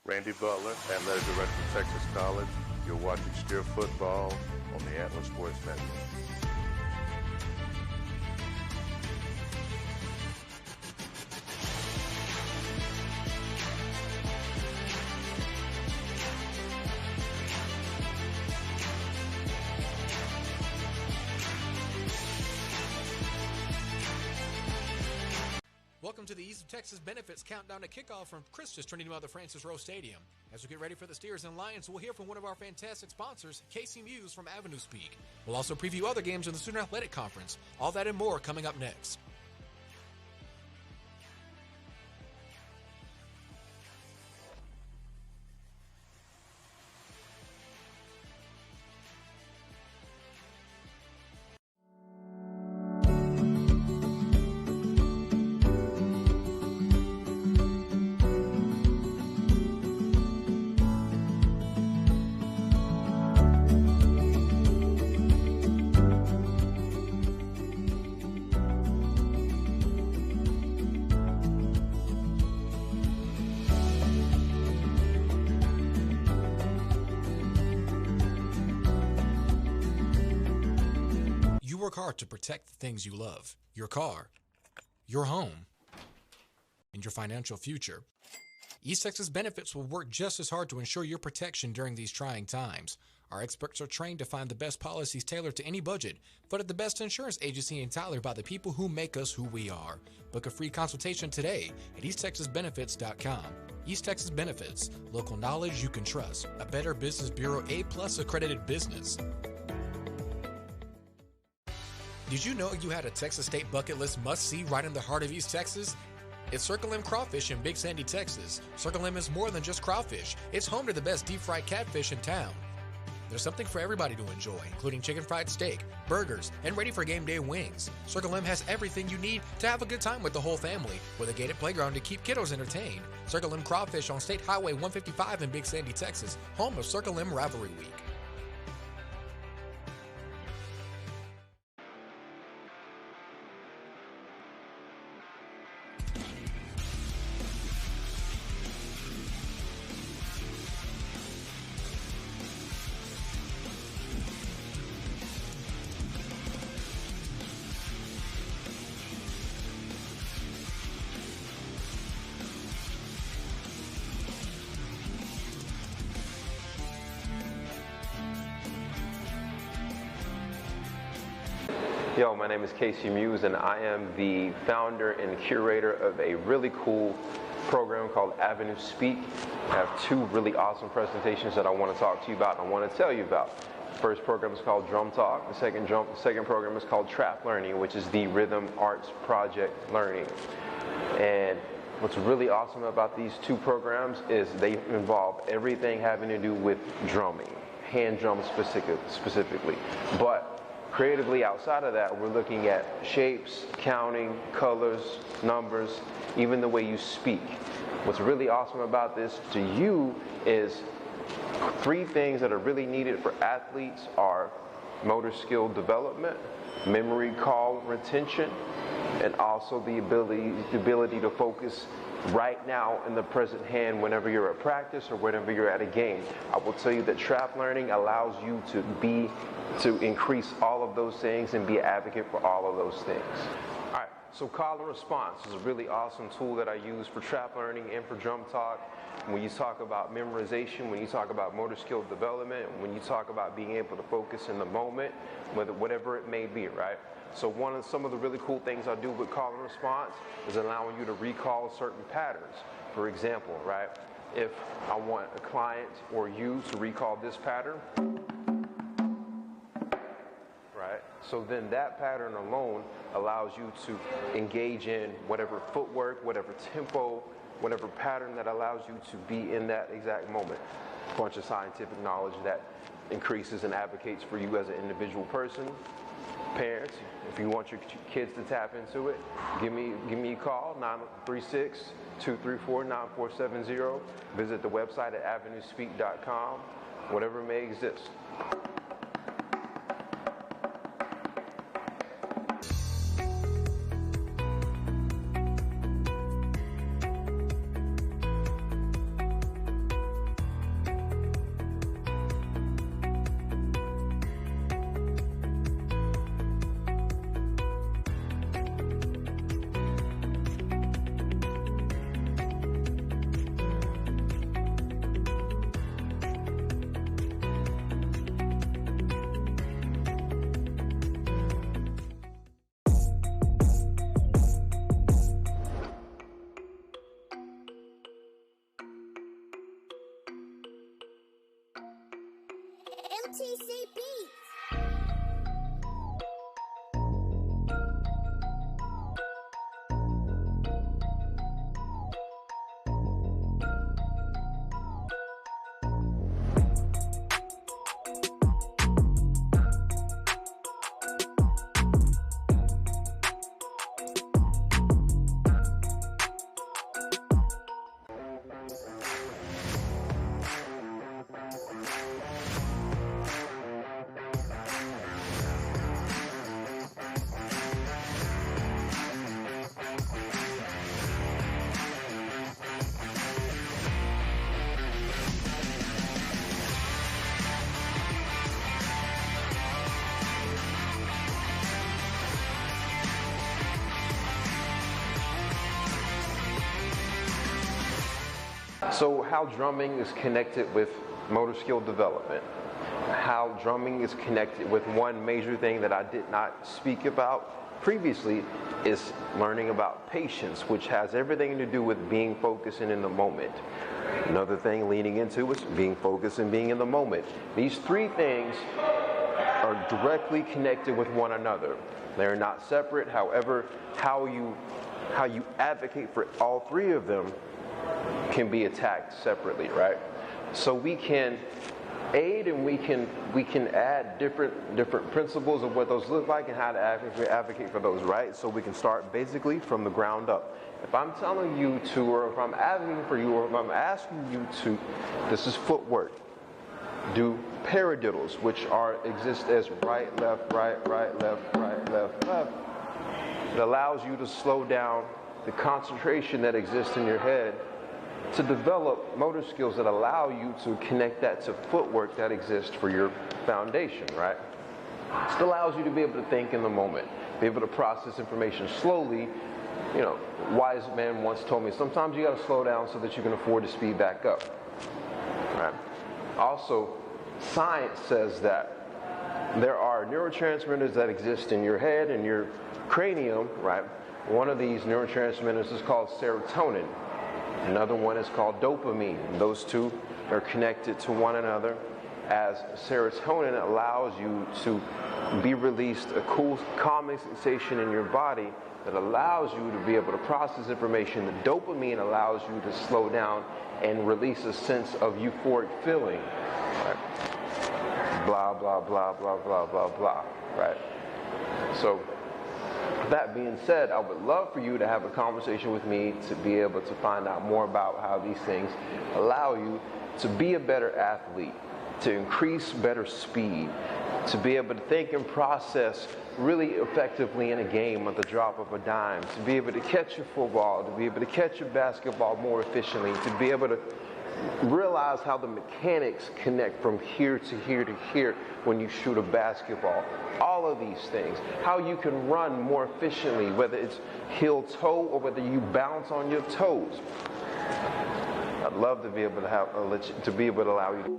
Randy Butler, Athletic Director of Texas College. You're watching Steer Football on the Atlas Sports Network. Welcome to the East of Texas Benefits Countdown to Kickoff from Christus Trinity Mother Francis Rowe Stadium. As we get ready for the Steers and Lions, we'll hear from one of our fantastic sponsors, Casey Muse from Avenue Speak. We'll also preview other games in the Student Athletic Conference. All that and more coming up next. Work hard to protect the things you love, your car, your home, and your financial future. East Texas Benefits will work just as hard to ensure your protection during these trying times. Our experts are trained to find the best policies tailored to any budget, but at the best insurance agency in Tyler by the people who make us who we are. Book a free consultation today at easttexasbenefits.com. East Texas Benefits, local knowledge you can trust. A Better Business Bureau A+ accredited business. Did you know you had a Texas State bucket list must-see right in the heart of East Texas? It's Circle M Crawfish in Big Sandy, Texas. Circle M is more than just crawfish. It's home to the best deep-fried catfish in town. There's something for everybody to enjoy, including chicken fried steak, burgers, and ready-for-game-day wings. Circle M has everything you need to have a good time with the whole family, with a gated playground to keep kiddos entertained. Circle M Crawfish on State Highway 155 in Big Sandy, Texas, home of Circle M Rivalry Week. Yo, my name is Casey Muse, and I am the founder and curator of a really cool program called Avenue Speak. I have two really awesome presentations that I want to talk to you about and I want to tell you about. The first program is called Drum Talk. The second program is called Trap Learning, which is the Rhythm Arts Project Learning. And what's really awesome about these two programs is they involve everything having to do with drumming, hand drums specifically. But creatively outside of that, we're looking at shapes, counting, colors, numbers, even the way you speak. What's really awesome about this to you is three things that are really needed for athletes are motor skill development, memory call retention, and also the ability to focus right now in the present hand whenever you're at practice or whenever you're at a game. I will tell you that trap learning allows you to increase all of those things and be an advocate for all of those things. All right, so call and response is a really awesome tool that I use for trap learning and for drum talk. When you talk about memorization, when you talk about motor skill development, when you talk about being able to focus in the moment, whatever it may be, right? So some of the really cool things I do with call and response is allowing you to recall certain patterns. For example, right, if I want a client or you to recall this pattern, right, so then that pattern alone allows you to engage in whatever footwork, whatever tempo, whatever pattern that allows you to be in that exact moment. A bunch of scientific knowledge that increases and advocates for you as an individual person. Parents, if you want your kids to tap into it, give me a call, 936-234-9470. Visit the website at avenuespeak.com, whatever may exist. TCB. So how drumming is connected with motor skill development, how drumming is connected with one major thing that I did not speak about previously is learning about patience, which has everything to do with being focused and in the moment. Another thing leading into is being focused and being in the moment. These three things are directly connected with one another. They're not separate. However, how you advocate for all three of them can be attacked separately, right? So we can aid and we can add different principles of what those look like and how to advocate for those, right? So we can start basically from the ground up. If I'm telling you to, or if I'm advocating for you, or if I'm asking you to, this is footwork. Do paradiddles, which exist as right, left, right, left, right, left, left. It allows you to slow down the concentration that exists in your head to develop motor skills that allow you to connect that to footwork that exists for your foundation, right? It allows you to be able to think in the moment, be able to process information slowly. You know, wise man once told me, sometimes you got to slow down so that you can afford to speed back up, right? Also, science says that there are neurotransmitters that exist in your head and your cranium, right? One of these neurotransmitters is called serotonin. Another one is called dopamine. Those two are connected to one another, as serotonin allows you to be released a cool, calming sensation in your body that allows you to be able to process information. The dopamine allows you to slow down and release a sense of euphoric feeling. Right? Blah, blah, blah, blah, blah, blah, blah. Right? So, that being said, I would love for you to have a conversation with me to be able to find out more about how these things allow you to be a better athlete, to increase better speed, to be able to think and process really effectively in a game at the drop of a dime, to be able to catch a football, to be able to catch a basketball more efficiently, to be able to realize how the mechanics connect from here to here to here when you shoot a basketball. All of these things. How you can run more efficiently, whether it's heel-toe or whether you bounce on your toes. I'd love to be able to allow you to.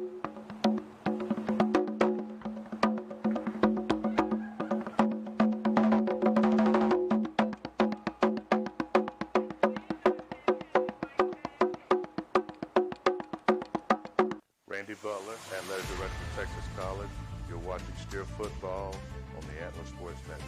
Randy Butler, athletic director of Texas College. You're watching Steer Football on the Atlas Sports Network.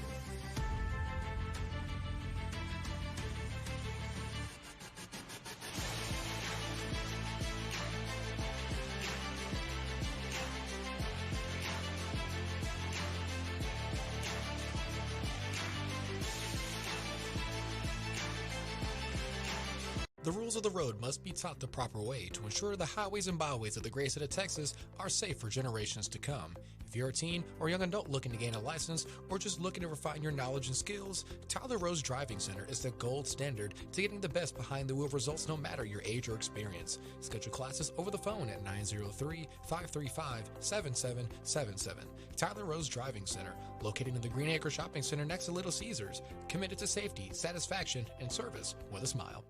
The rules of the road must be taught the proper way to ensure the highways and byways of the great state of Texas are safe for generations to come. If you're a teen or young adult looking to gain a license or just looking to refine your knowledge and skills, Tyler Rose Driving Center is the gold standard to getting the best behind the wheel results no matter your age or experience. Schedule classes over the phone at 903-535-7777. Tyler Rose Driving Center, located in the Green Acre Shopping Center next to Little Caesars, committed to safety, satisfaction, and service with a smile.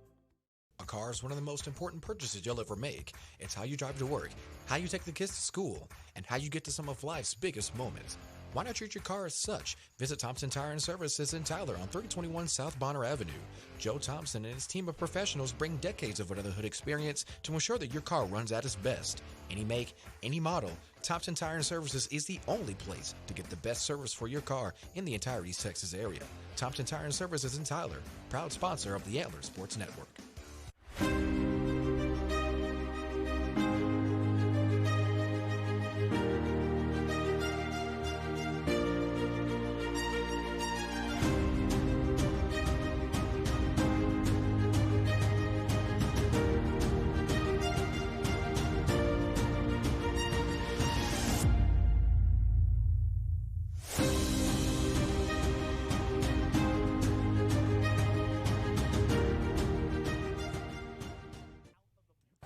A car is one of the most important purchases you'll ever make. It's how you drive to work, how you take the kids to school, and how you get to some of life's biggest moments. Why not treat your car as such? Visit Thompson Tire and Services in Tyler on 3021 South Bonner Avenue. Joe Thompson and his team of professionals bring decades of under the hood experience to ensure that your car runs at its best. Any make, any model, Thompson Tire and Services is the only place to get the best service for your car in the entire East Texas area. Thompson Tire and Services in Tyler, proud sponsor of the Antler Sports Network.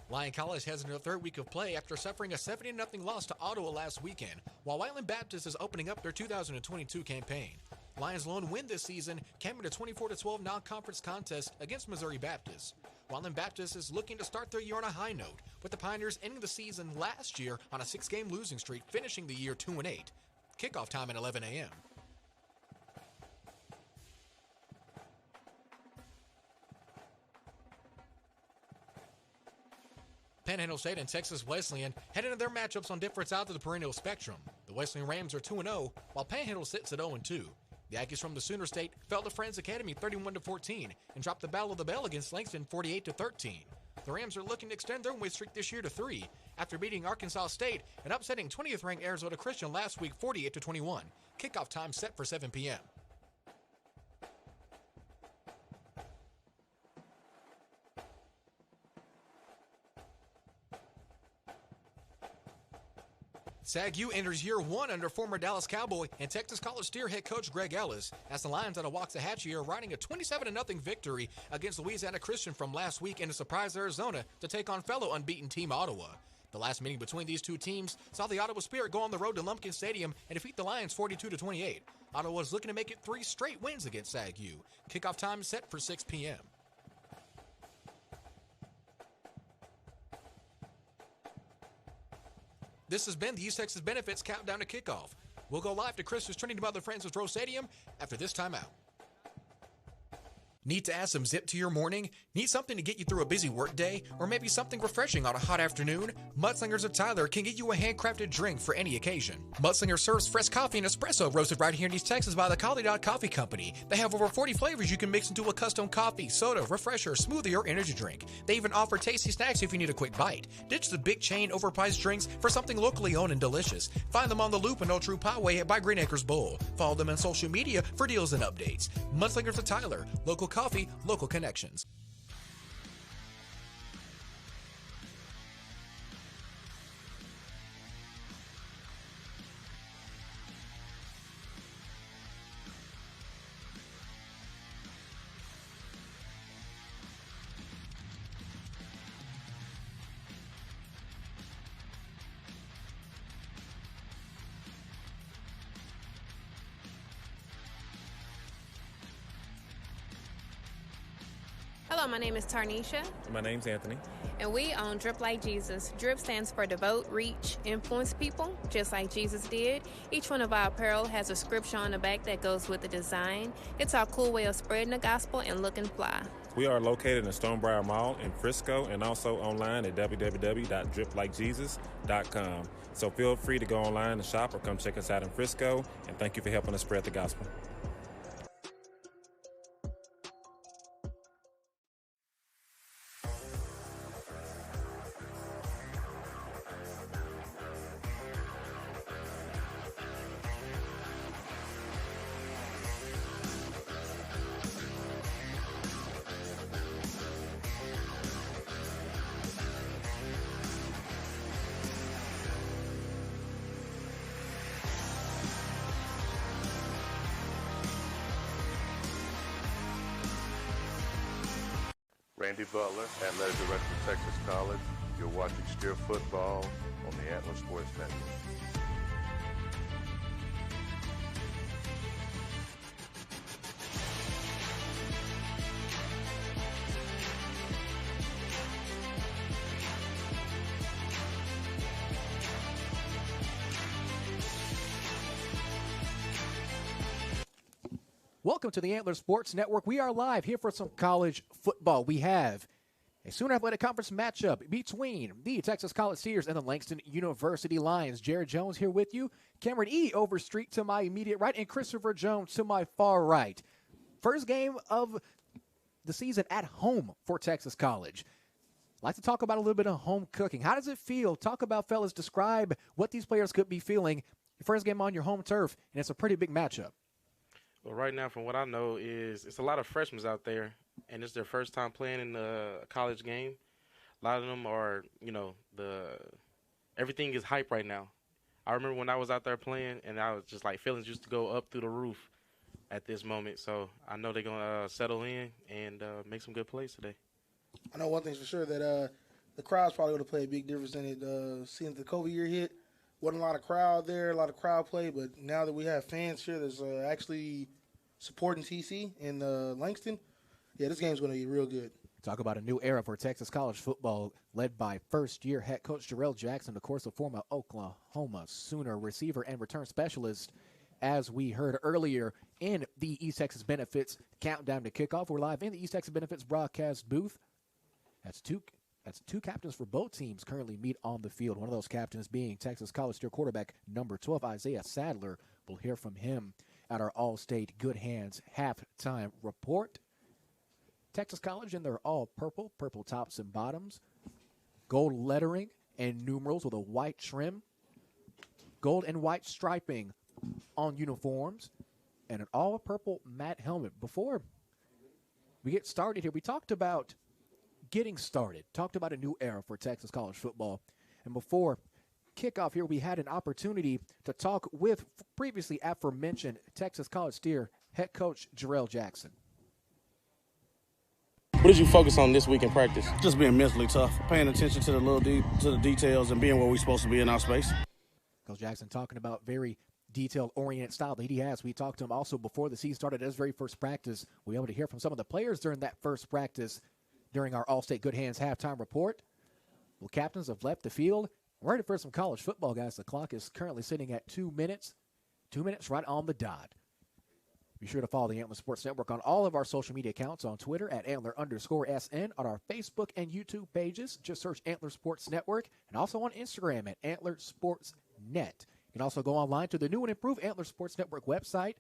Lyon College has into their third week of play after suffering a 70-0 loss to Ottawa last weekend, while Whiteland Baptist is opening up their 2022 campaign. Lions' lone win this season came in a 24-12 non-conference contest against Missouri Baptist. Whiteland Baptist is looking to start their year on a high note, with the Pioneers ending the season last year on a 6-game losing streak, finishing the year 2-8. Kickoff time at 11 a.m. Panhandle State and Texas Wesleyan head into their matchups on different sides of the perennial spectrum. The Wesleyan Rams are 2-0, while Panhandle sits at 0-2. The Aggies from the Sooner State fell to Friends Academy 31-14 and dropped the Battle of the Bell against Langston 48-13. The Rams are looking to extend their win streak this year to 3 after beating Arkansas State and upsetting 20th-ranked Arizona Christian last week 48-21. Kickoff time set for 7 p.m. SAG-U enters year 1 under former Dallas Cowboy and Texas College Steer head coach Greg Ellis, as the Lions out of Waxahachie are riding a 27-0 victory against Louisiana Christian from last week in a surprise Arizona to take on fellow unbeaten team Ottawa. The last meeting between these two teams saw the Ottawa Spirit go on the road to Lumpkin Stadium and defeat the Lions 42-28. Ottawa is looking to make it 3 straight wins against SAG-U. Kickoff time set for 6 p.m. This has been the East Texas Benefits Countdown to Kickoff. We'll go live to Christmas trending about the Francis Rowe Stadium after this timeout. Need to add some zip to your morning? Need something to get you through a busy workday? Or maybe something refreshing on a hot afternoon? Mudslingers of Tyler can get you a handcrafted drink for any occasion. Mudslinger serves fresh coffee and espresso roasted right here in East Texas by the Collie Dog Coffee Company. They have over 40 flavors you can mix into a custom coffee, soda, refresher, smoothie, or energy drink. They even offer tasty snacks if you need a quick bite. Ditch the big chain overpriced drinks for something locally owned and delicious. Find them on the Loop and Old True Highway by Green Acres Bowl. Follow them on social media for deals and updates. Mudslingers of Tyler. Local coffee, local connections. Hello, my name is Tarnisha. My name's Anthony. And we own Drip Like Jesus. Drip stands for devote, reach, influence people, just like Jesus did. Each one of our apparel has a scripture on the back that goes with the design. It's our cool way of spreading the gospel and looking fly. We are located in Stonebriar Mall in Frisco and also online at www.driplikejesus.com. So feel free to go online and shop or come check us out in Frisco. And thank you for helping us spread the gospel. Randy Butler, Athletic Director of Texas College. You're watching Steer Football on the Antler Sports Network. Welcome to the Antler Sports Network. We are live here for some college football. We have a Sooner Athletic Conference matchup between the Texas College Steers and the Langston University Lions. Jared Jones here with you. Cameron E. Overstreet to my immediate right, and Christopher Jones to my far right. First game of the season at home for Texas College. I'd like to talk about a little bit of home cooking. How does it feel? Talk about, fellas, describe what these players could be feeling. Your first game on your home turf, and it's a pretty big matchup. Well, right now, from what I know, is it's a lot of freshmen out there, and it's their first time playing in a college game. A lot of them are, everything is hype right now. I remember when I was out there playing, and I was just like, feelings used to go up through the roof at this moment. So I know they're going to settle in and make some good plays today. I know one thing's for sure, that the crowd's probably going to play a big difference in it. Seeing the COVID year hit, wasn't a lot of crowd there, a lot of crowd play, but now that we have fans here that's actually supporting TC in Langston, yeah, this game's going to be real good. Talk about a new era for Texas college football, led by first-year head coach Jarrell Jackson, of course, a former Oklahoma Sooner receiver and return specialist. As we heard earlier in the East Texas Benefits countdown to kickoff, we're live in the East Texas Benefits broadcast booth. That's two captains for both teams currently meet on the field. One of those captains being Texas College Steer quarterback number 12, Isaiah Sadler. We'll hear from him at our All-State Good Hands halftime report. Texas College in their all-purple, purple tops and bottoms, gold lettering and numerals with a white trim, gold and white striping on uniforms, and an all-purple matte helmet. Before we get started here, we talked about getting started, talked about a new era for Texas college football. And before kickoff here, we had an opportunity to talk with previously aforementioned Texas College Steer head coach Jarrell Jackson. What did you focus on this week in practice? Just being mentally tough, paying attention to the details, and being where we're supposed to be in our space. Coach Jackson talking about very detail-oriented style that he has. We talked to him also before the season started at his very first practice. We were able to hear from some of the players during that first practice during our All-State Good Hands halftime report. Well, captains have left the field. We're ready for some college football, guys. The clock is currently sitting at 2 minutes. 2 minutes right on the dot. Be sure to follow the Antler Sports Network on all of our social media accounts, on Twitter at Antler_SN, on our Facebook and YouTube pages. Just search Antler Sports Network, and also on Instagram at Antler Sports Net. You can also go online to the new and improved Antler Sports Network website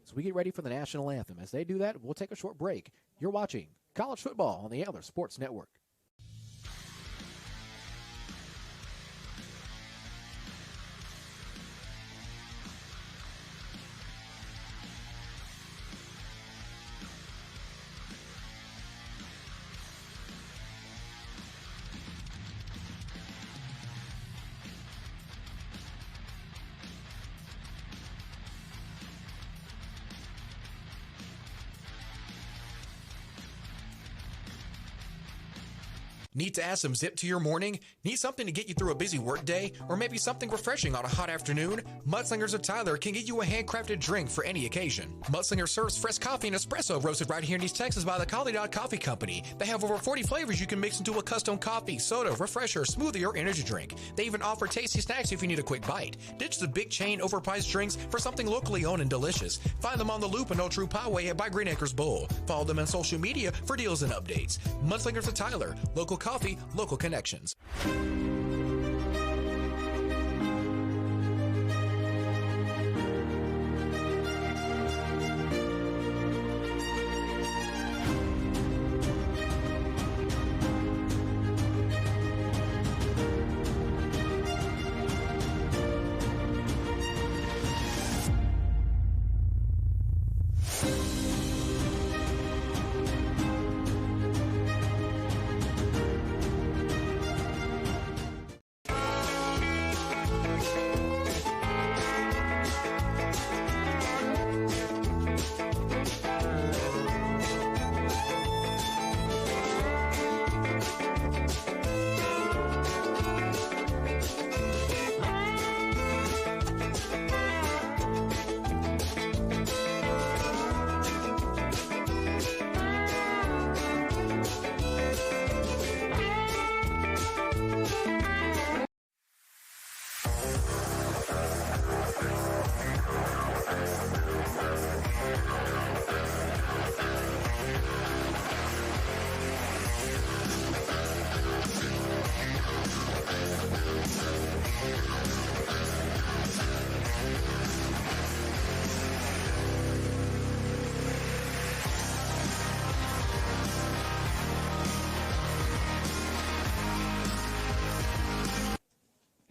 as we get ready for the national anthem. As they do that, we'll take a short break. You're watching college football on the Antler Sports Network. Need to add some zip to your morning? Need something to get you through a busy workday? Or maybe something refreshing on a hot afternoon? Mudslingers of Tyler can get you a handcrafted drink for any occasion. Mudslinger serves fresh coffee and espresso roasted right here in East Texas by the Collie Dog Coffee Company. They have over 40 flavors you can mix into a custom coffee, soda, refresher, smoothie, or energy drink. They even offer tasty snacks if you need a quick bite. Ditch the big chain overpriced drinks for something locally owned and delicious. Find them on the Loop and Old True Poway by Green Acres Bowl. Follow them on social media for deals and updates. Mudslingers of Tyler, local coffee, local connections.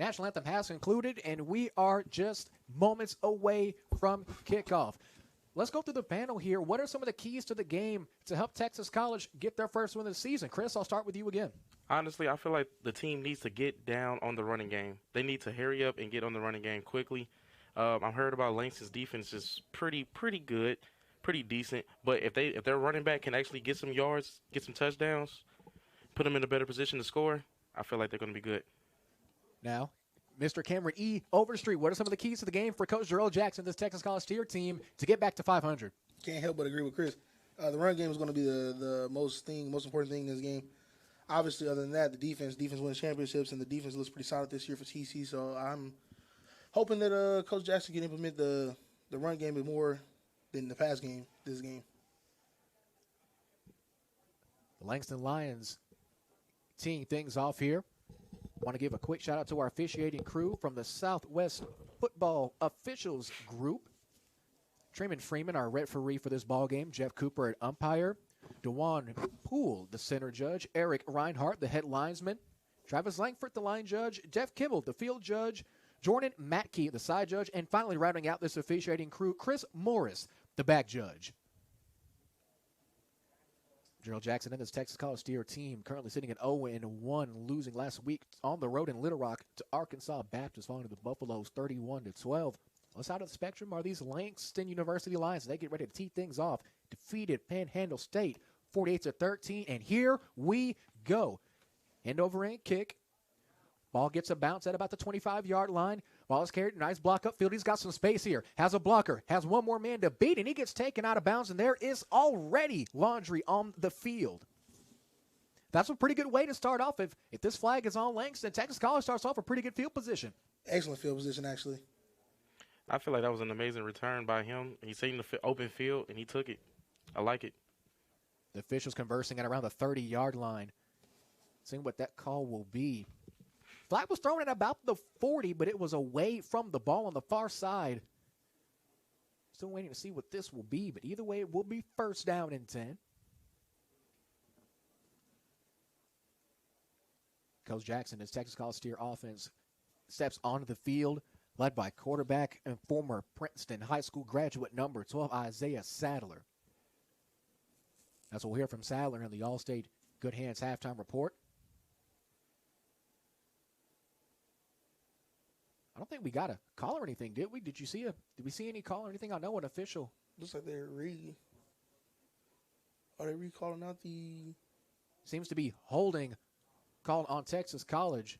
national anthem has concluded, and we are just moments away from kickoff. Let's go through the panel here. What are some of the keys to the game to help Texas College get their first win of the season? Chris, I'll start with you again. Honestly, I feel like the team needs to get down on the running game. They need to hurry up and get on the running game quickly. I've heard about Langston's defense is pretty good, pretty decent. But if their running back can actually get some yards, get some touchdowns, put them in a better position to score, I feel like they're going to be good. Now, Mr. Cameron E. Overstreet, what are some of the keys to the game for Coach Jarrell Jackson, this Texas College Steer team, to get back to 500? Can't help but agree with Chris. The run game is going to be the most important thing in this game. Obviously, other than that, the defense wins championships, and the defense looks pretty solid this year for TC. So I'm hoping that Coach Jackson can implement the run game more than the pass game this game. The Langston Lions teeing things off here. Want to give a quick shout out to our officiating crew from the Southwest Football Officials Group. Treman Freeman, our referee for this ball game. Jeff Cooper at umpire. DeJuan Poole, the center judge. Eric Reinhardt, the head linesman. Travis Langford, the line judge. Jeff Kimball, the field judge. Jordan Matkey, the side judge. And finally, rounding out this officiating crew, Chris Morris, the back judge. Jarrell Jackson and his Texas College Steer team currently sitting at 0-1, losing last week on the road in Little Rock to Arkansas Baptist, falling to the Buffaloes 31-12. On the side of the spectrum are these Langston University Lions. They get ready to tee things off. Defeated Panhandle State 48-13, and here we go. End over end kick. Ball gets a bounce at about the 25-yard line. Ball is carried. Nice block upfield. He's got some space here. Has a blocker. Has one more man to beat, and he gets taken out of bounds, and there is already laundry on the field. That's a pretty good way to start off. If this flag is on Langston, Texas College starts off a pretty good field position. Excellent field position, actually. I feel like that was an amazing return by him. He seen the open field, and he took it. I like it. The officials conversing at around the 30-yard line. Seeing what that call will be. Flag was thrown at about the 40, but it was away from the ball on the far side. Still waiting to see what this will be, but either way, it will be first down and 10. Coach Jackson, his Texas College Steer offense, steps onto the field, led by quarterback and former Princeton High School graduate number 12, Isaiah Sadler. That's what we'll hear from Sadler in the All-State Good Hands halftime report. I don't think we got a call or anything, did we? Did we see any call or anything? I know an official. Looks like they're are they recalling out the... Seems to be holding called on Texas College.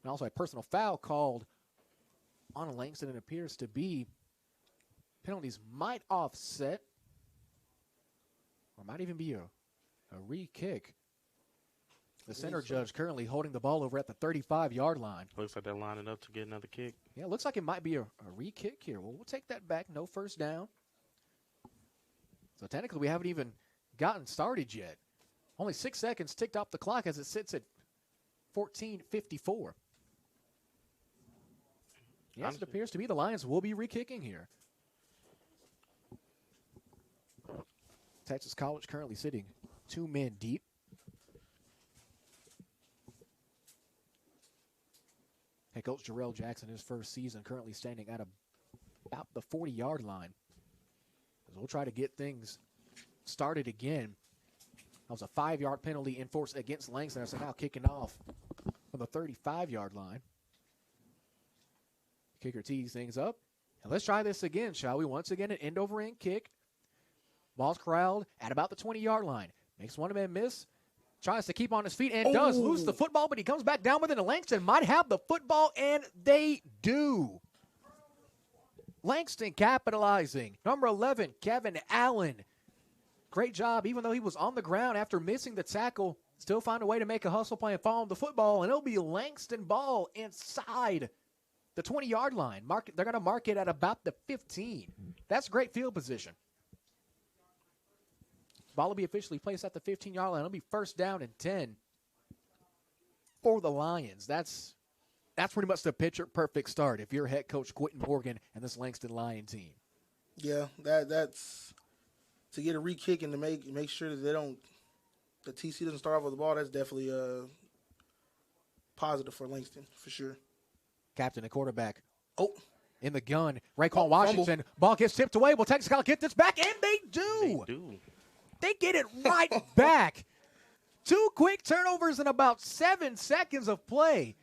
And also a personal foul called on Langston. It appears to be penalties might offset or might even be a re-kick. The center judge currently holding the ball over at the 35-yard line. Looks like they're lining up to get another kick. Yeah, it looks like it might be a re-kick here. Well, we'll take that back. No first down. So technically we haven't even gotten started yet. Only 6 seconds ticked off the clock as it sits at 14:54. Yes, it appears to be the Lions will be re-kicking here. Texas College currently sitting 2 men deep. Head coach Jarrell Jackson, his first season, currently standing at about the 40-yard line. As we'll try to get things started again. That was a 5-yard penalty enforced against Langston. So now kicking off from the 35-yard line. Kicker tees things up. And let's try this again, shall we? Once again, an end-over-end kick. Ball's corralled at about the 20-yard line. Makes one man miss. Tries to keep on his feet and does lose the football, but he comes back down with it, and Langston might have the football, and they do. Langston capitalizing. Number 11, Kevin Allen. Great job, even though he was on the ground after missing the tackle. Still find a way to make a hustle play and follow the football, and it'll be Langston ball inside the 20-yard line. They're going to mark it at about the 15. That's great field position. Ball will be officially placed at the 15-yard line. It'll be first down and 10 for the Lions. That's pretty much the picture-perfect start if you're head coach Quentin Morgan and this Langston Lion team. Yeah, that's to get a re-kick and to make sure that the TC doesn't start off with the ball. That's definitely positive for Langston for sure. Captain and quarterback. Oh. In the gun. Raekwon Washington. Fumble. Ball gets tipped away. Will Texas College get this back? And they do. They get it right back. 2 quick turnovers in about 7 seconds of play.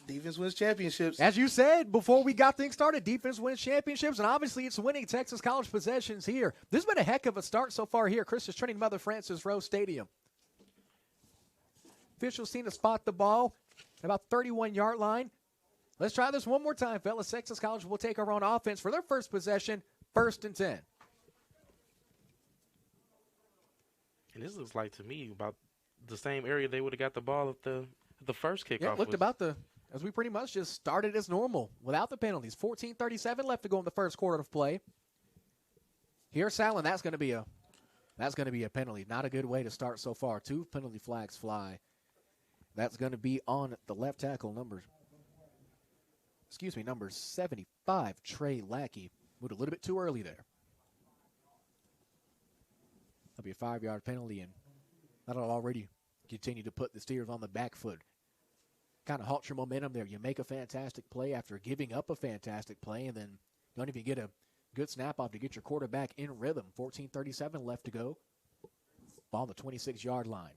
Defense wins championships. As you said before we got things started, defense wins championships, and obviously it's winning Texas College possessions here. This has been a heck of a start so far here at Christus Trinity Mother Frances Rose Stadium. Officials seem to spot the ball at about 31-yard line. Let's try this one more time, fellas. Texas College will take our own offense for their first possession, 1st and 10. And this looks like, to me, about the same area they would have got the ball at the first kickoff. Yeah, it looked about as we pretty much just started as normal without the penalties. 14:37 left to go in the first quarter of play. Here's Sallin. That's going to be a penalty. Not a good way to start so far. 2 penalty flags fly. That's going to be on the left tackle number 75, Trey Lackey. Moved a little bit too early there. That'll be a 5-yard penalty, and that'll already continue to put the Steers on the back foot. Kind of halts your momentum there. You make a fantastic play after giving up a fantastic play, and then you don't even get a good snap off to get your quarterback in rhythm. 14:37 left to go. Ball on the 26-yard line.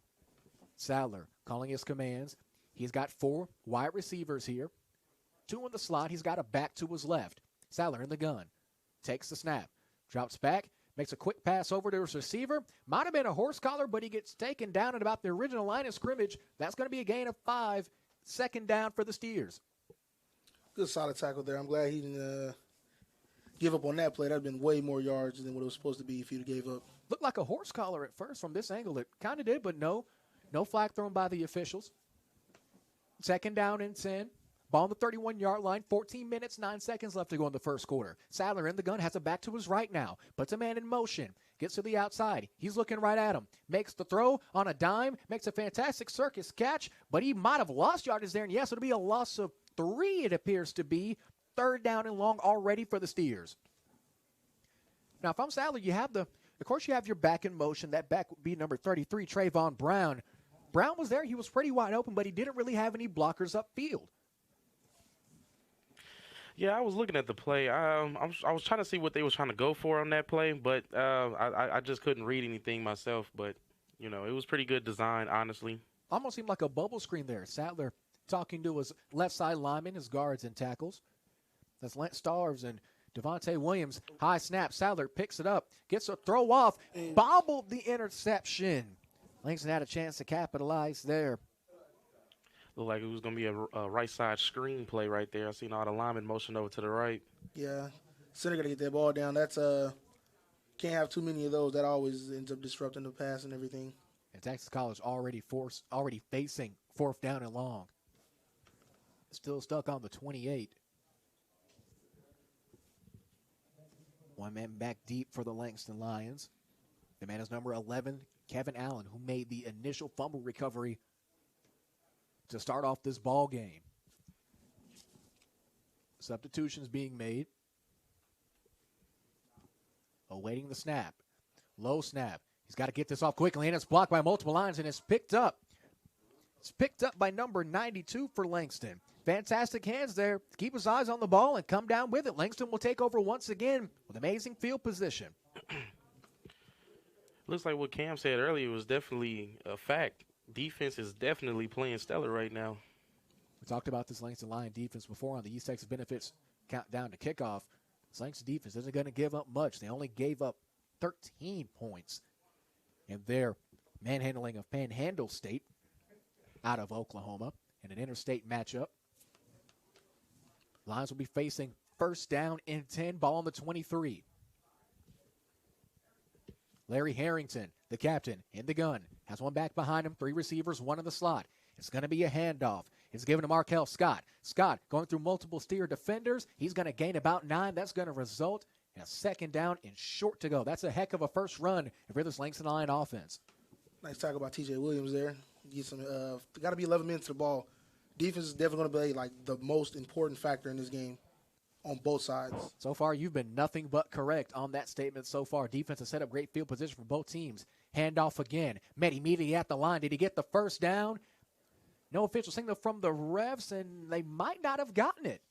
Sadler calling his commands. He's got 4 wide receivers here. 2 in the slot. He's got a back to his left. Sadler in the gun. Takes the snap. Drops back. Makes a quick pass over to his receiver. Might have been a horse collar, but he gets taken down at about the original line of scrimmage. That's going to be a gain of 5. 2nd down for the Steers. Good solid tackle there. I'm glad he didn't give up on that play. That would have been way more yards than what it was supposed to be if he'd gave up. Looked like a horse collar at first from this angle. It kind of did, but no flag thrown by the officials. 2nd down and 10. Ball on the 31-yard line. 14 minutes, 9 seconds left to go in the first quarter. Sadler in the gun, has a back to his right now. Puts a man in motion. Gets to the outside. He's looking right at him. Makes the throw on a dime. Makes a fantastic circus catch, but he might have lost yardage there. And yes, it'll be a loss of 3, it appears to be. 3rd down and long already for the Steers. Now, if I'm Sadler, of course you have your back in motion. That back would be number 33, Trayvon Brown. Brown was there. He was pretty wide open, but he didn't really have any blockers upfield. Yeah, I was looking at the play. I was trying to see what they were trying to go for on that play, but I just couldn't read anything myself. But, it was pretty good design, honestly. Almost seemed like a bubble screen there. Sadler talking to his left side lineman, his guards and tackles. That's Lance Starves and Devontae Williams. High snap. Sadler picks it up, gets a throw off, bobbled the interception. Langston had a chance to capitalize there. Looked like it was going to be a right side screen play right there. I seen all the linemen motion over to the right. Yeah. Center got to get that ball down. That's can't have too many of those. That always ends up disrupting the pass and everything. And Texas College already facing 4th down and long. Still stuck on the 28. One man back deep for the Langston Lions. The man is number 11, Kevin Allen, who made the initial fumble recovery to start off this ball game. Substitutions being made. Awaiting the snap. Low snap. He's got to get this off quickly, and it's blocked by multiple lines, and it's picked up. It's picked up by number 92 for Langston. Fantastic hands there. Keep his eyes on the ball and come down with it. Langston will take over once again with amazing field position. Looks like what Cam said earlier was definitely a fact. Defense is definitely playing stellar right now. We talked about this Langston Lion defense before on the East Texas Benefits countdown to kickoff. This Langston defense isn't going to give up much. They only gave up 13 points in their manhandling of Panhandle State out of Oklahoma in an interstate matchup. Lions will be facing 1st down and 10, ball on the 23. Larry Harrington, the captain, in the gun. Has one back behind him, 3 receivers, 1 in the slot. It's going to be a handoff. It's given to Markel Scott. Scott going through multiple Steer defenders. He's going to gain about 9. That's going to result in a 2nd down and short to go. That's a heck of a first run for this Langston Lion offense. Nice tackle by T.J. Williams there. Get some. Got to be 11 minutes to the ball. Defense is definitely going to be like the most important factor in this game on both sides. So far, you've been nothing but correct on that statement so far. Defense has set up great field position for both teams. Handoff again. Met immediately at the line. Did he get the 1st down? No official signal from the refs, and they might not have gotten it.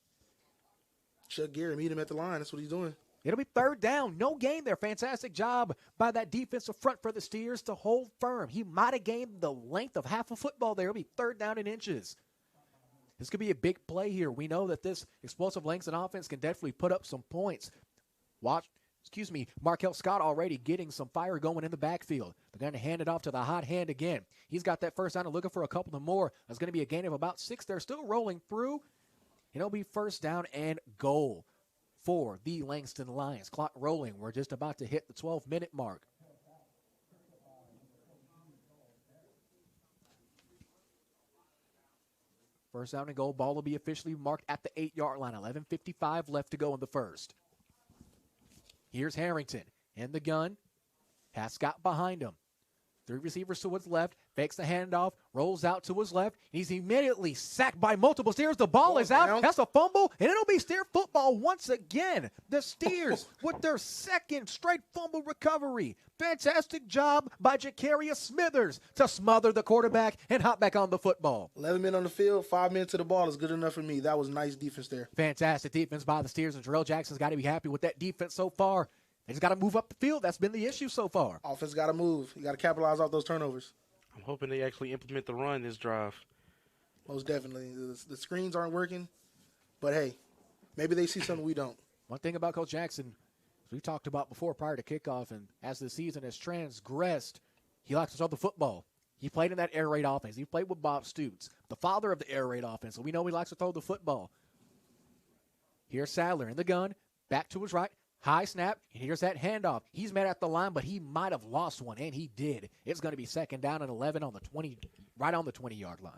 Chuck Gary, meet him at the line. That's what he's doing. It'll be third down. No gain there. Fantastic job by that defensive front for the Steers to hold firm. He might have gained the length of half a football there. It'll be third down in inches. This could be a big play here. We know that this explosive Langston offense can definitely put up some points. Markel Scott already getting some fire going in the backfield. They're going to hand it off to the hot hand again. He's got that first down and looking for a couple of more. There's going to be a gain of about 6. They're still rolling through. And it'll be first down and goal for the Langston Lions. Clock rolling. We're just about to hit the 12-minute mark. First down and goal. Ball will be officially marked at the 8-yard line. 11:55 left to go in the first. Here's Harrington in the gun. Has Scott behind him. 3 receivers to his left. Fakes the handoff. Rolls out to his left. He's immediately sacked by multiple Steers. The ball is out. That's a fumble, and it'll be Steer football once again. The Steers with their second straight fumble recovery. Fantastic job by Jacarius Smithers to smother the quarterback and hop back on the football. 11 men on the field, 5 men to the ball is good enough for me. That was nice defense there. Fantastic defense by the Steers, and Jarrell Jackson's got to be happy with that defense so far. They just got to move up the field. That's been the issue so far. Offense got to move. You got to capitalize off those turnovers. I'm hoping they actually implement the run this drive. Most definitely. The screens aren't working, but hey, maybe they see something we don't. One thing about Coach Jackson, as we talked about before prior to kickoff, and as the season has transgressed, he likes to throw the football. He played in that air raid offense. He played with Bob Stoops, the father of the air raid offense, so we know he likes to throw the football. Here's Sadler in the gun, back to his right. High snap, and here's that handoff. He's met at the line, but he might have lost one, and he did. It's going to be second down and 11 on the 20, right on the 20-yard line.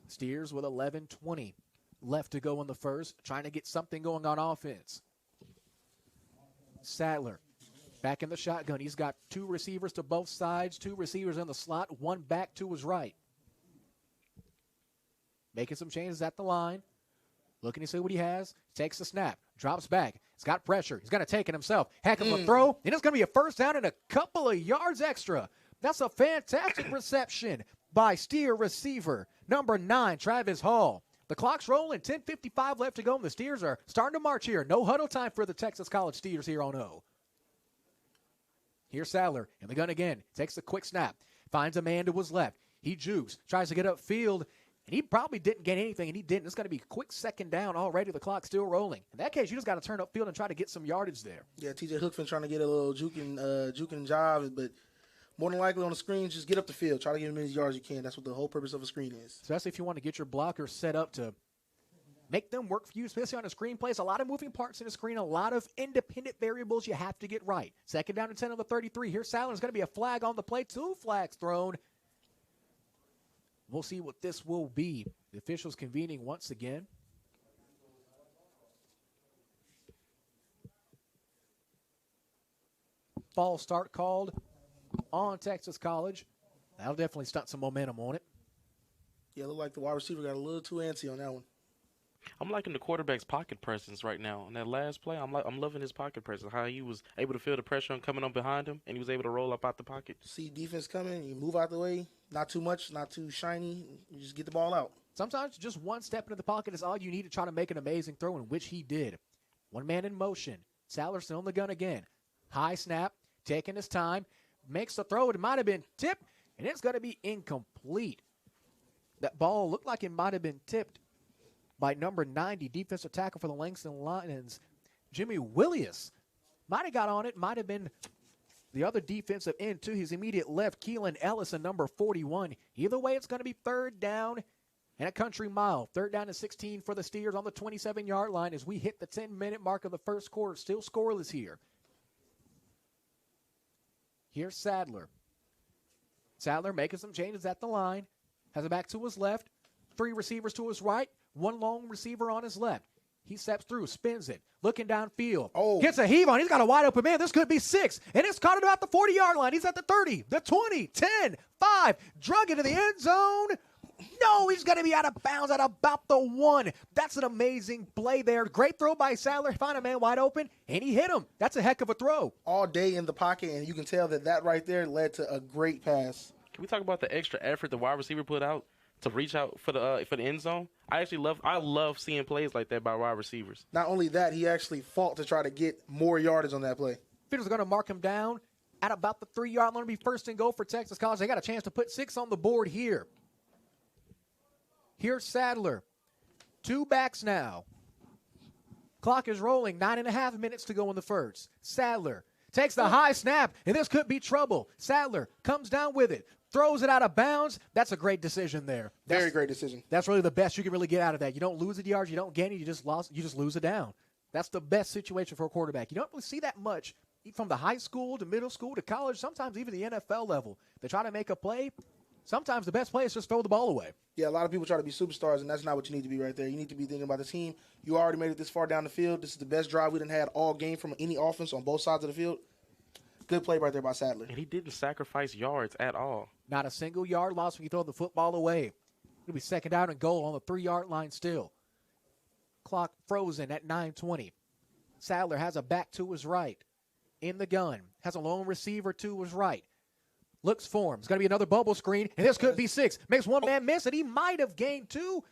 Steers with 11:20 left to go in the first, trying to get something going on offense. Sadler back in the shotgun. He's got 2 receivers to both sides, 2 receivers in the slot, 1 back to his right. Making some changes at the line. Looking to see what he has. Takes the snap. Drops back. He's got pressure. He's going to take it himself. Heck of a throw. And it's going to be a first down and a couple of yards extra. That's a fantastic reception by Steer receiver number 9, Travis Hall. The clock's rolling. 10:55 left to go. And the Steers are starting to march here. No huddle time for the Texas College Steers here on O. Here's Sadler in the gun again. Takes the quick snap. Finds a man to his left. He jukes. Tries to get upfield. And he probably didn't get anything, and he didn't. It's going to be a quick second down already. The clock's still rolling. In that case, you just got to turn upfield and try to get some yardage there. Yeah, TJ Hookfin trying to get a little juking job, but more than likely on the screen, just get up the field. Try to get as many yards as you can. That's what the whole purpose of a screen is. Especially if you want to get your blockers set up to make them work for you, especially on a screen plays. A lot of moving parts in a screen, a lot of independent variables you have to get right. Second down and 10 on the 33. Here's Sadler. There's going to be a flag on the play. 2 flags thrown. We'll see what this will be. The officials convening once again. False start called on Texas College. That'll definitely stunt some momentum on it. Yeah, look like the wide receiver got a little too antsy on that one. I'm liking the quarterback's pocket presence right now. On that last play, I'm loving his pocket presence. How he was able to feel the pressure on coming on behind him, and he was able to roll up out the pocket. See defense coming, you move out the way. Not too much, not too shiny. You just get the ball out. Sometimes just one step into the pocket is all you need to try to make an amazing throw, in which he did. One man in motion. Sallerson on the gun again. High snap, taking his time, makes the throw. It might have been tipped, and it's going to be incomplete. That ball looked like it might have been tipped by number 90, defensive tackle for the Langston Lions, Jimmy Williams. Might have got on it, might have been the other defensive end to his immediate left, Keelan Ellison, number 41. Either way, it's going to be third down and a country mile. Third down and 16 for the Steers on the 27-yard line as we hit the 10-minute mark of the first quarter. Still scoreless here. Here's Sadler. Sadler making some changes at the line. Has it back to his left. 3 receivers to his right. 1 lone receiver on his left. He steps through, spins it, looking downfield. Gets a heave on. He's got a wide open man. This could be 6. And it's caught at about the 40-yard line. He's at the 30, the 20, 10, 5. Drug into the end zone. No, he's going to be out of bounds at about the 1. That's an amazing play there. Great throw by Sadler. Found a man wide open, and he hit him. That's a heck of a throw. All day in the pocket, and you can tell that right there led to a great pass. Can we talk about the extra effort the wide receiver put out to reach out for the end zone? I love seeing plays like that by wide receivers. Not only that, he actually fought to try to get more yardage on that play. Fiddler's going to mark him down at about the 3-yard line. It'll be first and goal for Texas College. They got a chance to put 6 on the board here. Here's Sadler. 2 backs now. Clock is rolling. 9.5 minutes to go in the first. Sadler takes the high snap, and this could be trouble. Sadler comes down with it, throws it out of bounds. That's a great decision there. Very great decision. That's really the best you can really get out of that. You don't lose the yards, you don't gain it, you just lose it down. That's the best situation for a quarterback. You don't really see that much from the high school to middle school to college, sometimes even the NFL level. They try to make a play. Sometimes the best play is just throw the ball away. Yeah, a lot of people try to be superstars, and that's not what you need to be right there. You need to be thinking about the team. You already made it this far down the field. This is the best drive we done had all game from any offense on both sides of the field. Good play right there by Sadler. And he didn't sacrifice yards at all. Not a single yard loss when you throw the football away. It'll be second down and goal on the 3-yard line still. Clock frozen at 9:20. Sadler has a back to his right. In the gun. Has a lone receiver to his right. Looks for him. It's going to be another bubble screen, and this could be 6. Makes one man miss, and he might have gained 2.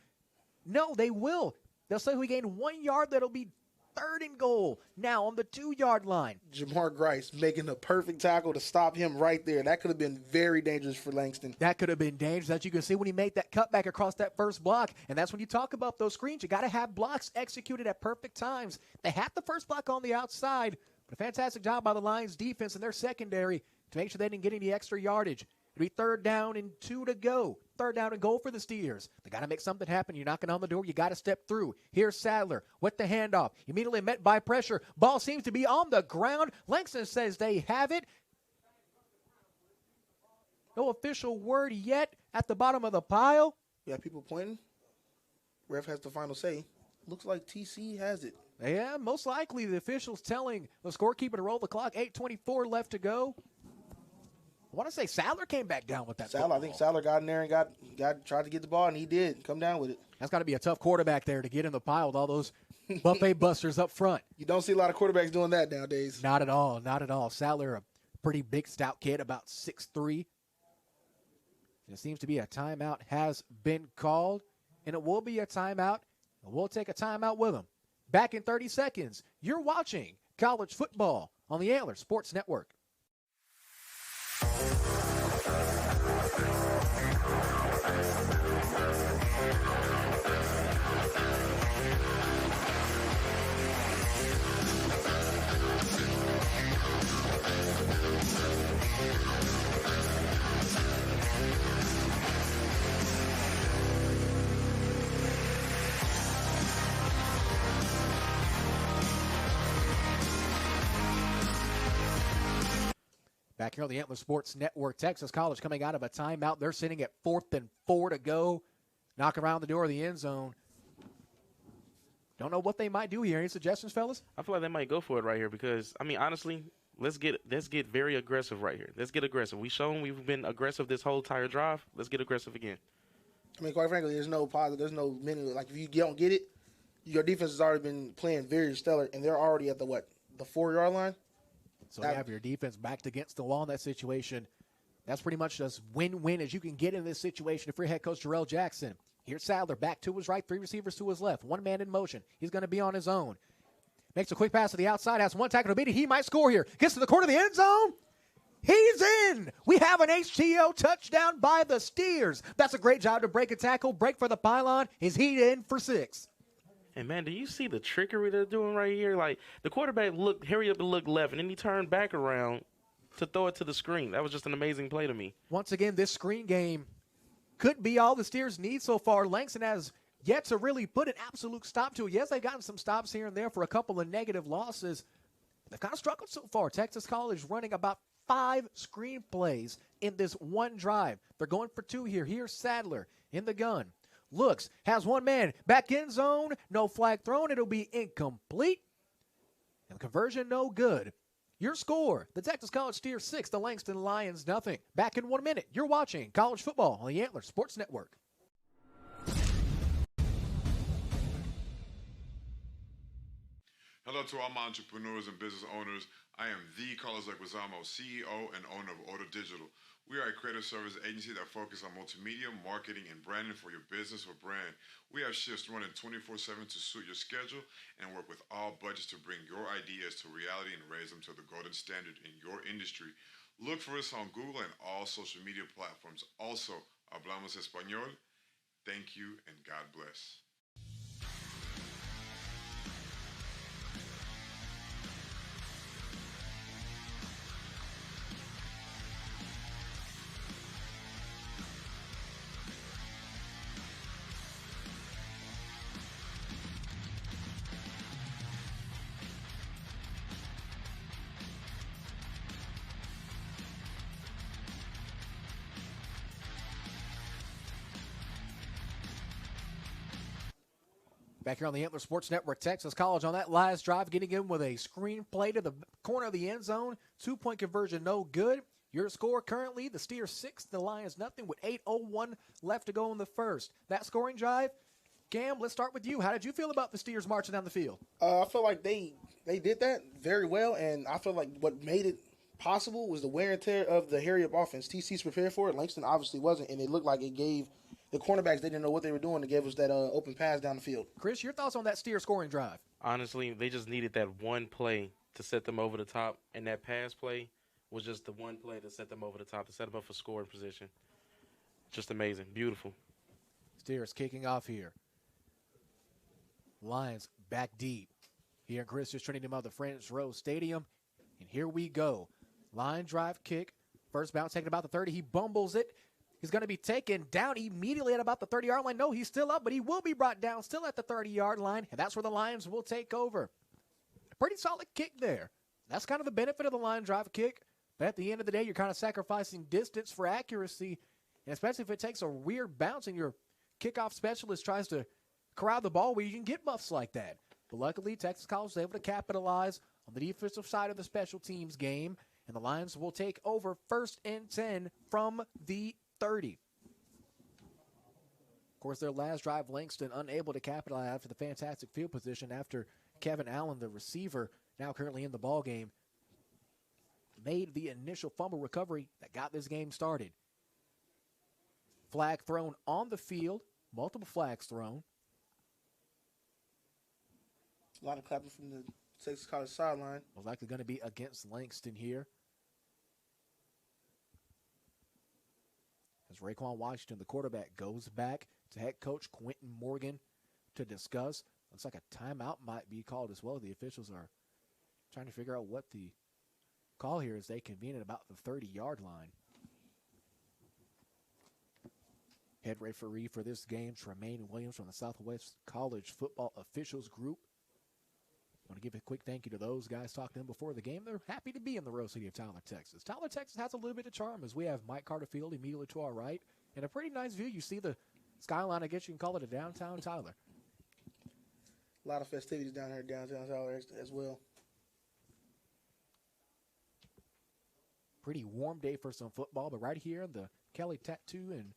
No, they will. They'll say we gained 1 yard. That'll be third and goal. Now on the 2-yard line. Jamar Grice making the perfect tackle to stop him right there. That could have been very dangerous for Langston. That could have been dangerous. As you can see when he made that cutback across that first block. And that's when you talk about those screens. You got to have blocks executed at perfect times. They had the first block on the outside, but a fantastic job by the Lions defense and their secondary to make sure they didn't get any extra yardage. It'll be 3rd down and 2 to go. 3rd down and goal for the Steers. They got to make something happen. You're knocking on the door. You got to step through. Here's Sadler with the handoff. Immediately met by pressure. Ball seems to be on the ground. Langston says they have it. No official word yet at the bottom of the pile. Yeah, people pointing. Ref has the final say. Looks like TC has it. Yeah, most likely the official's telling the scorekeeper to roll the clock. 8:24 left to go. I want to say Sadler came back down with that Sadler, I think Sadler got in there and tried to get the ball, and he did come down with it. That's got to be a tough quarterback there to get in the pile with all those buffet busters up front. You don't see a lot of quarterbacks doing that nowadays. Not at all, not at all. Sadler, a pretty big, stout kid, about 6'3". It seems to be a timeout has been called, and it will be a timeout, and we'll take a timeout with him. Back in 30 seconds, you're watching college football on the Antler Sports Network. Back here on the Antler Sports Network, Texas College coming out of a timeout. They're sitting at 4th and 4 to go. Knock around the door of the end zone. Don't know what they might do here. Any suggestions, fellas? I feel like they might go for it right here because, I mean, honestly, let's get very aggressive right here. Let's get aggressive. We've shown we've been aggressive this whole entire drive. Let's get aggressive again. I mean, quite frankly, there's no positive. There's no many. Like, if you don't get it, your defense has already been playing very stellar, and they're already at the 4-yard line? So you have your defense backed against the wall in that situation. That's pretty much as win-win as you can get in this situation if you're head coach Jarrell Jackson. Here's Sadler back to his right, 3 receivers to his left. 1 man in motion. He's going to be on his own. Makes a quick pass to the outside, has 1 tackle to beat it. He might score here. Gets to the corner of the end zone. He's in. We have an HTO touchdown by the Steers. That's a great job to break a tackle. Break for the pylon. Is he in for 6? And, man, do you see the trickery they're doing right here? Like, the quarterback hurried up and looked left, and then he turned back around to throw it to the screen. That was just an amazing play to me. Once again, this screen game could be all the Steers need so far. Langston has yet to really put an absolute stop to it. Yes, they've gotten some stops here and there for a couple of negative losses. They've kind of struggled so far. Texas College running about 5 screen plays in this one drive. They're going for 2 here. Here's Sadler in the gun. Looks, has 1 man, back end zone, no flag thrown, it'll be incomplete. And the conversion no good. Your score, the Texas College Steers 6, the Langston Lions nothing. Back in 1 minute, you're watching college football on the Antler Sports Network. Hello to all my entrepreneurs and business owners. I am the Carlos Leguizamo, CEO and owner of Order Digital. We are a creative service agency that focuses on multimedia, marketing, and branding for your business or brand. We have shifts running 24/7 to suit your schedule and work with all budgets to bring your ideas to reality and raise them to the golden standard in your industry. Look for us on Google and all social media platforms. Also, hablamos español. Thank you and God bless. Back here on the Antler Sports Network, Texas College on that last drive, getting in with a screen play to the corner of the end zone. 2-point conversion, no good. Your score currently, the Steers 6, the Lions nothing, with 8:01 left to go in the first. That scoring drive, Cam, let's start with you. How did you feel about the Steers marching down the field? I feel like they did that very well, and I feel like what made it possible was the wear and tear of the hurry-up offense. TC's prepared for it. Langston obviously wasn't, and it looked like it gave the cornerbacks, they didn't know what they were doing. It gave us that open pass down the field. Chris, your thoughts on that Steer scoring drive? Honestly, they just needed that one play to set them over the top, and that pass play was just the one play to set them over the top, to set them up for scoring position. Just amazing. Beautiful. Steers kicking off here. Lions back deep. Here in Chris just training him out of the French Rose Stadium. And here we go. Line drive kick. First bounce taken about the 30. He bumbles it. He's going to be taken down immediately at about the 30-yard line. No, he's still up, but he will be brought down still at the 30-yard line, and that's where the Lions will take over. A pretty solid kick there. That's kind of the benefit of the line drive kick, but at the end of the day, you're kind of sacrificing distance for accuracy, and especially if it takes a weird bounce and your kickoff specialist tries to corral the ball where you can get muffs like that. But luckily, Texas College was able to capitalize on the defensive side of the special teams game, and the Lions will take over 1st and 10 from the 30. Of course, their last drive, Langston unable to capitalize after the fantastic field position after Kevin Allen, the receiver, now currently in the ball game, made the initial fumble recovery that got this game started. Flag thrown on the field, multiple flags thrown. A lot of clapping from the Texas College sideline. Most likely going to be against Langston here. As Raekwon Washington, the quarterback, goes back to head coach Quentin Morgan to discuss. Looks like a timeout might be called as well. The officials are trying to figure out what the call here is. They convene at about the 30-yard line. Head referee for this game, Tremaine Williams from the Southwest College Football Officials Group. I want to give a quick thank you to those guys talking to them before the game. They're happy to be in the Rose City of Tyler, Texas. Tyler, Texas has a little bit of charm as we have Mike Carter Field immediately to our right. And a pretty nice view. You see the skyline. I guess you can call it a downtown Tyler. A lot of festivities down here downtown Tyler as well. Pretty warm day for some football, but right here in the Kelly Tattoo and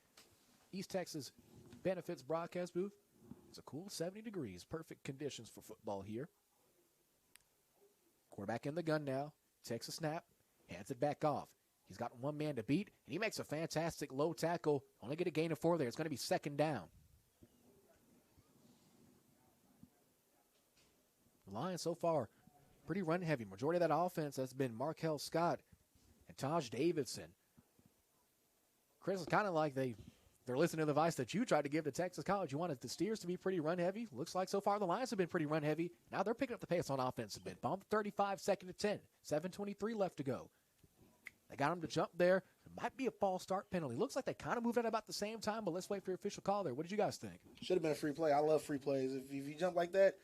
East Texas Benefits broadcast booth, it's a cool 70 degrees. Perfect conditions for football here. Quarterback in the gun now. Takes a snap. Hands it back off. He's got one man to beat, and he makes a fantastic low tackle. Only get a gain of 4 there. It's going to be 2nd down. The Lions so far pretty run heavy. Majority of that offense has been Markel Scott and Taj Davidson. Chris, is kind of like they're listening to the advice that you tried to give to Texas College. You wanted the Steers to be pretty run heavy. Looks like so far the Lions have been pretty run heavy. Now they're picking up the pace on offense a bit. Bomb 35, 2nd and 10. 7:23 left to go. They got him to jump there. It might be a false start penalty. Looks like they kind of moved at about the same time, but let's wait for your official call there. What did you guys think? Should have been a free play. I love free plays. If you jump like that,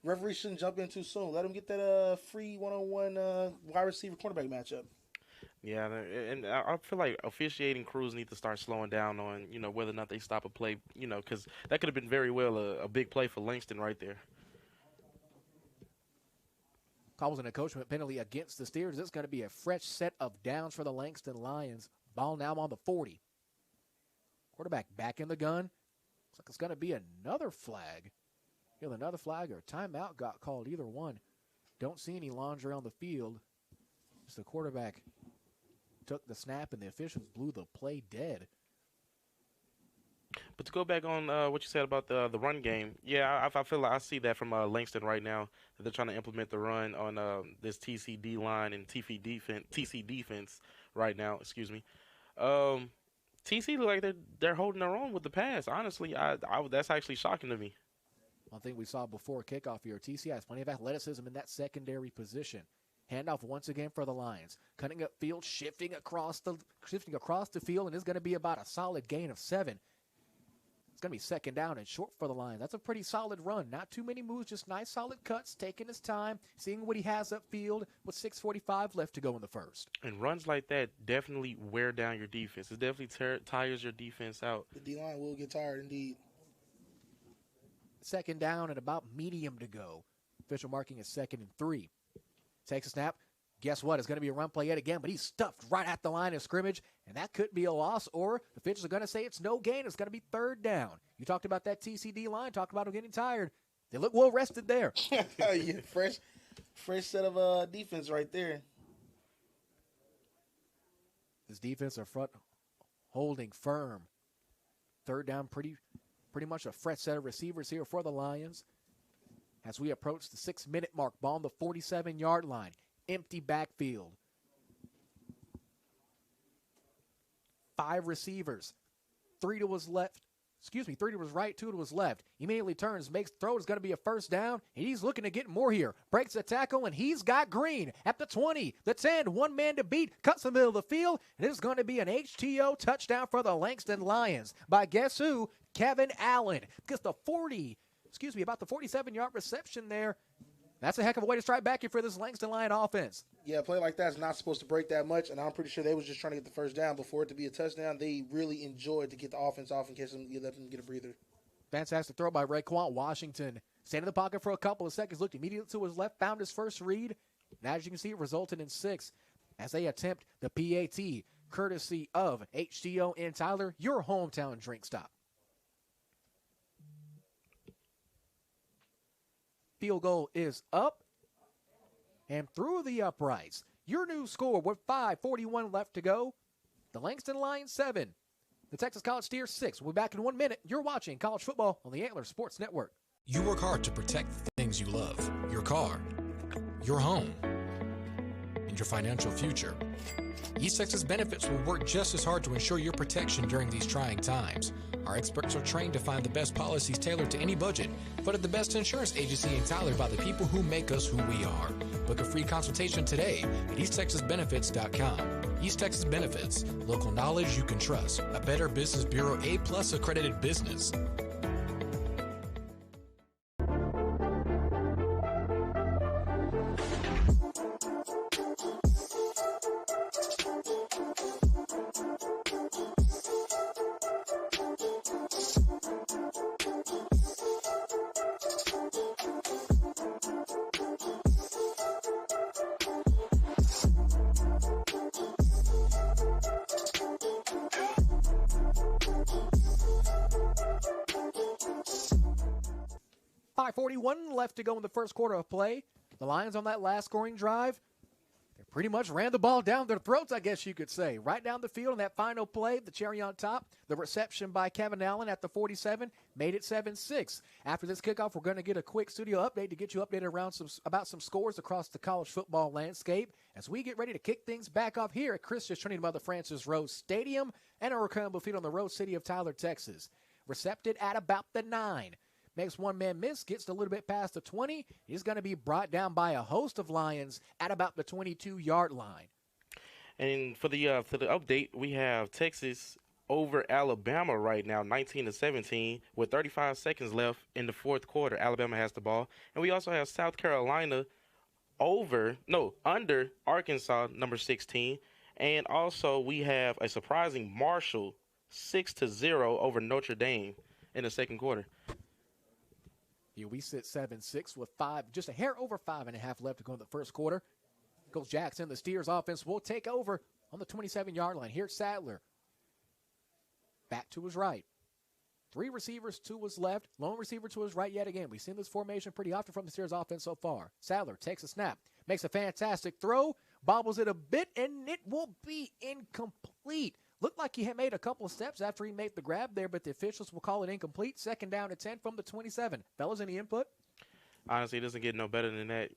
referee shouldn't jump in too soon. Let him get that free one-on-one wide receiver quarterback matchup. Yeah, and I feel like officiating crews need to start slowing down on, whether or not they stop a play, because that could have been very well a big play for Langston right there. Call was an encroachment penalty against the Steers. It's going to be a fresh set of downs for the Langston Lions. Ball now on the 40. Quarterback back in the gun. Looks like it's going to be another flag. Either another flag or timeout got called, either one. Don't see any laundry on the field. Just the quarterback took the snap, and the officials blew the play dead. But to go back on what you said about the run game, yeah, I feel like I see that from Langston right now. That they're trying to implement the run on this TCD line and TC defense right now. Excuse me. TC look like they're holding their own with the pass. Honestly, that's actually shocking to me. One thing we saw before kickoff here, TC has plenty of athleticism in that secondary position. Handoff once again for the Lions. Cutting up field, shifting across the field, and it's going to be about a solid gain of 7. It's going to be second down and short for the Lions. That's a pretty solid run. Not too many moves, just nice solid cuts, taking his time, seeing what he has upfield with 6:45 left to go in the first. And runs like that definitely wear down your defense. It definitely tires your defense out. The D-line will get tired indeed. Second down and about medium to go. Official marking is 2nd and 3. Takes a snap. Guess what? It's going to be a run play yet again, but he's stuffed right at the line of scrimmage, and that could be a loss, or the officials are going to say it's no gain. It's going to be 3rd down. You talked about that TCD line, talked about them getting tired. They look well rested there. Yeah, fresh set of defense right there. This defense are front holding firm. 3rd down, pretty much a fresh set of receivers here for the Lions. As we approach the 6-minute mark, ball on the 47-yard line. Empty backfield. 5 receivers. 3 to his left. 3 to his right, 2 to his left. Immediately turns, makes throw. It's going to be a first down. And he's looking to get more here. Breaks the tackle, and he's got Green at the 20, the 10. One man to beat. Cuts the middle of the field. And it's going to be an HTO touchdown for the Langston Lions by guess who? Kevin Allen. Because about the 47-yard reception there. That's a heck of a way to strike back here for this Langston Lion offense. Yeah, a play like that's not supposed to break that much, and I'm pretty sure they was just trying to get the first down before it to be a touchdown. They really enjoyed to get the offense off in case you let them get a breather. Fantastic throw by Raekwon Washington. Stayed in the pocket for a couple of seconds, looked immediately to his left, found his first read. And as you can see, it resulted in 6 as they attempt the PAT, courtesy of HTO in Tyler, your hometown drink stop. Field goal is up and through the uprights. Your new score with 5:41 left to go. The Langston Lions 7. The Texas College Steers 6. We'll be back in 1 minute. You're watching college football on the Antler Sports Network. You work hard to protect the things you love, your car, your home, and your financial future. East Texas Benefits will work just as hard to ensure your protection during these trying times. Our experts are trained to find the best policies tailored to any budget, but at the best insurance agency in Tyler by the people who make us who we are. Book a free consultation today at easttexasbenefits.com. East Texas Benefits, local knowledge you can trust. A Better Business Bureau A+ accredited business. Left to go in the first quarter of play. The Lions on that last scoring drive, they pretty much ran the ball down their throats, I guess you could say. Right down the field in that final play, the cherry on top, the reception by Kevin Allen at the 47 made it 7-6. After this kickoff, we're going to get a quick studio update to get you updated around about some scores across the college football landscape as we get ready to kick things back off here at Christian Trinity Mother Francis Rose Stadium and our Reclaimed field on the Rose City of Tyler, Texas. Recepted at about the 9. Makes one man miss, gets a little bit past the 20. He's going to be brought down by a host of Lions at about the 22-yard line. And for the update, we have Texas over Alabama right now, 19-17, with 35 seconds left in the fourth quarter. Alabama has the ball. And we also have South Carolina under Arkansas, number 16. And also we have a surprising Marshall 6-0 over Notre Dame in the second quarter. Here we sit 7-6 with just a hair over 5.5 left to go in the first quarter. Coach Jackson, the Steers offense will take over on the 27-yard line. Here's Sadler. Back to his right. 3 receivers to his left, lone receiver to his right yet again. We've seen this formation pretty often from the Steelers offense so far. Sadler takes a snap, makes a fantastic throw, bobbles it a bit, and it will be incomplete. Looked like he had made a couple of steps after he made the grab there, but the officials will call it incomplete. 2nd down and 10 from the 27. Fellas, any input? Honestly, it doesn't get no better than that.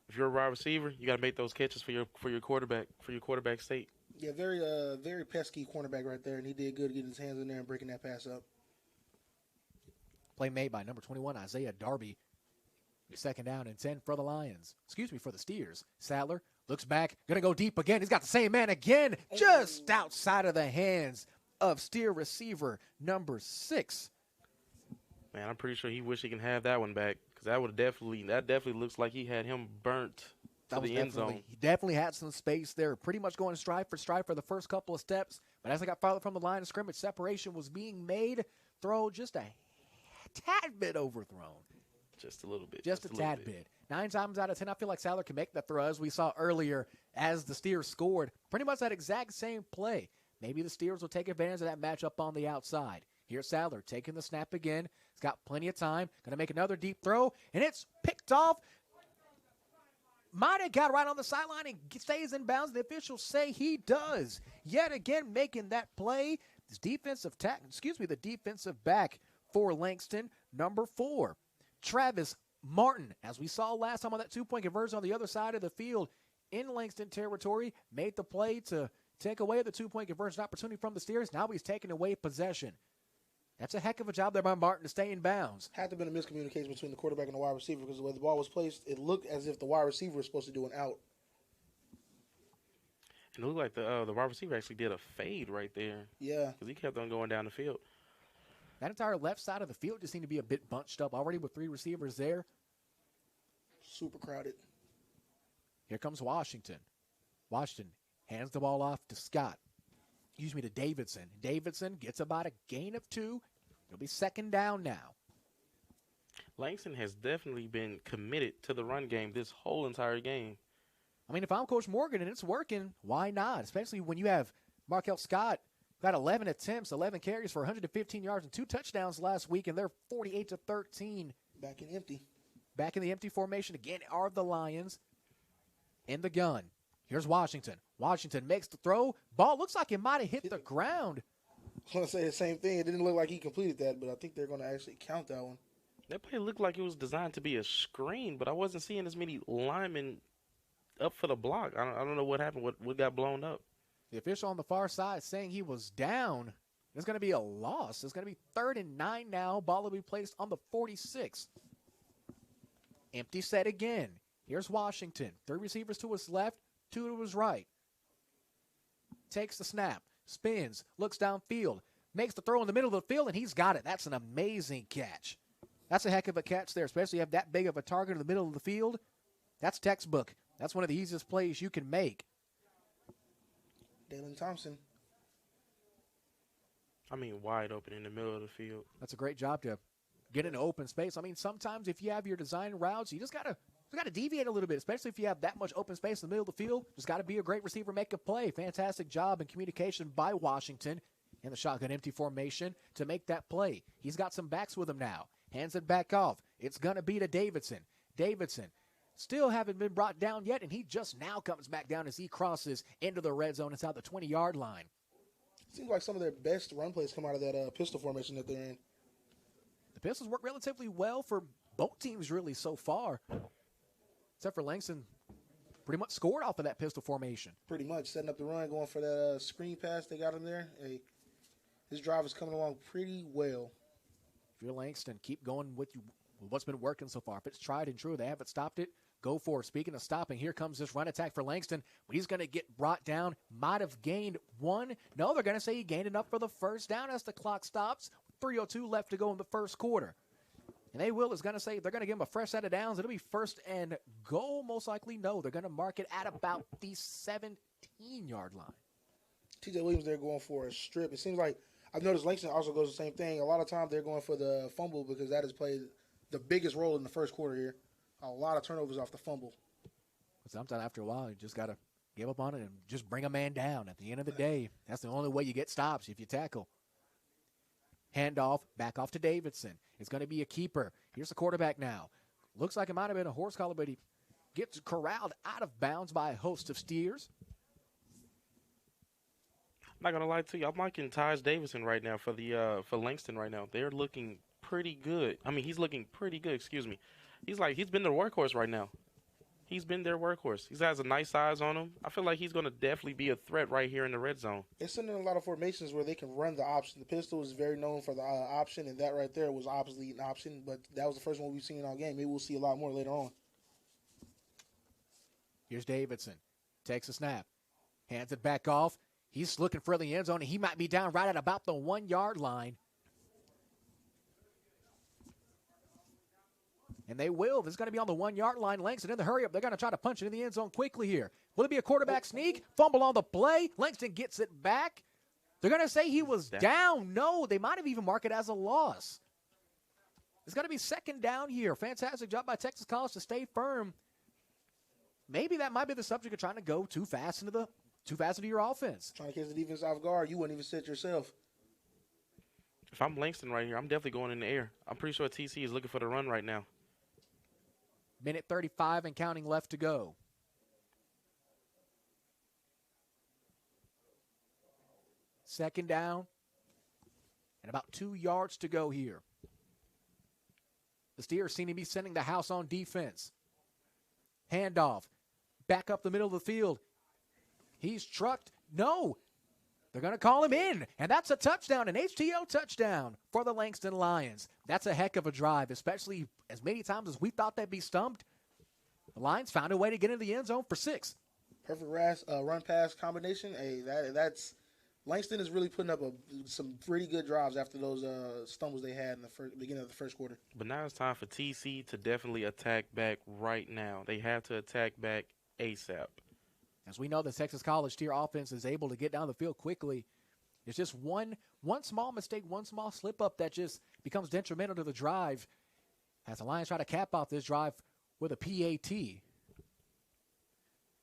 If you're a wide receiver, you got to make those catches for your quarterback's sake. Yeah, very pesky cornerback right there, and he did good getting his hands in there and breaking that pass up. Play made by number 21, Isaiah Darby. 2nd down and 10 for the Lions. For the Steers. Sadler looks back, going to go deep again. He's got the same man again, just outside of the hands of Steer receiver number 6. Man, I'm pretty sure he wish he can have that one back, because that definitely looks like he had him burnt to the end zone. He definitely had some space there, pretty much going stride for the first couple of steps. But as I got farther from the line of scrimmage, separation was being made. Throw just a tad bit overthrown. Just a little bit. Just a tad bit. 9 times out of 10, I feel like Sadler can make that throw, as we saw earlier as the Steers scored. Pretty much that exact same play. Maybe the Steers will take advantage of that matchup on the outside. Here's Sadler taking the snap again. He's got plenty of time. Going to make another deep throw, and it's picked off. Might have got right on the sideline and stays in bounds. The officials say he does. Yet again, making that play. This the defensive back for Langston, number 4. Travis Martin, as we saw last time on that 2-point conversion on the other side of the field in Langston territory, made the play to take away the 2-point conversion opportunity from the Steers. Now he's taking away possession. That's a heck of a job there by Martin to stay in bounds. Had to have been a miscommunication between the quarterback and the wide receiver, because the way the ball was placed, it looked as if the wide receiver was supposed to do an out. And it looked like the wide receiver actually did a fade right there. Yeah. Because he kept on going down the field. That entire left side of the field just seemed to be a bit bunched up already with 3 receivers there. Super crowded. Here comes Washington. Washington hands the ball off to to Davidson. Davidson gets about a gain of 2. It'll be 2nd down now. Langston has definitely been committed to the run game this whole entire game. I mean, if I'm Coach Morgan and it's working, why not? Especially when you have Markel Scott got 11 attempts, 11 carries for 115 yards and 2 touchdowns last week, and they're 48-13. Back in empty. Back in the empty formation again are the Lions in the gun. Here's Washington. Washington makes the throw. Ball looks like it might have hit the ground. I was going to say the same thing. It didn't look like he completed that, but I think they're going to actually count that one. That play looked like it was designed to be a screen, but I wasn't seeing as many linemen up for the block. I don't know what happened. What got blown up? The official on the far side saying he was down. It's going to be a loss. It's going to be 3rd and 9 now. Ball will be placed on the 46. Empty set again. Here's Washington. 3 receivers to his left, 2 to his right. Takes the snap, spins, looks downfield, makes the throw in the middle of the field, and he's got it. That's an amazing catch. That's a heck of a catch there, especially if you have that big of a target in the middle of the field. That's textbook. That's one of the easiest plays you can make. Dalen Thompson. I mean, wide open in the middle of the field. That's a great job to get into open space. I mean, sometimes if you have your design routes, you just got to deviate a little bit, especially if you have that much open space in the middle of the field. Just got to be a great receiver, make a play. Fantastic job in communication by Washington in the shotgun empty formation to make that play. He's got some backs with him now. Hands it back off. It's going to be to Davidson. Davidson still haven't been brought down yet, and he just now comes back down as he crosses into the red zone inside the 20-yard line. Seems like some of their best run plays come out of that pistol formation that they're in. The Pistols work relatively well for both teams really so far, except for Langston pretty much scored off of that pistol formation. Pretty much setting up the run, going for that screen pass they got him there. Hey, this drive is coming along pretty well. If you're Langston, keep going with what's been working so far. If it's tried and true, they haven't stopped it, go for it. Speaking of stopping, here comes this run attack for Langston. He's going to get brought down. Might have gained 1. No, they're going to say he gained enough for the 1st down as the clock stops. 3:02 left to go in the 1st quarter. And is going to say they're going to give him a fresh set of downs. It'll be 1st and goal, most likely. No, they're going to mark it at about the 17-yard line. TJ Williams, they're going for a strip. It seems like I've noticed Langston also goes the same thing. A lot of times they're going for the fumble because that has played the biggest role in the 1st quarter here. A lot of turnovers off the fumble. Sometimes after a while, you just got to give up on it and just bring a man down. At the end of the day, that's the only way you get stops if you tackle. Handoff, back off to Davidson. It's going to be a keeper. Here's the quarterback now. Looks like it might have been a horse collar, but he gets corralled out of bounds by a host of steers. I'm not gonna lie to you. I'm liking Taj Davidson right now for Langston right now. They're looking pretty good. I mean, he's looking pretty good. Excuse me. He's been their workhorse right now. He's been their workhorse. He has a nice size on him. I feel like he's gonna definitely be a threat right here in the red zone. It's in a lot of formations where they can run the option. The pistol is very known for the option, and that right there was obviously an option. But that was the first one we've seen all game. Maybe we'll see a lot more later on. Here's Davidson. Takes a snap. Hands it back off. He's looking for the end zone, and he might be down right at about the 1-yard line. And they will. This is going to be on the 1-yard line. Langston in the hurry up. They're going to try to punch it in the end zone quickly here. Will it be a quarterback sneak? Fumble on the play. Langston gets it back. They're going to say he was down. No, they might have even marked it as a loss. It's going to be second down here. Fantastic job by Texas College to stay firm. Maybe that might be the subject of trying to go too fast into your offense. Trying to catch the defense off guard. You wouldn't even sit yourself. If I'm Langston right here, I'm definitely going in the air. I'm pretty sure TC is looking for the run right now. Minute 35 and counting left to go. Second down and about 2 yards to go here. The Steelers seem to be sending the house on defense. Handoff. Back up the middle of the field. He's trucked. No. They're going to call him in. And that's a touchdown, an HTO touchdown for the Langston Lions. That's a heck of a drive, especially as many times as we thought they'd be stumped. The Lions found a way to get into the end zone for 6. Perfect run-pass combination. Hey, that's Langston is really putting up some pretty good drives after those stumbles they had in the beginning of the first quarter. But now it's time for TC to definitely attack back right now. They have to attack back ASAP. As we know, the Texas College tier offense is able to get down the field quickly. It's just one small mistake, one small slip-up that just becomes detrimental to the drive as the Lions try to cap off this drive with a PAT.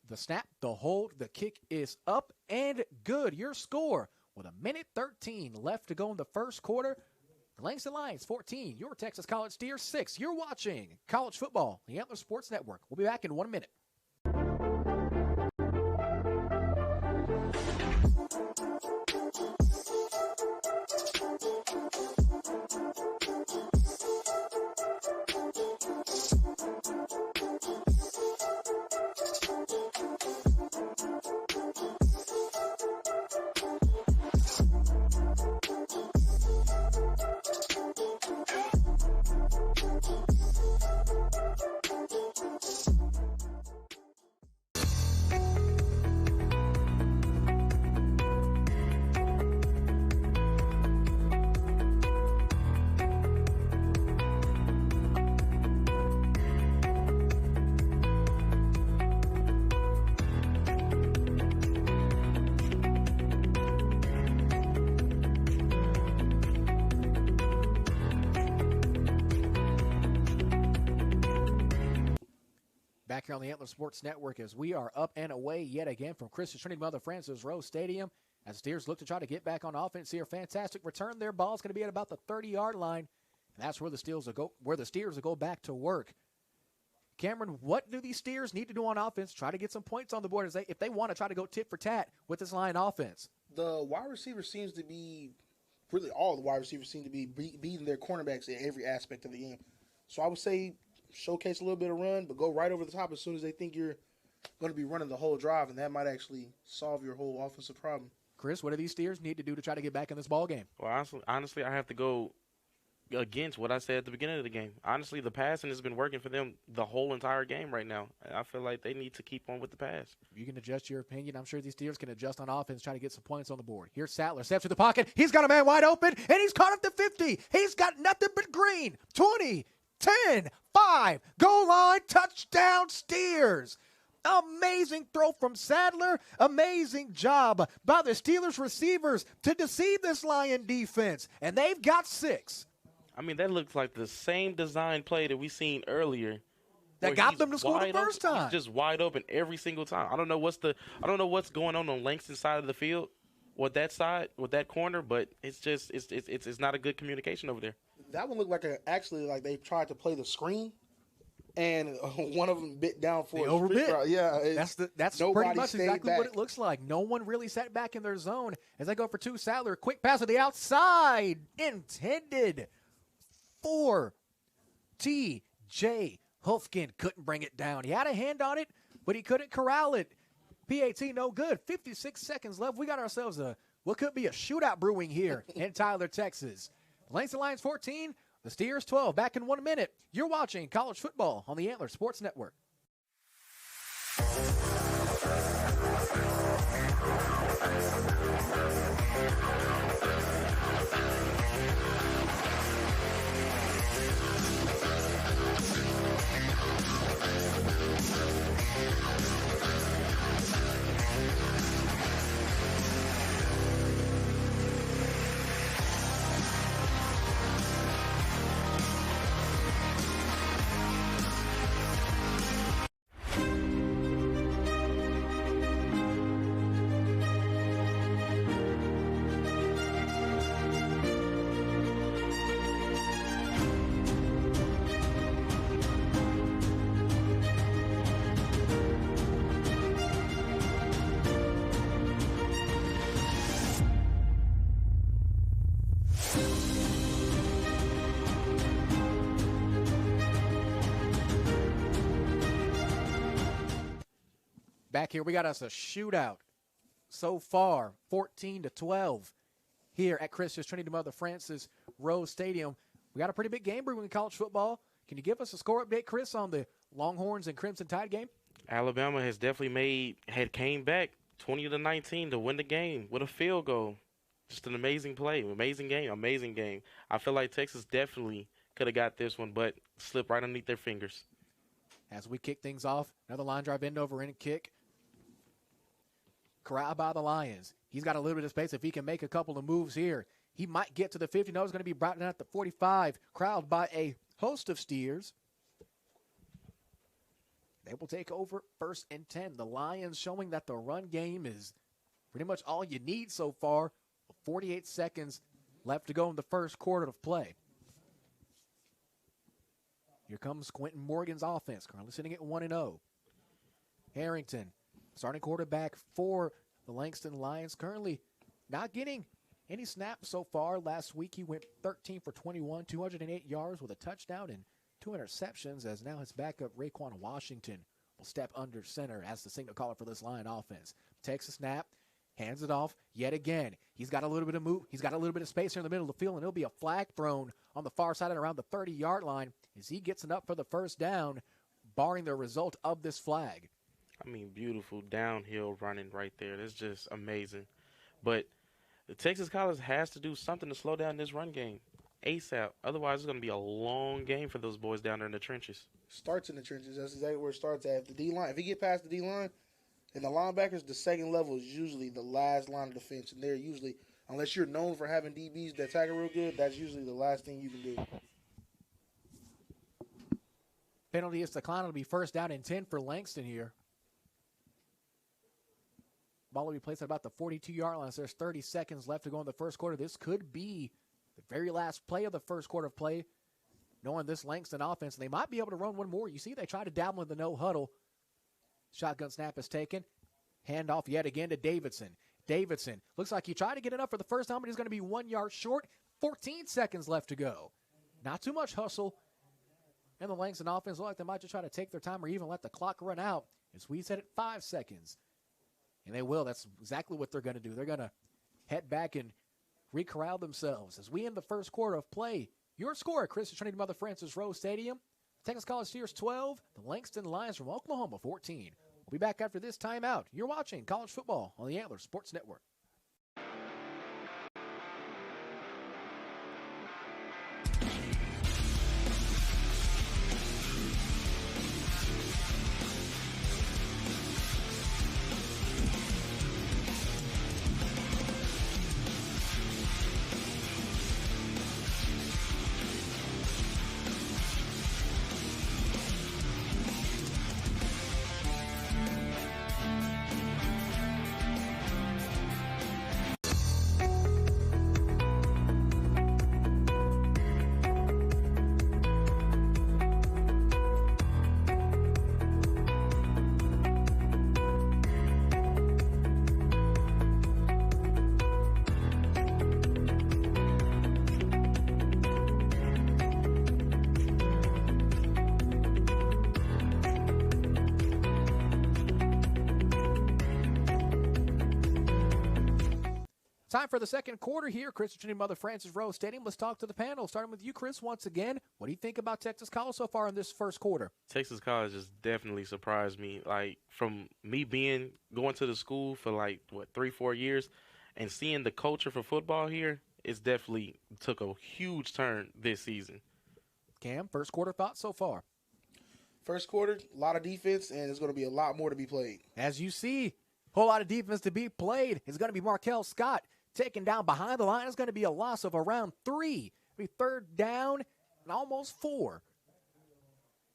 The snap, the hold, the kick is up and good. Your score with 1:13 left to go in the first quarter. The Langston Lions 14, your Texas College Steers 6. You're watching college football, the Antler Sports Network. We'll be back in 1 minute. Back here on the Antler Sports Network as we are up and away yet again from Christian Trinity Mother Francis Rose Stadium as the Steers look to try to get back on offense here. Fantastic return. Their ball is going to be at about the 30-yard line, and that's where the Steers will go back to work. Cameron, what do these Steers need to do on offense? Try to get some points on the board if they want to try to go tit for tat with this line offense. The wide receiver seems to be really all the wide receivers seem to be beating their cornerbacks in every aspect of the game. So I would say showcase a little bit of run, but go right over the top as soon as they think you're going to be running the whole drive, and that might actually solve your whole offensive problem. Chris, what do these Steers need to do to try to get back in this ball game? Well, honestly, I have to go against what I said at the beginning of the game. Honestly, the passing has been working for them the whole entire game right now. I feel like they need to keep on with the pass. You can adjust your opinion. I'm sure these Steers can adjust on offense, try to get some points on the board. Here's Sattler, steps to the pocket. He's got a man wide open, and he's caught up to 50. He's got nothing but green. 20, 10, 5, goal line, touchdown, Steers. Amazing throw from Sadler. Amazing job by the Steelers receivers to deceive this Lion defense. And they've got 6. I mean, that looks like the same design play that we seen earlier. That got them to score the first time. He's just wide open every single time. I don't know what's going on Langston's side of the field, with that side, with that corner, but it's not a good communication over there. That one looked like actually like they tried to play the screen, and one of them bit down for they a overbit. route. Yeah, that's nobody pretty much stayed exactly back. what it looks like. No one really sat back in their zone as they go for two. Sadler, quick pass to the outside, intended for T.J. Hufkin. Couldn't bring it down. He had a hand on it, but he couldn't corral it. PAT no good. 56 seconds left. We got ourselves what could be a shootout brewing here in Tyler, Texas. Langston Lions 14, the Steers 12. Back in 1 minute. You're watching college football on the Antler Sports Network. Back here, we got us a shootout so far, 14-12 here at Christus Trinity Mother Francis Rose Stadium. We got a pretty big game brewing in college football. Can you give us a score update, Chris, on the Longhorns and Crimson Tide game? Alabama has definitely came back 20-19 to win the game with a field goal. Just an amazing play, amazing game. I feel like Texas definitely could have got this one, but slipped right underneath their fingers. As we kick things off, another line drive end over in kick. Corralled by the Lions. He's got a little bit of space. If he can make a couple of moves here, he might get to the 50. No, he's going to be brought down at the 45. Corralled by a host of Steers. They will take over 1st and 10. The Lions showing that the run game is pretty much all you need so far. 48 seconds left to go in the first quarter of play. Here comes Quentin Morgan's offense, currently sitting at 1-0. Harrington, starting quarterback for the Langston Lions, currently not getting any snaps so far. Last week he went 13 for 21, 208 yards with a touchdown and 2 interceptions, as now his backup Raekwon Washington will step under center as the signal caller for this Lion offense. Takes a snap, hands it off yet again. He's got a little bit of move. He's got a little bit of space here in the middle of the field, and it'll be a flag thrown on the far side and around the 30-yard line as he gets it up for the first down, barring the result of this flag. I mean, beautiful downhill running right there. That's just amazing. But the Texas College has to do something to slow down this run game ASAP. Otherwise, it's going to be a long game for those boys down there in the trenches. Starts in the trenches. That's exactly where it starts at. The D-line, if you get past the D-line, and the linebackers, the second level is usually the last line of defense. And they're usually, unless you're known for having DBs that tackle real good, that's usually the last thing you can do. Penalty is declined. It'll be 1st down and 10 for Langston here. Ball will be placed at about the 42-yard line. So there's 30 seconds left to go in the first quarter. This could be the very last play of the first quarter of play, knowing this Langston offense. They might be able to run one more. You see they try to dabble in the no huddle. Shotgun snap is taken. Handoff yet again to Davidson. Davidson looks like he tried to get it up for the first time, but he's going to be 1 yard short. 14 seconds left to go. Not too much hustle. And the Langston offense look like they might just try to take their time or even let the clock run out. As we said at 5 seconds. And they will. That's exactly what they're going to do. They're going to head back and re-corral themselves. As we end the first quarter of play, your score at Christus Trinity Mother Francis Rose Stadium. Texas College Steers 12, the Langston Lions from Oklahoma 14. We'll be back after this timeout. You're watching college football on the Antler Sports Network. Time for the second quarter here. Christian Trinity Mother Francis Rose Stadium. Let's talk to the panel. Starting with you, Chris, once again. What do you think about Texas College so far in this first quarter? Texas College has definitely surprised me. Like, from me going to the school for 3-4 years and seeing the culture for football here, it's definitely took a huge turn this season. Cam, first quarter thoughts so far? First quarter, a lot of defense, and there's going to be a lot more to be played. As you see, a whole lot of defense to be played. It's going to be Markel Scott taken down behind the line. It's going to be a loss of around 3. It'll be third down and almost 4.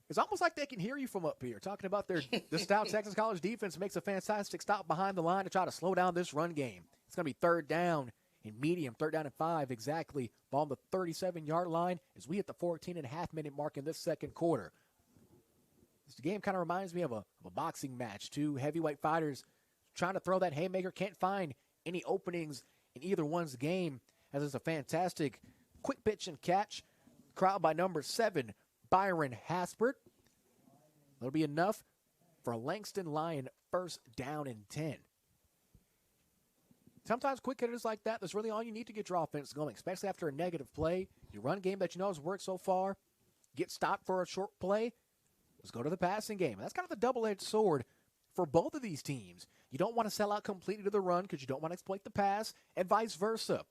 It's almost like they can hear you from up here talking about the stout Texas College defense makes a fantastic stop behind the line to try to slow down this run game. It's going to be third down and medium, third down and 5 exactly. Ball on the 37-yard line as we hit the 14.5-minute mark in this second quarter. This game kind of reminds me of a boxing match. Two heavyweight fighters trying to throw that haymaker, can't find any openings in either one's game, as it's a fantastic quick pitch and catch. Crowd by number 7, Byron Haspert. That'll be enough for a Langston Lion first down and 10. Sometimes quick hitters like that, that's really all you need to get your offense going, especially after a negative play. Your run game that you know has worked so far, get stopped for a short play, let's go to the passing game. And that's kind of the double-edged sword for both of these teams. You don't want to sell out completely to the run because you don't want to exploit the pass, and vice versa.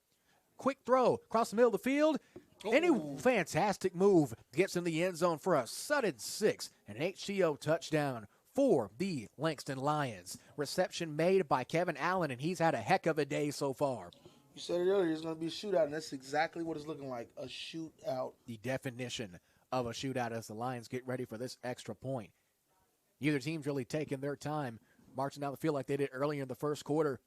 Quick throw across the middle of the field. Any fantastic move gets in the end zone for a sudden 6, an HTO touchdown for the Langston Lions. Reception made by Kevin Allen, and he's had a heck of a day so far. You said it earlier, it's going to be a shootout, and that's exactly what it's looking like, a shootout. The definition of a shootout as the Lions get ready for this extra point. Neither team's really taking their time marching down the field like they did earlier in the first quarter.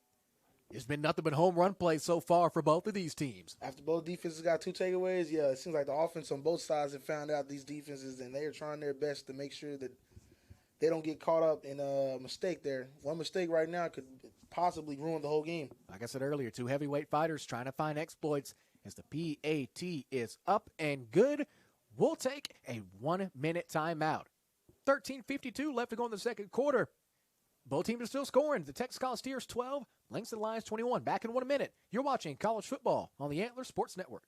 It's been nothing but home run plays so far for both of these teams. After both defenses got 2 takeaways, yeah, it seems like the offense on both sides have found out these defenses, and they are trying their best to make sure that they don't get caught up in a mistake there. One mistake right now could possibly ruin the whole game. Like I said earlier, 2 heavyweight fighters trying to find exploits as the PAT is up and good. We'll take a 1-minute timeout. 13:52 left to go in the second quarter. Both teams are still scoring. The Texas College Steers 12, Langston Lions 21. Back in 1 minute. You're watching college football on the Antler Sports Network.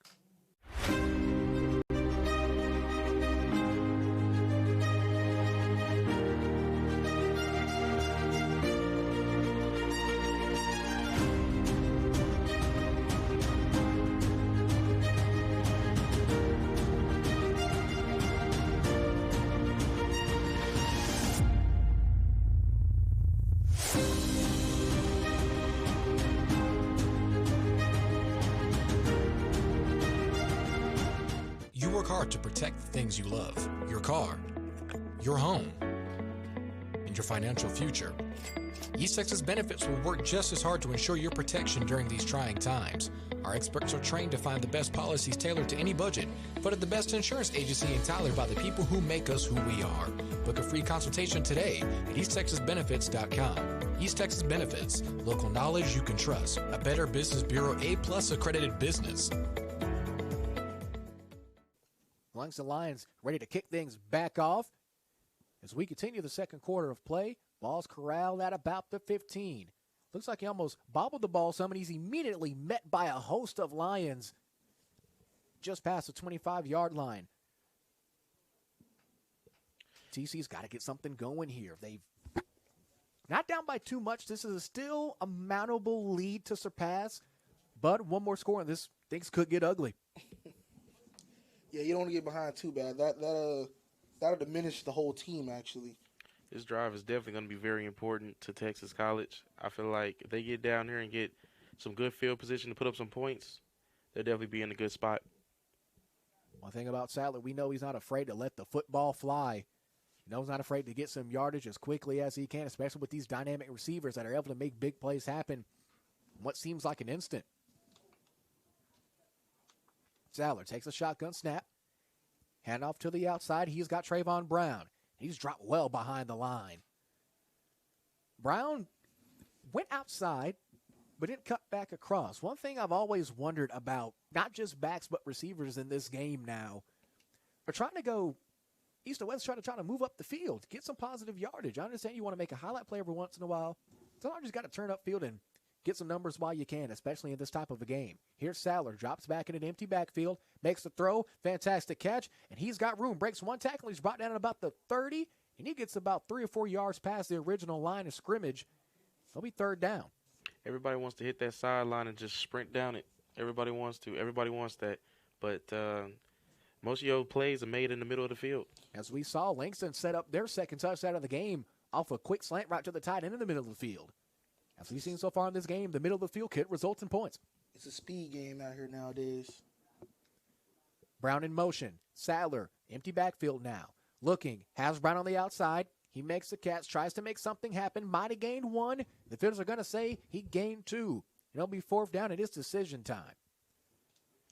To protect the things you love, your car, your home, and your financial future. East Texas Benefits will work just as hard to ensure your protection during these trying times. Our experts are trained to find the best policies tailored to any budget, but at the best insurance agency in Tyler by the people who make us who we are. Book a free consultation today at easttexasbenefits.com. East Texas Benefits, local knowledge you can trust. A Better Business Bureau A+ accredited business. Langston Lions ready to kick things back off as we continue the second quarter of play. Ball's corralled at about the 15. Looks like he almost bobbled the ball some, and he's immediately met by a host of Lions just past the 25-yard line. TC's got to get something going here. They've not down by too much. This is still a mountable lead to surpass, but one more score and this things could get ugly. Yeah, you don't want to get behind too bad. That'll diminish the whole team, actually. This drive is definitely going to be very important to Texas College. I feel like if they get down here and get some good field position to put up some points, they'll definitely be in a good spot. One thing about Sadler, we know he's not afraid to let the football fly. You know he's not afraid to get some yardage as quickly as he can, especially with these dynamic receivers that are able to make big plays happen in what seems like an instant. Sadler takes a shotgun snap. Hand off to the outside. He's got Trayvon Brown. He's dropped well behind the line. Brown went outside, but didn't cut back across. One thing I've always wondered about, not just backs but receivers in this game now, are trying to go east to west, trying to move up the field, get some positive yardage. I understand you want to make a highlight play every once in a while. Sometimes you just got to turn upfield and get some numbers while you can, especially in this type of a game. Here's Sadler, drops back in an empty backfield, makes the throw, fantastic catch, and he's got room. Breaks one tackle, he's brought down at about the 30, and he gets about 3 or 4 yards past the original line of scrimmage. It'll be third down. Everybody wants to hit that sideline and just sprint down it. Everybody wants to. Everybody wants that. But most of your plays are made in the middle of the field. As we saw, Langston set up their second touchdown of the game off a quick slant right to the tight end in the middle of the field. As we've seen so far in this game, the middle of the field kit results in points. It's a speed game out here nowadays. Brown in motion. Sadler, empty backfield now. Looking, has Brown on the outside. He makes the catch, tries to make something happen. Might have gained 1. The fielders are going to say he gained 2. It'll be fourth down. It is decision time.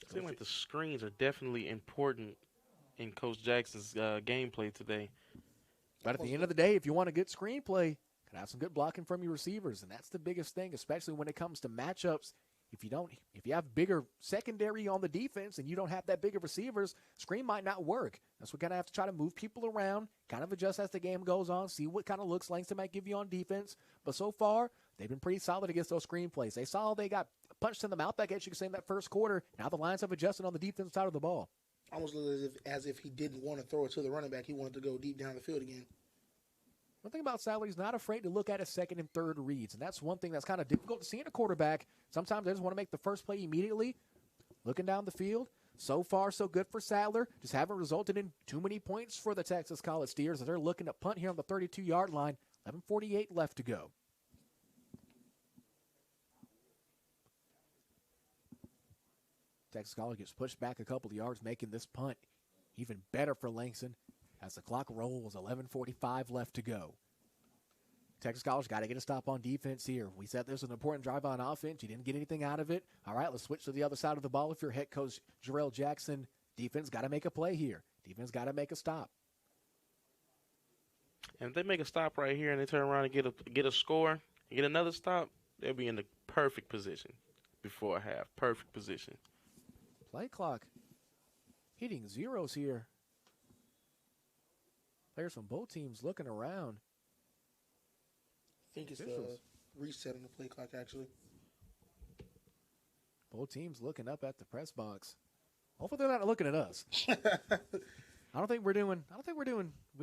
It seems like the screens are definitely important in Coach Jackson's gameplay today. But at the end of the day, if you want a good screenplay, can have some good blocking from your receivers, and that's the biggest thing, especially when it comes to matchups. If you have bigger secondary on the defense and you don't have that big of receivers, screen might not work. That's what kind of have to try to move people around, kind of adjust as the game goes on, see what kind of looks Langston might give you on defense. But so far, they've been pretty solid against those screenplays. They saw they got punched in the mouth, I guess you could say, in that first quarter. Now the Lions have adjusted on the defensive side of the ball. Almost as if he didn't want to throw it to the running back. He wanted to go deep down the field again. One thing about Sadler, he's not afraid to look at his second and third reads, and that's one thing that's kind of difficult to see in a quarterback. Sometimes they just want to make the first play immediately, looking down the field. So far, so good for Sadler. Just haven't resulted in too many points for the Texas College Steers as they're looking to punt here on the 32-yard line. 11:48 left to go. Texas College gets pushed back a couple of yards, making this punt even better for Langston. As the clock rolls, 11:45 left to go. Texas College got to get a stop on defense here. We said this was an important drive on offense. You didn't get anything out of it. All right, let's switch to the other side of the ball. If you're head coach Jarrell Jackson, defense got to make a play here. Defense got to make a stop. And if they make a stop right here and they turn around and get a score and get another stop, they'll be in the perfect position before half. Perfect position. Play clock hitting zeros here. Players from both teams looking around. I think it's the reset on the play clock, actually. Both teams looking up at the press box. Hopefully they're not looking at us. We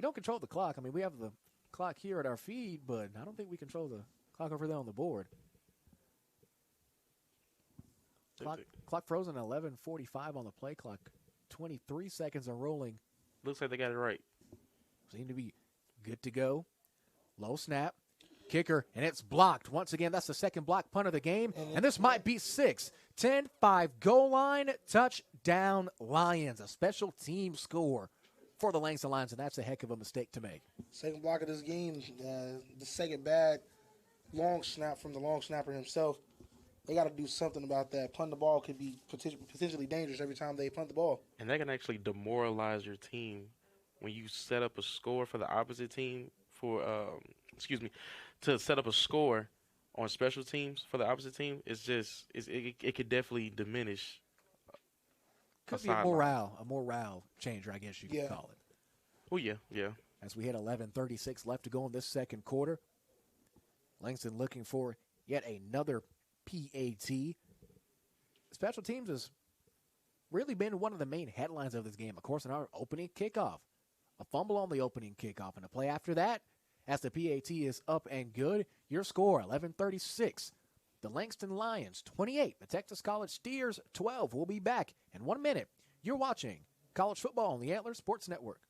don't control the clock. I mean, we have the clock here at our feed, but I don't think we control the clock over there on the board. Clock frozen at 11:45 on the play clock. 23 seconds are rolling. Looks like they got it right. Seem to be good to go. Low snap. Kicker, and it's blocked. Once again, that's the second block punt of the game, and this might be 6. 10-5 goal line, touchdown Lions. A special team score for the Langston Lions, and that's a heck of a mistake to make. Second block of this game, the second bad long snap from the long snapper himself. They got to do something about that. Punting the ball could be potentially dangerous every time they punt the ball. And that can actually demoralize your team when you set up a score for the opposite team to set up a score on special teams for the opposite team. It could definitely diminish. Could be a morale changer, I guess you could call it. Oh, yeah. As we hit 11:36 left to go in this second quarter, Langston looking for yet another PAT. Special teams has really been one of the main headlines of this game. Of course, in our opening kickoff, a fumble on the opening kickoff, and a play after that, as the PAT is up and good. Your score, 11:36. The Langston Lions, 28. The Texas College Steers, 12. We'll be back in 1 minute. You're watching college football on the Antler Sports Network.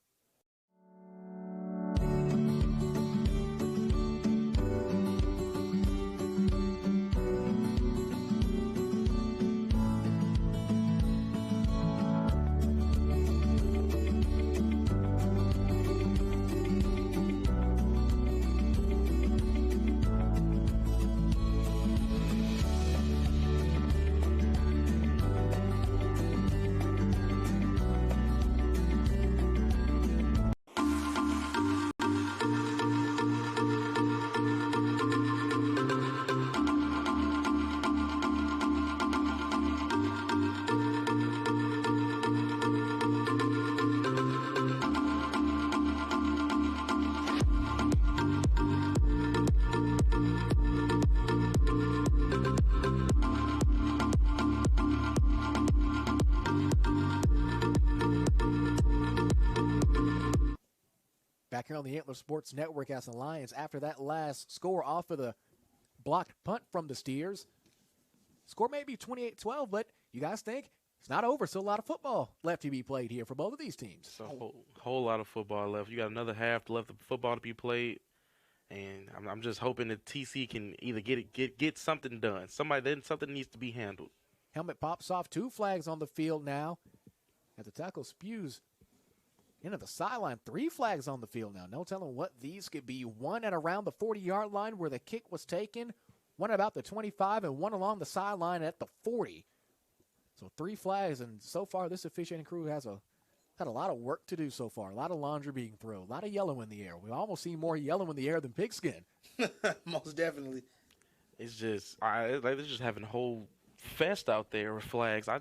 back here on the Antler Sports Network as the Lions, after that last score off of the blocked punt from the Steers. Score may be 28-12, but you guys think it's not over. Still a lot of football left to be played here for both of these teams. It's a whole lot of football left. You got another half left of football to be played, and I'm just hoping that TC can either get something done. Something needs to be handled. Helmet pops off. 2 flags on the field now. As the tackle spews into the sideline. 3 flags on the field now. No telling what these could be. 1 at around the 40-yard line where the kick was taken. 1 about the 25 and 1 along the sideline at the 40. So 3 flags, and so far this officiating crew has had a lot of work to do so far. A lot of laundry being thrown. A lot of yellow in the air. We've almost seen more yellow in the air than pigskin. Most definitely. It's just they're just having a whole fest out there with flags. I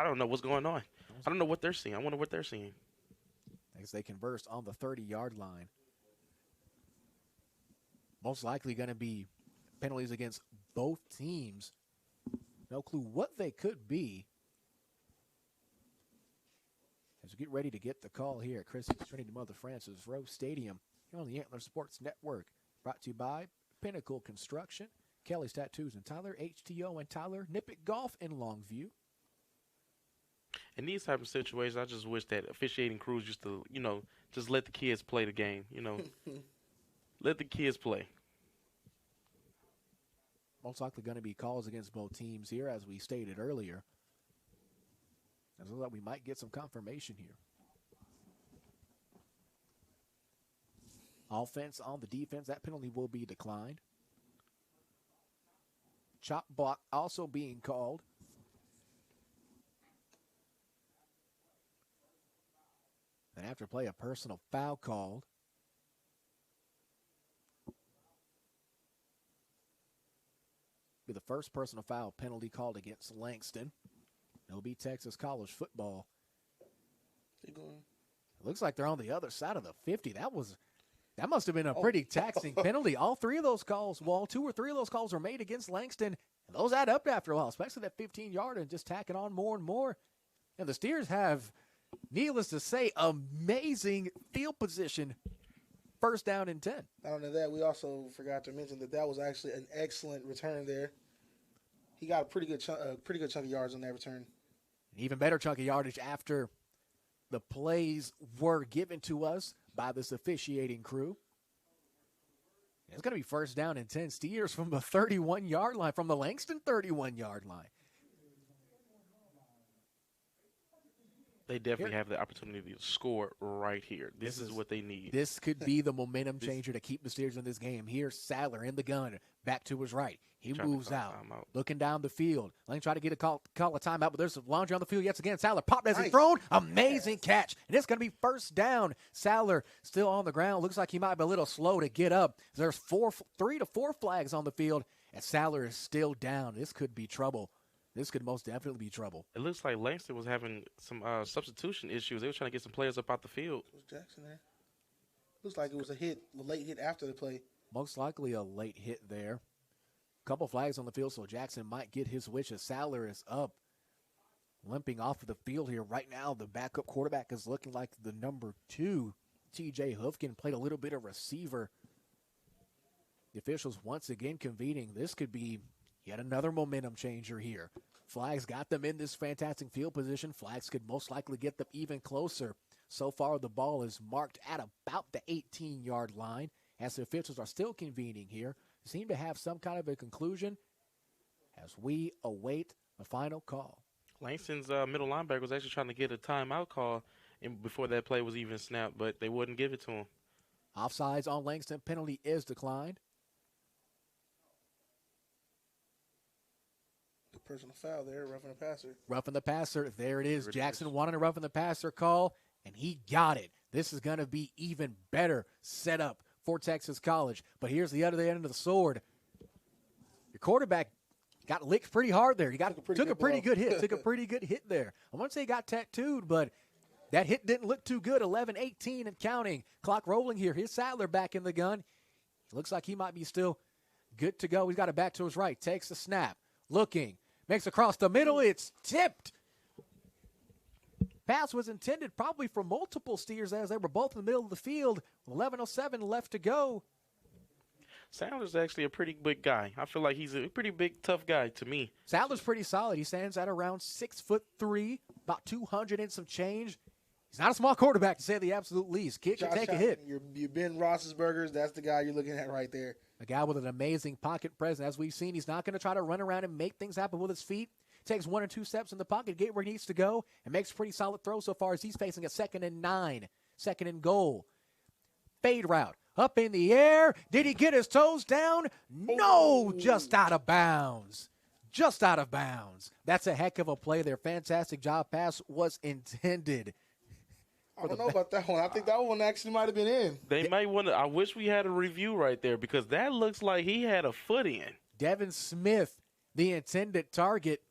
don't know what's going on. I don't know what they're seeing. I wonder what they're seeing. As they converse on the 30-yard line. Most likely going to be penalties against both teams. No clue what they could be. As we get ready to get the call here at Christie's Trinity Mother Frances Rose Stadium here on the Antler Sports Network. Brought to you by Pinnacle Construction, Kelly's Tattoos and Tyler, HTO and Tyler, Nippet Golf in Longview. In these type of situations, I just wish that officiating crews used to, just let the kids play the game. Let the kids play. Most likely going to be calls against both teams here, as we stated earlier. As it looks like we might get some confirmation here. Offense on the defense. That penalty will be declined. Chop block also being called. And after play, a personal foul called. Be the first personal foul penalty called against Langston. It'll be Texas College football. Keep going. It looks like they're on the other side of the 50. That must have been a pretty taxing penalty. All 3 of those calls, 2 or 3 of those calls were made against Langston. And those add up after a while, especially that 15-yarder and just tacking on more and more. And the Steers have, needless to say, amazing field position. First down and 10. Not only that, we also forgot to mention that was actually an excellent return there. He got a pretty good chunk of yards on that return. Even better chunk of yardage after the plays were given to us by this officiating crew. It's going to be first down and 10. Steers from the 31-yard line, from the Langston 31-yard line. They definitely have the opportunity to score right here. This is what they need. This could be the momentum changer to keep the Steers in this game. Here's Sadler in the gun, back to his right. He moves out, looking down the field. Lane tried to get a call a timeout, but there's some laundry on the field yet again. Sadler popped as he thrown. Amazing catch. And it's going to be first down. Sadler still on the ground. Looks like he might be a little slow to get up. There's 3 to 4 flags on the field, and Sadler is still down. This could be trouble. This could most definitely be trouble. It looks like Langston was having some substitution issues. They were trying to get some players up out the field. Was Jackson there? Looks like it was a late hit after the play. Most likely a late hit there. Couple flags on the field, so Jackson might get his wish as Sadler is up. Limping off of the field here right now. The backup quarterback is looking like the number 2. TJ Hoofkin played a little bit of receiver. The officials once again convening. This could be yet another momentum changer here. Flags got them in this fantastic field position. Flags could most likely get them even closer. So far, the ball is marked at about the 18-yard line as the officials are still convening here. Seem to have some kind of a conclusion as we await a final call. Langston's middle linebacker was actually trying to get a timeout call before that play was even snapped, but they wouldn't give it to him. Offsides on Langston. Penalty is declined. The personal foul there, roughing the passer. Roughing the passer. There it is. Jackson wanted a roughing the passer call, and he got it. This is going to be even better setup for Texas College. But here's the other end of the sword. Your quarterback got licked pretty hard there. He took a pretty good hit. Took a pretty good hit there. I wouldn't say he got tattooed, but that hit didn't look too good. 11-18 and counting. Clock rolling here. Here's Sadler back in the gun. Looks like he might be still good to go. He's got it back to his right. Takes the snap. Looking. Makes across the middle. It's tipped. pass was intended probably for multiple steers as they were both in the middle of the field. 11:07 left to go. Sandler's actually a pretty big guy. I feel like he's a pretty big, tough guy to me. Sadler's pretty solid. He stands at around 6'3", about 200 and some change. He's not a small quarterback, to say the absolute least. Kid can take a hit. Your Ben Roethlisberger's, that's the guy you're looking at right there. A guy with an amazing pocket presence. As we've seen, he's not going to try to run around and make things happen with his feet. Takes 1 or 2 steps in the pocket, get where he needs to go, and makes a pretty solid throw so far as he's facing a 2nd and 9, 2nd and goal. Fade route. Up in the air. Did he get his toes down? No, just out of bounds. Just out of bounds. That's a heck of a play there. Fantastic job. Pass was intended. I don't know about that one. I think that one actually might have been in. They might want to. I wish we had a review right there because that looks like he had a foot in. Devin Smith, the intended target.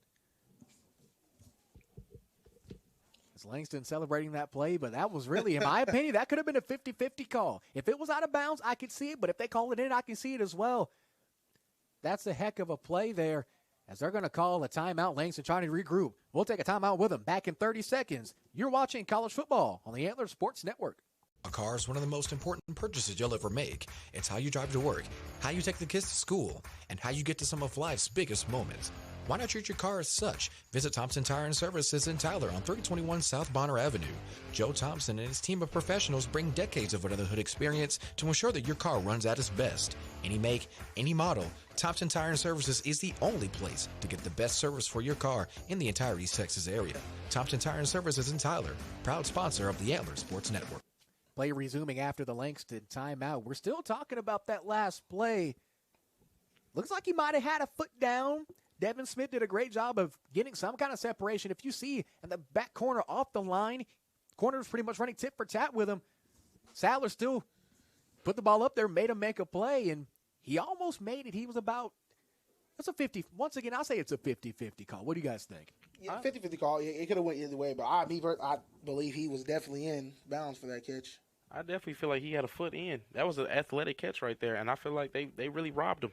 Langston celebrating that play, but that was really, in my opinion, that could have been a 50-50 call. If it was out of bounds, I could see it, but if they call it in, I can see it as well. That's a heck of a play there as they're going to call a timeout. Langston trying to regroup. We'll take a timeout with them. Back in 30 seconds. You're watching college football on the Antler Sports Network. A car is one of the most important purchases you'll ever make. It's how you drive to work, how you take the kids to school, and how you get to some of life's biggest moments. Why not treat your car as such? Visit Thompson Tire and Services in Tyler on 3021 South Bonner Avenue. Joe Thompson and his team of professionals bring decades of under-the-hood experience to ensure that your car runs at its best. Any make, any model, Thompson Tire and Services is the only place to get the best service for your car in the entire East Texas area. Thompson Tire and Services in Tyler, proud sponsor of the Antler Sports Network. Play resuming after the Langston timeout. We're still talking about that last play. Looks like he might have had a foot down. Devin Smith did a great job of getting some kind of separation. If you see in the back corner off the line, corner was pretty much running tit for tat with him. Sadler still put the ball up there, made him make a play, and he almost made it. He was about, it's a 50. Once again, I'll say it's a 50-50 call. What do you guys think? Yeah, 50-50 call. It could have went either way, but I believe he was definitely in bounds for that catch. I definitely feel like he had a foot in. That was an athletic catch right there, and I feel like they really robbed him.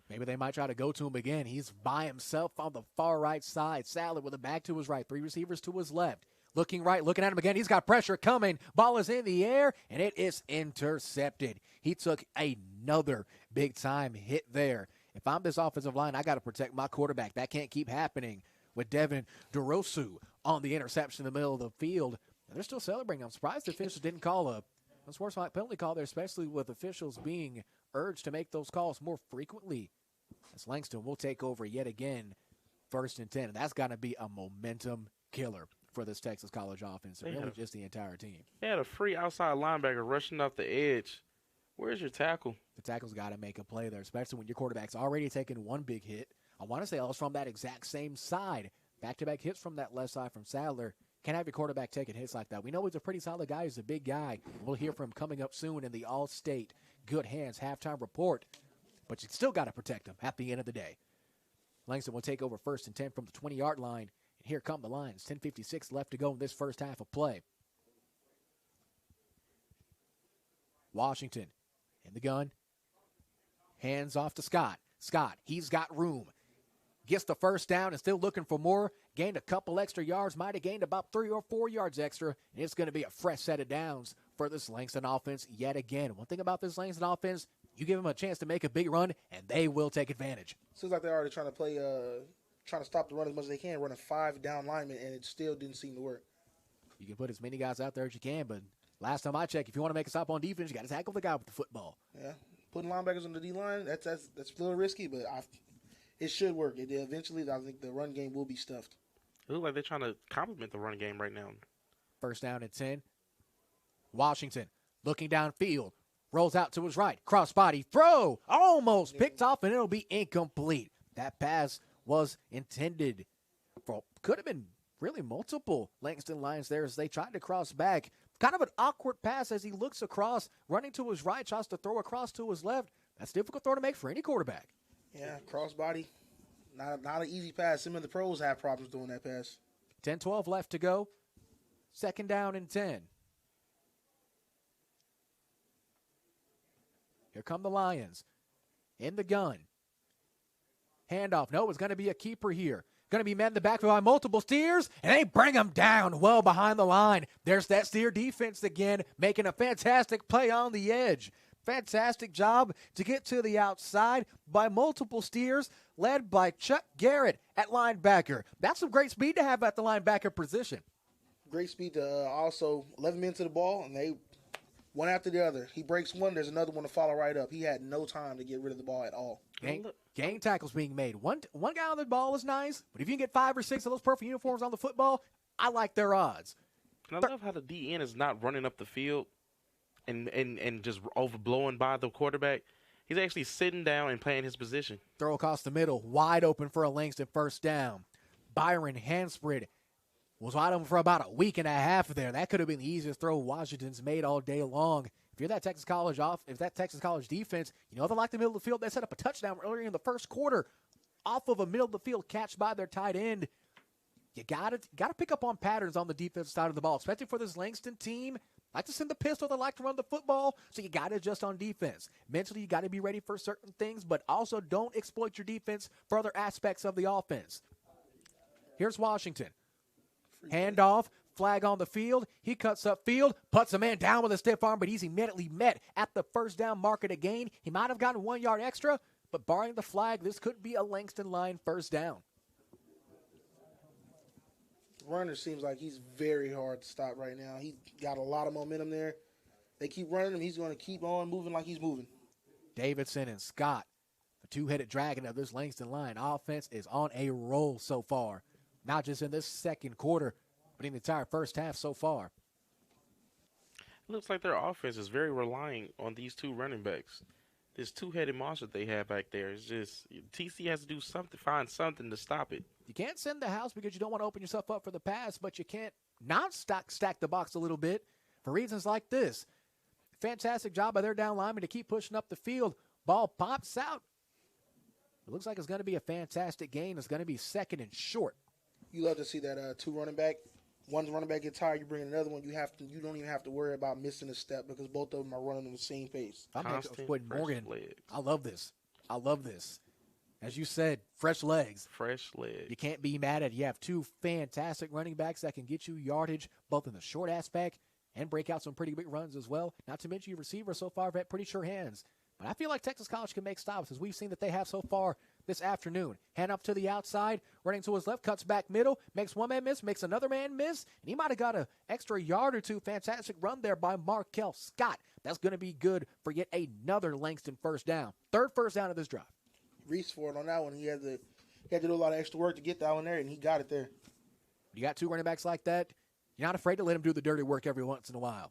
Maybe they might try to go to him again. He's by himself on the far right side. Sadler with a back to his right. 3 receivers to his left. Looking right, looking at him again. He's got pressure coming. Ball is in the air, and it is intercepted. He took another big-time hit there. If I'm this offensive line, I got to protect my quarterback. That can't keep happening with Devin DeRosu on the interception in the middle of the field. And they're still celebrating. I'm surprised the officials didn't call a sportsmanlike penalty call there, especially with officials being urged to make those calls more frequently. As Langston will take over yet again, 1st and 10. And that's got to be a momentum killer for this Texas College offense, and really just the entire team. They had a free outside linebacker rushing off the edge. Where's your tackle? The tackle's got to make a play there, especially when your quarterback's already taken one big hit. I want to say I was from that exact same side. Back-to-back hits from that left side from Sadler. Can't have your quarterback taking hits like that. We know he's a pretty solid guy. He's a big guy. We'll hear from him coming up soon in the All-State Good Hands halftime report. But you still got to protect him at the end of the day. Langston will take over 1st and 10 from the 20-yard line. And here come the Lions. 10:56 left to go in this first half of play. Washington in the gun. Hands off to Scott. Scott, he's got room. Gets the first down and still looking for more. Gained a couple extra yards. Might have gained about 3 or 4 yards extra. And it's going to be a fresh set of downs for this Langston offense yet again. One thing about this Langston offense, you give them a chance to make a big run, and they will take advantage. Seems like they're already trying to play, trying to stop the run as much as they can, running 5 down linemen, and it still didn't seem to work. You can put as many guys out there as you can, but last time I checked, if you want to make a stop on defense, you got to tackle the guy with the football. Yeah, putting linebackers on the D-line, that's a little risky, but it should work. Eventually, I think the run game will be stuffed. It looks like they're trying to complement the run game right now. 1st down and 10. Washington looking downfield. Rolls out to his right. Cross-body throw. Almost picked off, and it'll be incomplete. That pass was intended for, could have been really multiple Langston Lions there as they tried to cross back. Kind of an awkward pass as he looks across, running to his right, tries to throw across to his left. That's a difficult throw to make for any quarterback. Yeah, cross-body. Not an easy pass. Some of the pros have problems doing that pass. 10-12 left to go. 2nd down and 10. Here come the Lions. In the gun. Handoff. No, it's going to be a keeper here. Going to be met in the backfield by multiple Steers, and they bring him down well behind the line. There's that Steer defense again, making a fantastic play on the edge. Fantastic job to get to the outside by multiple Steers, led by Chuck Garrett at linebacker. That's some great speed to have at the linebacker position. Great speed to also 11 men to the ball, and they one after the other. He breaks one, there's another one to follow right up. He had no time to get rid of the ball at all. Gang tackles being made. One guy on the ball is nice, but if you can get 5 or 6 of those perfect uniforms on the football, I like their odds. And I love how the DN is not running up the field and just overblowing by the quarterback. He's actually sitting down and playing his position. Throw across the middle, wide open for a Langston first down. Byron Hansford was wide open for about a week and a half there. That could have been the easiest throw Washington's made all day long. If you're that Texas College defense, you know they like the middle of the field. They set up a touchdown earlier in the first quarter off of a middle of the field catch by their tight end. You gotta pick up on patterns on the defensive side of the ball, especially for this Langston team. Like to send the pistol, they like to run the football, so you got to adjust on defense. Mentally, you got to be ready for certain things, but also don't exploit your defense for other aspects of the offense. Here's Washington. Handoff, flag on the field. He cuts up field, puts a man down with a stiff arm, but he's immediately met at the first down marker to gain. He might have gotten 1 yard extra, but barring the flag, this could be a Langston line first down. Runner seems like he's very hard to stop right now. He got a lot of momentum there. They keep running him. He's going to keep on moving like he's moving. Davidson and Scott, the two-headed dragon of this Langston line offense, is on a roll so far. Not just in this second quarter, but in the entire first half so far. It looks like their offense is very relying on these two running backs. This two-headed monster they have back there is just TC has to do something, find something to stop it. You can't send the house because you don't want to open yourself up for the pass, but you can't not stack the box a little bit for reasons like this. Fantastic job by their down lineman to keep pushing up the field. Ball pops out. It looks like it's going to be a fantastic gain. It's going to be second and short. You love to see that two running back. One running back gets tired, you bring another one. You don't even have to worry about missing a step because both of them are running at the same pace. I'm putting Morgan. I love this. As you said, fresh legs. Fresh legs. You can't be mad at it. You have two fantastic running backs that can get you yardage, both in the short aspect and break out some pretty big runs as well. Not to mention your receivers so far have had pretty sure hands. But I feel like Texas College can make stops, as we've seen that they have so far this afternoon. Hand up to the outside, running to his left, cuts back middle, makes one man miss, makes another man miss, and he might have got an extra yard or two. Fantastic run there by Markel Scott. That's going to be good for yet another Langston first down. Third first down of this drive. Reached for it on that one. He had to do a lot of extra work to get that one there, and he got it there. You got two running backs like that, you're not afraid to let him do the dirty work every once in a while.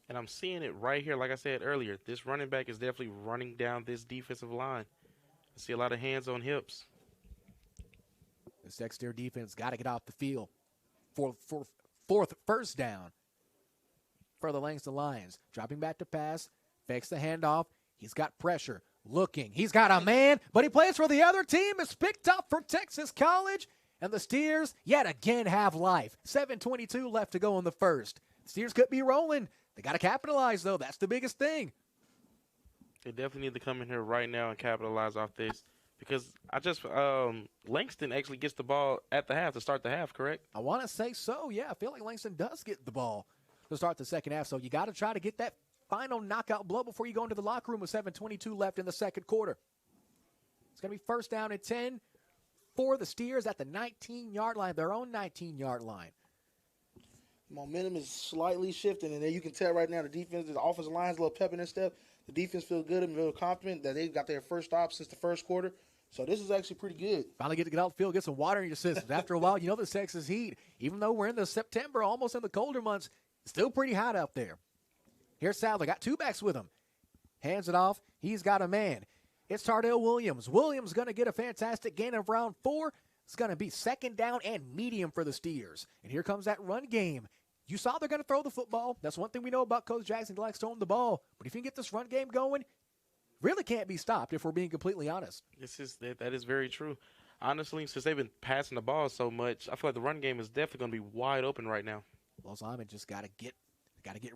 And I'm seeing it right here. Like I said earlier, this running back is definitely running down this defensive line. I see a lot of hands on hips. This exterior defense got to get off the field. Fourth first down for the Langston Lions. Dropping back to pass, fakes the handoff. He's got pressure. Looking. He's got a man, but he plays for the other team. It's picked up for Texas College. And the Steers, yet again, have life. 7:22 left to go in the first. The Steers could be rolling. They got to capitalize, though. That's the biggest thing. They definitely need to come in here right now and capitalize off this. Because Langston actually gets the ball at the half to start the half, correct? I want to say so, yeah. I feel like Langston does get the ball to start the second half. So you got to try to get that final knockout blow before you go into the locker room with 7:22 left in the second quarter. It's going to be first down and 10 for the Steers at the 19-yard line, their own 19-yard line. Momentum is slightly shifting, and then you can tell right now the offensive line's a little pep in their step. The defense feels good and feel confident that they got their first stop since the first quarter. So this is actually pretty good. Finally get to get out the field, get some water in your system. After a while, you know the Texas heat, even though we're in the September, almost in the colder months, it's still pretty hot out there. Here's Sadler, got two backs with him. Hands it off. He's got a man. It's Tardell Williams. Williams going to get a fantastic gain of round 4. It's going to be second down and medium for the Steers. And here comes that run game. You saw they're going to throw the football. That's one thing we know about Coach Jackson. He likes throwing the ball. But if you can get this run game going, really can't be stopped if we're being completely honest. That is very true. Honestly, since they've been passing the ball so much, I feel like the run game is definitely going to be wide open right now. Los Lyman just got to get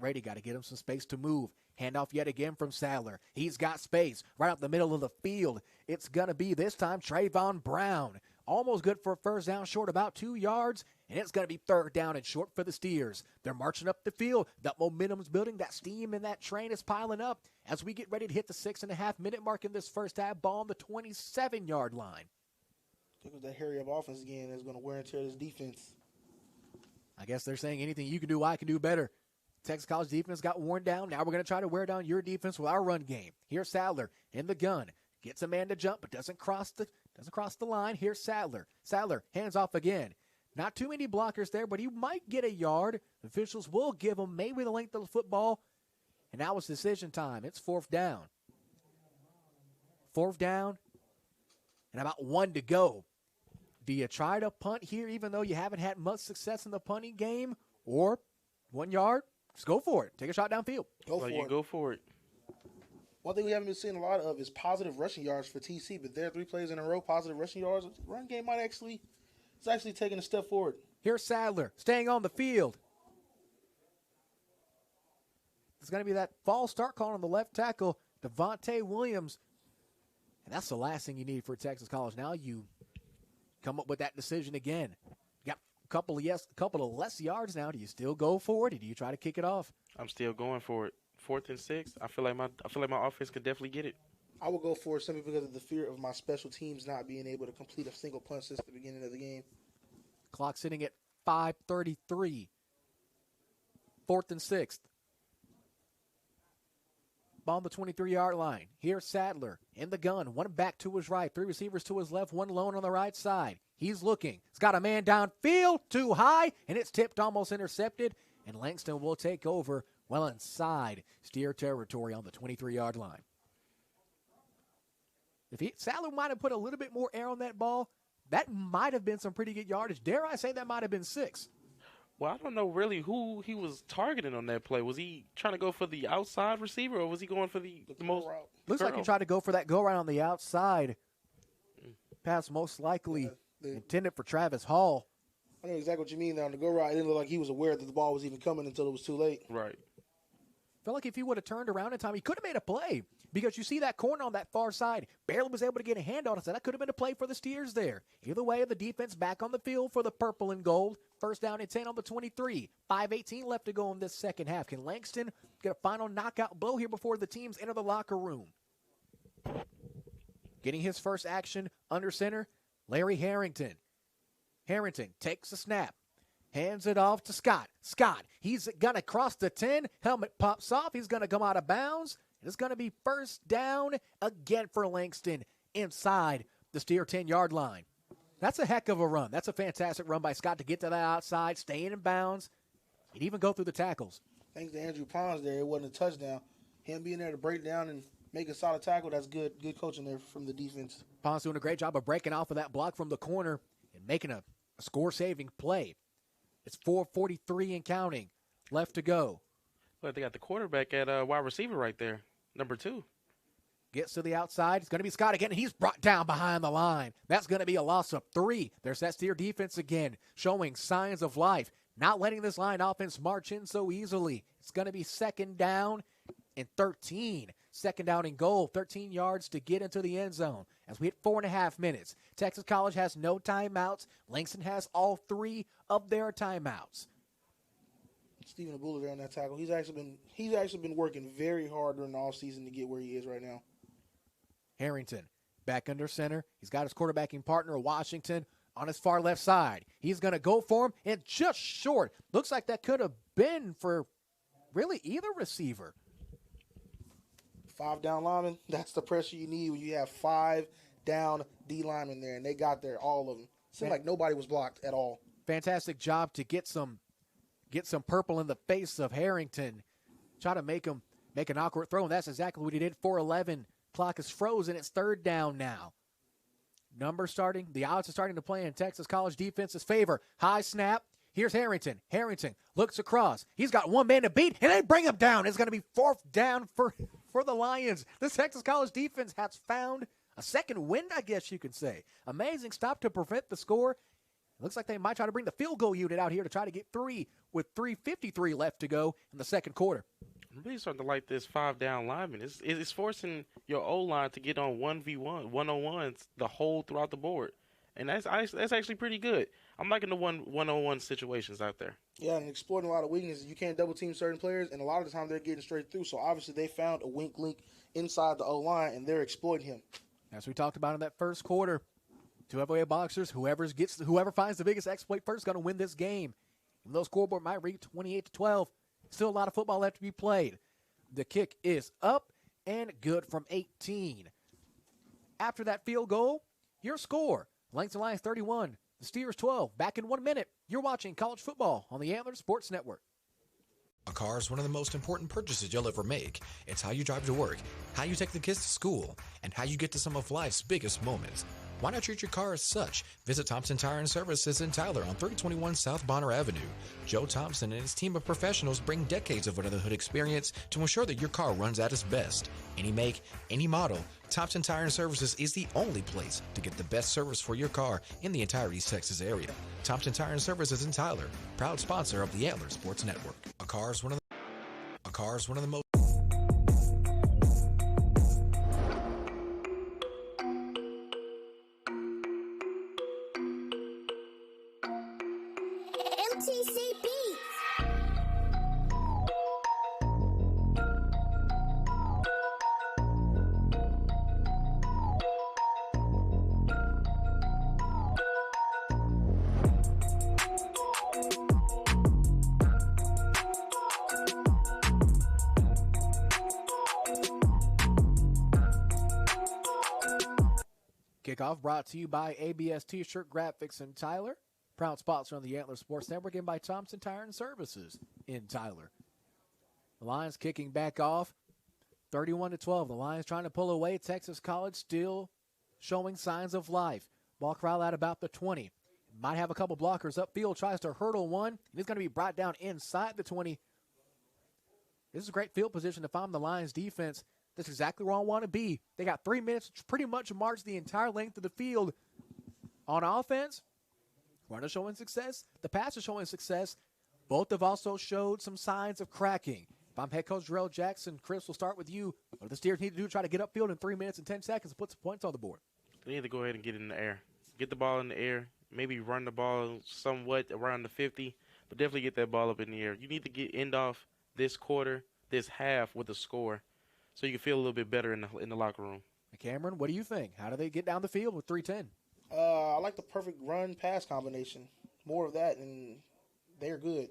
ready, got to get him some space to move. Handoff yet again from Sadler. He's got space right up the middle of the field. It's going to be this time Trayvon Brown Almost good for a first down, short about 2 yards, and it's going to be third down and short for the Steers. They're marching up the field. That momentum's building. That steam in that train is piling up as we get ready to hit the 6.5-minute mark in this first half. Ball on the 27-yard line. I think it was that hurry-up offense again that's going to wear and tear this defense. I guess they're saying anything you can do, I can do better. Texas College defense got worn down. Now we're going to try to wear down your defense with our run game. Here's Sadler in the gun. Gets a man to jump, but doesn't cross the line. Here's Sadler. Sadler hands off again. Not too many blockers there, but he might get a yard. Officials will give him maybe the length of the football. And now it's decision time. It's fourth down. Fourth down and about 1 to go. Do you try to punt here even though you haven't had much success in the punting game? Or 1 yard? Just go for it. Take a shot downfield. Go for it. One thing we haven't been seeing a lot of is positive rushing yards for TC, but there are 3 plays in a row, positive rushing yards. The run game it's actually taking a step forward. Here's Sadler staying on the field. It's going to be that false start call on the left tackle, Devontae Williams. And that's the last thing you need for Texas College. Now you come up with that decision again. You got a couple of less yards now. Do you still go for it, or do you try to kick it off? I'm still going for it. 4th and 6. I feel like my offense could definitely get it. I will go for it simply because of the fear of my special teams not being able to complete a single punt since the beginning of the game. Clock sitting at 5:33. 4th and 6th. Ball on the 23-yard line. Here's Sadler in the gun. One back to his right. 3 receivers to his left. One lone on the right side. He's looking. He's got a man downfield. Too high. And it's tipped, almost intercepted. And Langston will take over well inside Steer territory on the 23-yard line. Sadler might have put a little bit more air on that ball, that might have been some pretty good yardage. Dare I say that might have been 6. Well, I don't know really who he was targeting on that play. Was he trying to go for the outside receiver, or was he going for the most route? Looks like he tried to go for that go route on the outside. Pass most likely intended for Travis Hall. I know exactly what you mean there. On the go route, it didn't look like he was aware that the ball was even coming until it was too late. Right. Felt like if he would have turned around in time, he could have made a play. Because you see that corner on that far side, barely was able to get a hand on it. So that could have been a play for the Steers there. Either way, the defense back on the field for the purple and gold. First down and 10 on the 23. 5:18 left to go in this second half. Can Langston get a final knockout blow here before the teams enter the locker room? Getting his first action under center, Larry Harrington. Harrington takes the snap. Hands it off to Scott. Scott, he's going to cross the 10. Helmet pops off. He's going to come out of bounds. It's going to be first down again for Langston inside the Steer 10-yard line. That's a heck of a run. That's a fantastic run by Scott to get to that outside, staying in bounds, and even go through the tackles. Thanks to Andrew Pons there, it wasn't a touchdown. Him being there to break down and make a solid tackle, that's good coaching there from the defense. Pons doing a great job of breaking off of that block from the corner and making a score-saving play. It's 4:43 and counting left to go. But they got the quarterback at wide receiver right there, number 2. Gets to the outside. It's going to be Scott again, and he's brought down behind the line. That's going to be a loss of 3. There's that Steer defense again, showing signs of life, not letting this line offense march in so easily. It's going to be second down and 13. Second down and goal, 13 yards to get into the end zone. As we hit 4.5 minutes, Texas College has no timeouts. Langston has all 3 of their timeouts. Stephen Abula there on that tackle. He's actually been working very hard during the offseason to get where he is right now. Harrington back under center. He's got his quarterbacking partner, Washington, on his far left side. He's going to go for him, and just short. Looks like that could have been for really either receiver. 5 down linemen, that's the pressure you need when you have 5 down D linemen there, and they got there, all of them. Seemed like nobody was blocked at all. Fantastic job to get some purple in the face of Harrington. Try to make him make an awkward throw, and that's exactly what he did. 4:11. Clock is frozen. It's third down now. The odds are starting to play in Texas College defense's favor. High snap. Here's Harrington. Harrington looks across. He's got one man to beat, and they bring him down. It's going to be 4th down for the Lions. This Texas College defense has found a second wind, I guess you could say. Amazing stop to prevent the score. It looks like they might try to bring the field goal unit out here to try to get 3 with 3:53 left to go in the second quarter. I'm really starting to like this 5 down lineman. It's forcing your O-line to get on 1v1, 1-on-1s the whole throughout the board. and that's actually pretty good. I'm liking the one-on-one situations out there. Yeah, and exploiting a lot of weaknesses. You can't double team certain players, and a lot of the time they're getting straight through. So obviously they found a weak link inside the O line, and they're exploiting him. As we talked about in that first quarter, two heavyweight boxers, whoever finds the biggest exploit first is going to win this game. Even though the scoreboard might read 28-12, still a lot of football left to be played. The kick is up and good from 18. After that field goal, your score, Langston Lions 31, the Steelers 12. Back in 1 minute, you're watching college football on the Antler Sports Network. A car is one of the most important purchases you'll ever make. It's how you drive to work, how you take the kids to school, and how you get to some of life's biggest moments. Why not treat your car as such? Visit Thompson Tire and Services in Tyler on 3021 South Bonner Avenue. Joe Thompson and his team of professionals bring decades of under the hood experience to ensure that your car runs at its best. Any make, any model, Thompson Tire and Services is the only place to get the best service for your car in the entire East Texas area. Thompson Tire and Services in Tyler, proud sponsor of the Antler Sports Network. A car is one of the most Kickoff brought to you by ABS T-Shirt Graphics in Tyler, proud sponsor on the Antler Sports Network, and by Thompson Tire and Services in Tyler. The Lions kicking back off, 31-12. The Lions trying to pull away. Texas College still showing signs of life. Ball corral at about the 20. Might have a couple blockers upfield. Tries to hurdle one. And it's going to be brought down inside the 20. This is a great field position if I'm the Lions defense. That's exactly where I want to be. They got 3 minutes to pretty much march the entire length of the field. On offense, runner showing success. The pass is showing success. Both have also showed some signs of cracking. If I'm head coach Jarrell Jackson, Chris, we'll start with you. What do the Steelers need to do to try to get upfield in 3 minutes and 10 seconds and put some points on the board? They need to go ahead and get it in the air. Get the ball in the air. Maybe run the ball somewhat around the 50, but definitely get that ball up in the air. You need to end off this quarter, this half with a score, so you can feel a little bit better in the locker room. Cameron, what do you think? How do they get down the field with 3:10? I like the perfect run-pass combination. More of that, and they're good.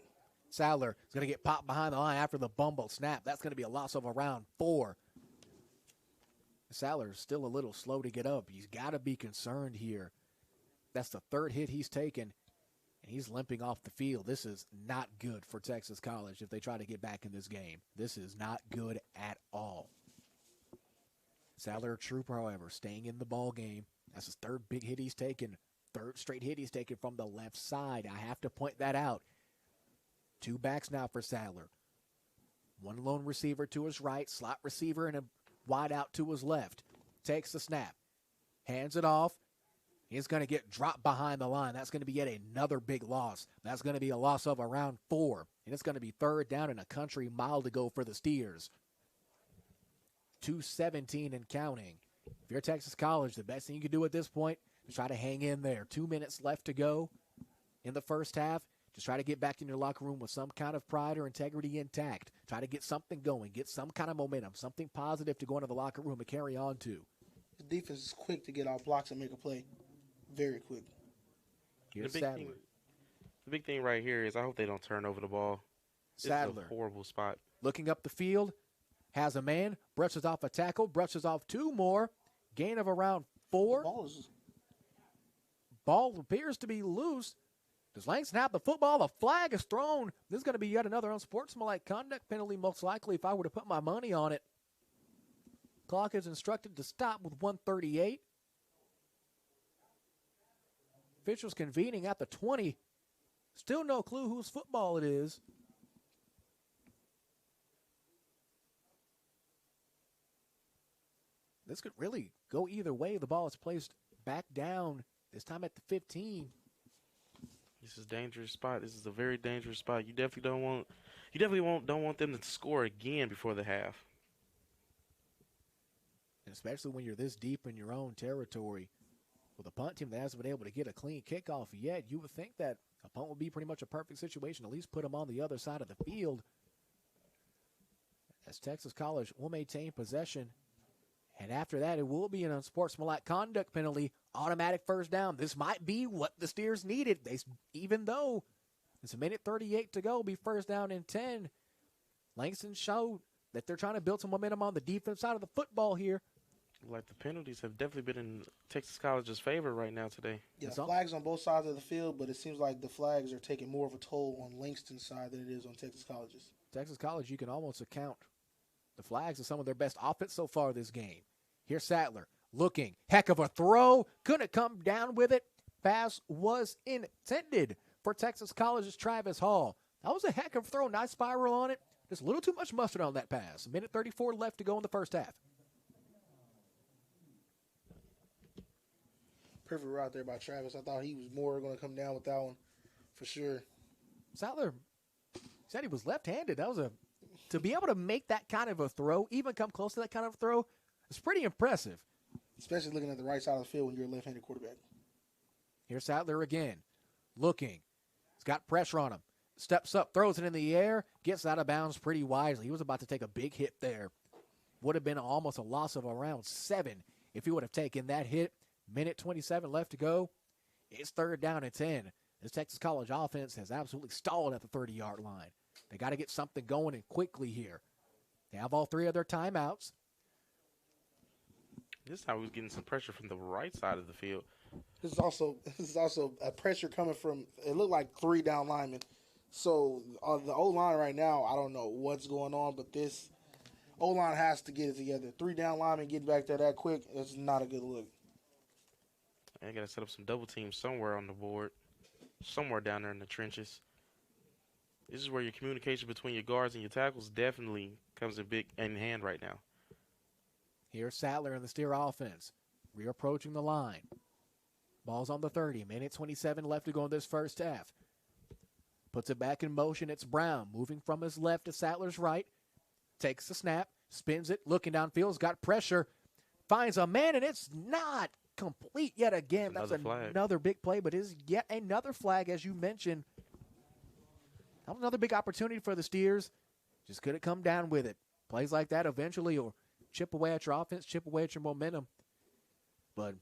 Sadler is going to get popped behind the line after the bumble snap. That's going to be a loss of around 4. Sadler is still a little slow to get up. He's got to be concerned here. That's the third hit he's taken, and he's limping off the field. This is not good for Texas College if they try to get back in this game. This is not good at all. Sadler, trooper, however, staying in the ball game. That's his third big hit he's taken. Third straight hit he's taken from the left side. I have to point that out. 2 backs now for Sadler. 1 lone receiver to his right, slot receiver, and a wide out to his left. Takes the snap. Hands it off. He's going to get dropped behind the line. That's going to be yet another big loss. That's going to be a loss of around 4. And it's going to be 3rd down and a country mile to go for the Steers. 2:17 and counting. If you're Texas College, the best thing you can do at this point is try to hang in there. 2 minutes left to go in the first half. Just try to get back in your locker room with some kind of pride or integrity intact. Try to get something going, get some kind of momentum, something positive to go into the locker room and carry on to. The defense is quick to get off blocks and make a play. Very quick. Here's Sadler. The big thing right here is I hope they don't turn over the ball. Sadler. It's a horrible spot. Looking up the field, has a man, brushes off a tackle, brushes off 2 more. Gain of around 4. Ball appears to be loose. Does Langston have the football? The flag is thrown. This is going to be yet another unsportsmanlike conduct penalty, most likely, if I were to put my money on it. Clock is instructed to stop with 1:38. Officials convening at the 20. Still no clue whose football it is. This could really go either way. The ball is placed back down, this time at the 15. This is a dangerous spot. This is a very dangerous spot. You definitely don't want them to score again before the half. And especially when you're this deep in your own territory. with a punt team that hasn't been able to get a clean kickoff yet, you would think that a punt would be pretty much a perfect situation, at least put them on the other side of the field. As Texas College will maintain possession. And after that, it will be an unsportsmanlike conduct penalty, automatic first down. This might be what the Steers needed. Even though it's a minute 38 to go, it'll be first down and 10. Langston showed that they're trying to build some momentum on the defense side of the football here. Like, the penalties have definitely been in Texas College's favor right now today. Yeah, flags on both sides of the field, but it seems like the flags are taking more of a toll on Langston's side than it is on Texas College's. Texas College, you can almost account the flags as some of their best offense so far this game. Here's Sattler looking. Heck of a throw. Couldn't come down with it. Pass was intended for Texas College's Travis Hall. That was a heck of a throw. Nice spiral on it. Just a little too much mustard on that pass. A minute 34 left to go in the first half. Perfect route there by Travis. I thought he was more going to come down with that one for sure. Sattler said he was left-handed. To be able to make that kind of a throw, even come close to that kind of throw, it's pretty impressive. Especially looking at the right side of the field when you're a left-handed quarterback. Here's Sattler again. Looking. He's got pressure on him. Steps up, throws it in the air, gets out of bounds pretty wisely. He was about to take a big hit there. Would have been almost a loss of around 7 if he would have taken that hit. Minute 27 left to go. It's third down and 10. This Texas College offense has absolutely stalled at the 30-yard line. They got to get something going and quickly here. They have all 3 of their timeouts. This time he was getting some pressure from the right side of the field. This is also a pressure coming from, it looked like 3 down linemen. So on the O-line right now, I don't know what's going on, but this O-line has to get it together. 3 down linemen getting back there that quick, it's not a good look. I got to set up some double teams somewhere on the board, somewhere down there in the trenches. This is where your communication between your guards and your tackles definitely comes in hand right now. Here's Sattler in the Steer offense. Reapproaching the line. Ball's on the 30. Minute 27 left to go in this first half. Puts it back in motion. It's Brown moving from his left to Sattler's right. Takes the snap. Spins it. Looking downfield. Has got pressure. Finds a man, and it's not complete yet again. That's another big play, but is yet another flag, as you mentioned. That was another big opportunity for the Steers. Just couldn't come down with it. Plays like that eventually will chip away at your offense, chip away at your momentum. But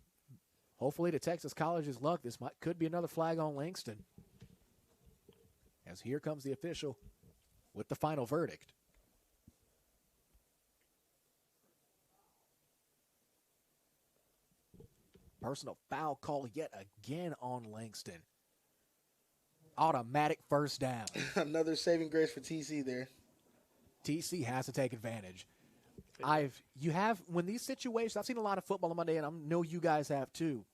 hopefully to Texas College's luck, this could be another flag on Langston. As here comes the official with the final verdict. Personal foul call yet again on Langston. Automatic first down. Another saving grace for TC there. TC has to take advantage. When these situations, I've seen a lot of football on Monday, and I know you guys have too.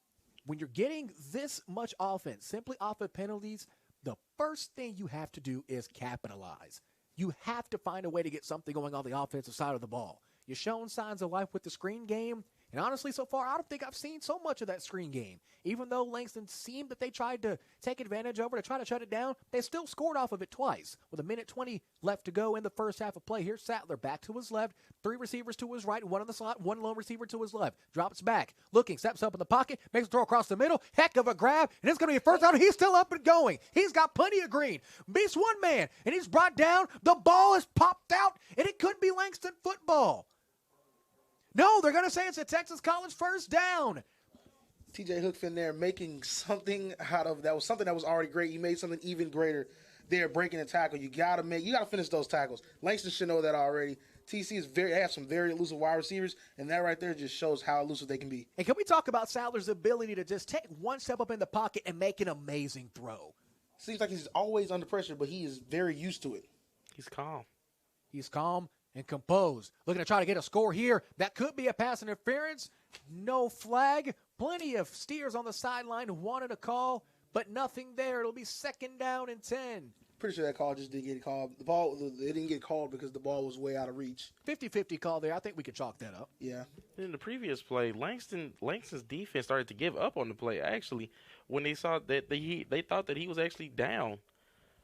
When you're getting this much offense, simply off of penalties, the first thing you have to do is capitalize. You have to find a way to get something going on the offensive side of the ball. You're showing signs of life with the screen game. And honestly, so far, I don't think I've seen so much of that screen game. Even though Langston seemed that they tried to take advantage over to try to shut it down, they still scored off of it twice. With a minute 20 left to go in the first half of play. Here's Sattler back to his left. 3 receivers to his right, 1 in the slot, 1 lone receiver to his left. Drops back, looking, steps up in the pocket, makes a throw across the middle. Heck of a grab, and it's going to be a first down. He's still up and going. He's got plenty of green. Beats one man, and he's brought down. The ball is popped out, and it could be Langston football. No, they're going to say it's a Texas College first down. TJ Hookfin there making something out of that was something that was already great. You made something even greater there, breaking a tackle. You got to finish those tackles. Langston should know that already. TC has some very elusive wide receivers, and that right there just shows how elusive they can be. And can we talk about Sattler's ability to just take one step up in the pocket and make an amazing throw? Seems like he's always under pressure, but he is very used to it. He's calm. He's calm and composed. Looking to try to get a score here. That could be a pass interference. No flag. Plenty of Steers on the sideline wanted a call, but nothing there. It'll be second down and 10. Pretty sure that call just didn't get called. It didn't get called because the ball was way out of reach. 50-50 call there. I think we could chalk that up. Yeah. In the previous play, Langston's defense started to give up on the play, actually, when they saw that they thought that he was actually down.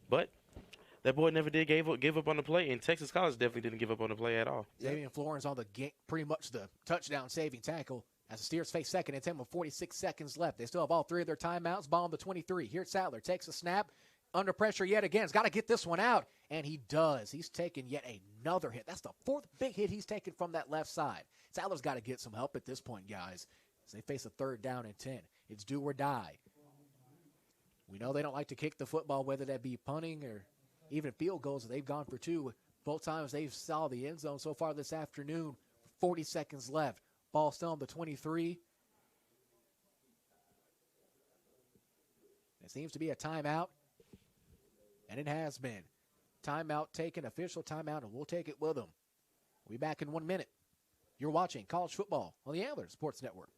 But that boy never did give up on the play, and Texas College definitely didn't give up on the play at all. Xavier Florence on the pretty much the touchdown saving tackle As the Steers face second and 10 with 46 seconds left. They still have all three of their timeouts. Ball on the 23. Here's Sadler. Takes a snap. Under pressure yet again. He's got to get this one out. And he does. He's taken yet another hit. That's the fourth big hit he's taken from that left side. Sadler's got to get some help at this point, guys, as they face a 3rd down and 10. It's do or die. We know they don't like to kick the football, whether that be punting or even field goals. They've gone for 2. Both times they've saw the end zone so far this afternoon. 40 seconds left. Ball still on the 23. It seems to be a timeout, and it has been. Timeout taken, official timeout, and we'll take it with them. We'll be back in 1 minute. You're watching college football on the Antlers Sports Network.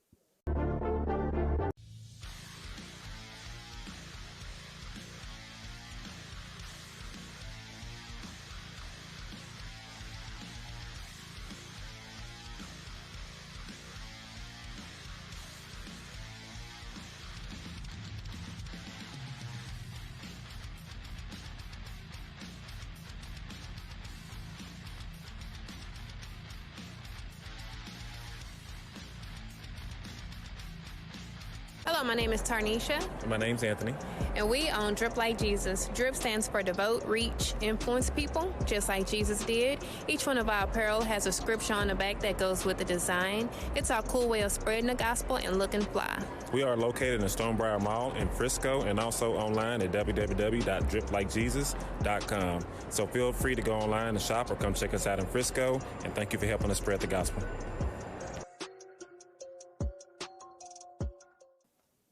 Hello, my name is Tarnisha. My name's Anthony. And we own Drip Like Jesus. Drip stands for devote, reach, influence people, just like Jesus did. Each one of our apparel has a scripture on the back that goes with the design. It's our cool way of spreading the gospel and looking fly. We are located in Stonebriar Mall in Frisco and also online at www.driplikejesus.com. So feel free to go online and shop or come check us out in Frisco. And thank you for helping us spread the gospel.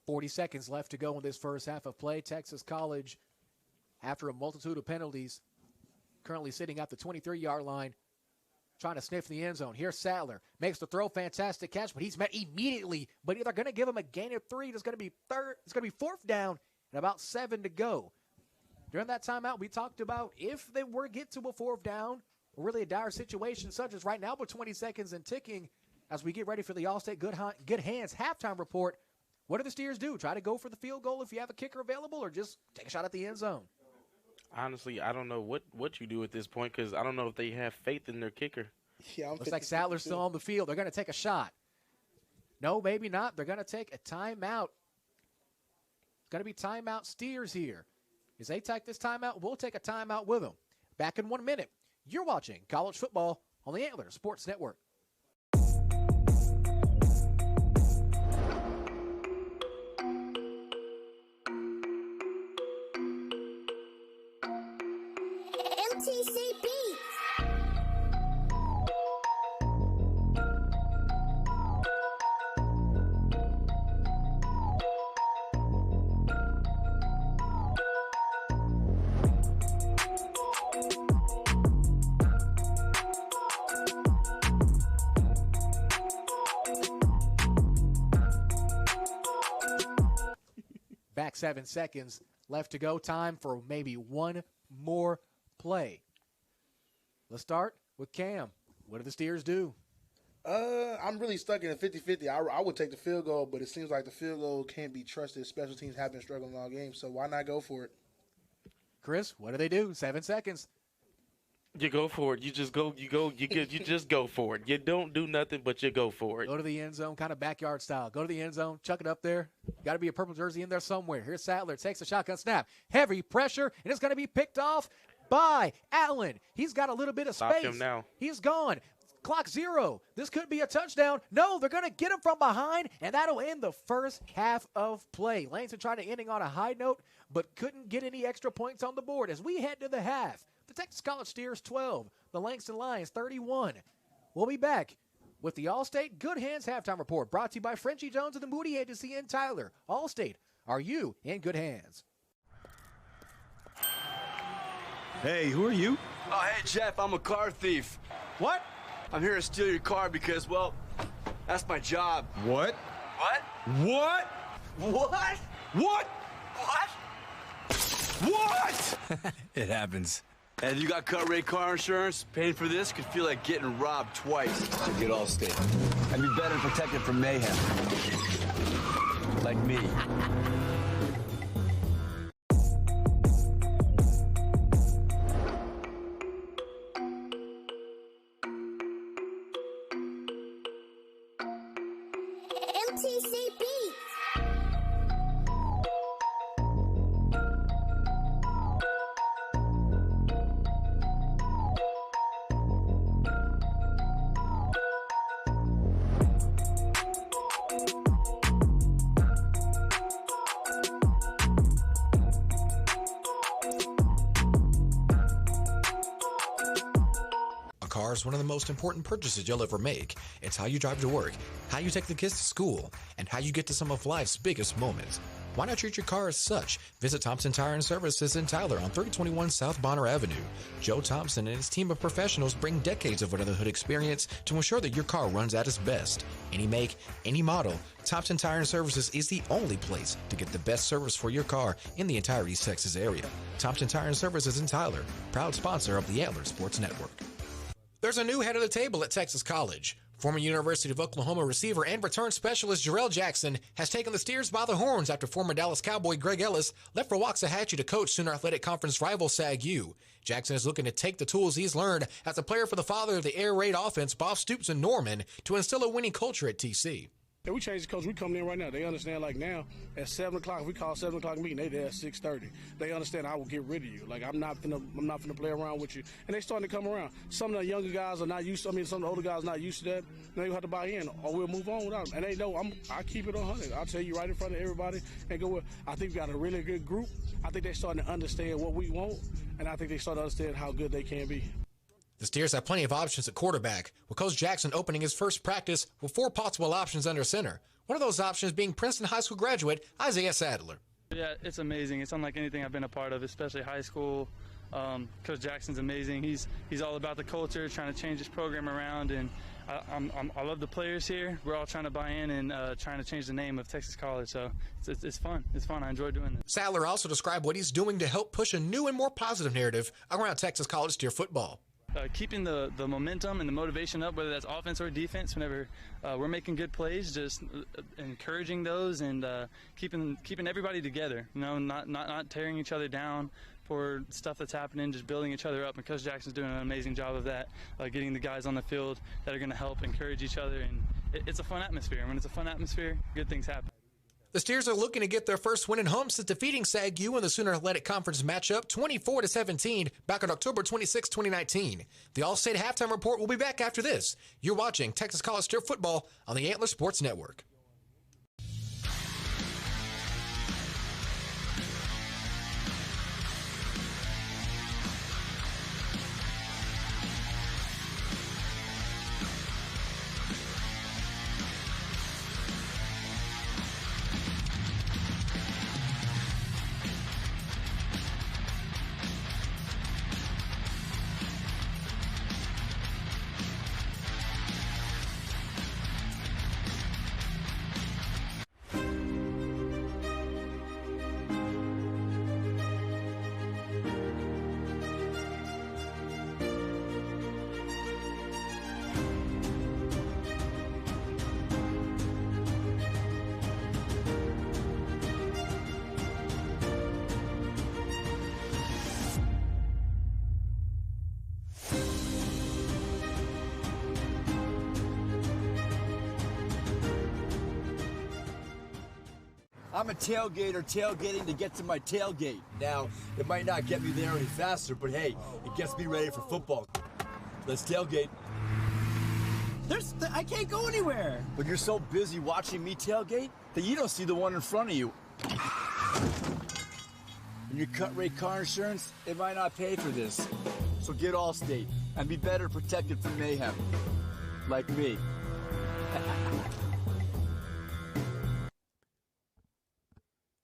40 seconds left to go in this first half of play. Texas College, after a multitude of penalties, currently sitting at the 23-yard line, trying to sniff the end zone. Here's Sadler. Makes the throw. Fantastic catch, but he's met immediately. But they're going to give him a gain of 3. It's going to be 4th down and about 7 to go. During that timeout, we talked about if they were to get to a 4th down, or really a dire situation such as right now with 20 seconds and ticking, as we get ready for the All-State Good Hands halftime report. What do the Steers do? Try to go for the field goal if you have a kicker available, or just take a shot at the end zone? Honestly, I don't know what you do at this point, because I don't know if they have faith in their kicker. Yeah, looks like Sadler's still on the field. They're going to take a shot. No, maybe not. They're going to take a timeout. It's going to be timeout Steers here. As they take this timeout, we'll take a timeout with them. Back in 1 minute. You're watching college football on the Antlers Sports Network. Back 7 seconds left to go. Time for maybe one more play. Let's start with Cam. What do the Steers do? I'm really stuck in a 50-50. I would take the field goal, but it seems like the field goal can't be trusted. Special teams have been struggling all game, so why not go for it? Chris, what do they do? 7 seconds. You go for it. You just go for it. You don't do nothing, but you go for it. Go to the end zone, kind of backyard style. Go to the end zone, chuck it up there. Got to be a purple jersey in there somewhere. Here's Sadler, takes a shotgun snap. Heavy pressure, and it's going to be picked off by Allen. He's got a little bit of space. Stop him now. He's gone. Clock 0. This could be a touchdown. No, they're going to get him from behind, and that'll end the first half of play. Langston trying to ending on a high note, but couldn't get any extra points on the board. As we head to the half, the Texas College Steers 12, the Langston Lions 31. We'll be back with the All-State Good Hands halftime report, brought to you by Frenchie Jones of the Moody Agency in Tyler. All-State, are you in good hands? Hey, who are you? Oh, hey, Jeff, I'm a car thief. What? I'm here to steal your car because, well, that's my job. What? What? What? What? What? What? What? It happens. And you got cut rate car insurance? Paying for this could feel like getting robbed twice. To get Allstate. And be better protected from mayhem. Like me. is one of the most important purchases you'll ever make. It's how you drive to work, how you take the kids to school, and how you get to some of life's biggest moments. Why not treat your car as such? Visit Thompson Tire and Services in Tyler on 3021 South Bonner Avenue. Joe Thompson and his team of professionals bring decades of under-the-hood experience to ensure that your car runs at its best. Any make, any model, Thompson Tire and Services is the only place to get the best service for your car in the entire East Texas area. Thompson Tire and Services in Tyler, proud sponsor of the Antler Sports Network. There's a new head of the table at Texas College. Former University of Oklahoma receiver and return specialist Jarrell Jackson has taken the Steers by the horns after former Dallas Cowboy Greg Ellis left for Waxahachie to coach Sooner Athletic Conference rival SAG-U. Jackson is looking to take the tools he's learned as a player for the father of the air raid offense, Bob Stoops and Norman, to instill a winning culture at TC. Yeah, we changed the coach. We coming in right now. They understand, like, now at 7 o'clock, if we call 7 o'clock meeting, they there at 6:30. They understand I will get rid of you. Like, I'm not finna play around with you. And they starting to come around. Some of the younger guys are not used to, some of the older guys are not used to that. They will have to buy in, or we'll move on without them. And they know I keep it 100. I'll tell you right in front of everybody and go with. I think we got a really good group. I think they're starting to understand what we want, and I think they start to understand how good they can be. The Steers have plenty of options at quarterback, with Coach Jackson opening his first practice with 4 possible options under center. One of those options being Princeton High School graduate Isaiah Sadler. Yeah, it's amazing. It's unlike anything I've been a part of, especially high school. Coach Jackson's amazing. He's all about the culture, trying to change his program around, and I love the players here. We're all trying to buy in and trying to change the name of Texas College, so it's fun. It's fun. I enjoy doing this. Sadler also described what he's doing to help push a new and more positive narrative around Texas College Steer football. Keeping the momentum and the motivation up, whether that's offense or defense, whenever we're making good plays, just encouraging those and keeping everybody together. You know, not tearing each other down for stuff that's happening, just building each other up. And Coach Jackson's doing an amazing job of that, getting the guys on the field that are going to help encourage each other. And it's a fun atmosphere. And when it's a fun atmosphere, good things happen. The Steers are looking to get their first win at home since defeating SAG-U in the Sooner Athletic Conference matchup 24-17 back on October 26, 2019. The All-State Halftime Report will be back after this. You're watching Texas College Steer football on the Antler Sports Network. I'm a tailgater tailgating to get to my tailgate. Now, it might not get me there any faster, but hey, it gets me ready for football. Let's tailgate. I can't go anywhere. But you're so busy watching me tailgate that you don't see the one in front of you. When your cut rate car insurance, it might not pay for this. So get Allstate and be better protected from mayhem. Like me.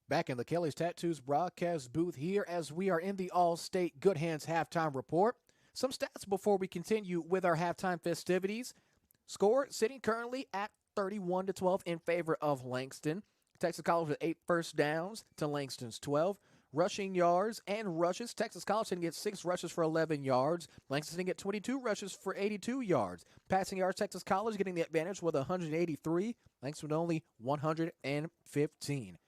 Back in the Kelly's Tattoos broadcast booth here as we are in the All-State Good Hands Halftime Report. Some stats before we continue with our halftime festivities. Score sitting currently at 31-12 in favor of Langston. Texas College with 8 first downs to Langston's 12. Rushing yards and rushes. Texas College didn't get 6 rushes for 11 yards. Langston didn't get 22 rushes for 82 yards. Passing yards, Texas College getting the advantage with 183. Langston with only 115.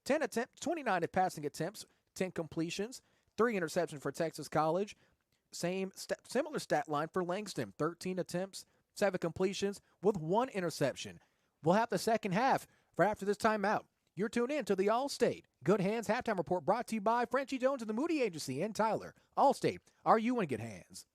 10 attempts, 29 passing attempts, 10 completions, 3 interceptions for Texas College. Similar stat line for Langston, 13 attempts, 7 completions with 1 interception. We'll have the second half right after this timeout. You're tuned in to the All-State Good Hands Halftime Report brought to you by Frenchie Jones and the Moody Agency in Tyler. All-State, are you in good hands?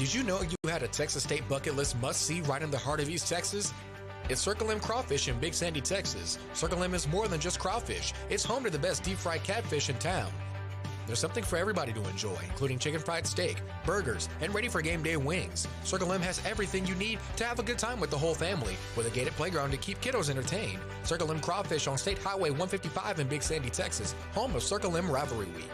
Did you know you had a Texas State bucket list must-see right in the heart of East Texas? It's Circle M Crawfish in Big Sandy, Texas. Circle M is more than just crawfish. It's home to the best deep-fried catfish in town. There's something for everybody to enjoy, including chicken fried steak, burgers, and ready for game day wings. Circle M has everything you need to have a good time with the whole family, with a gated playground to keep kiddos entertained. Circle M Crawfish on State Highway 155 in Big Sandy, Texas, home of Circle M Rivalry Week.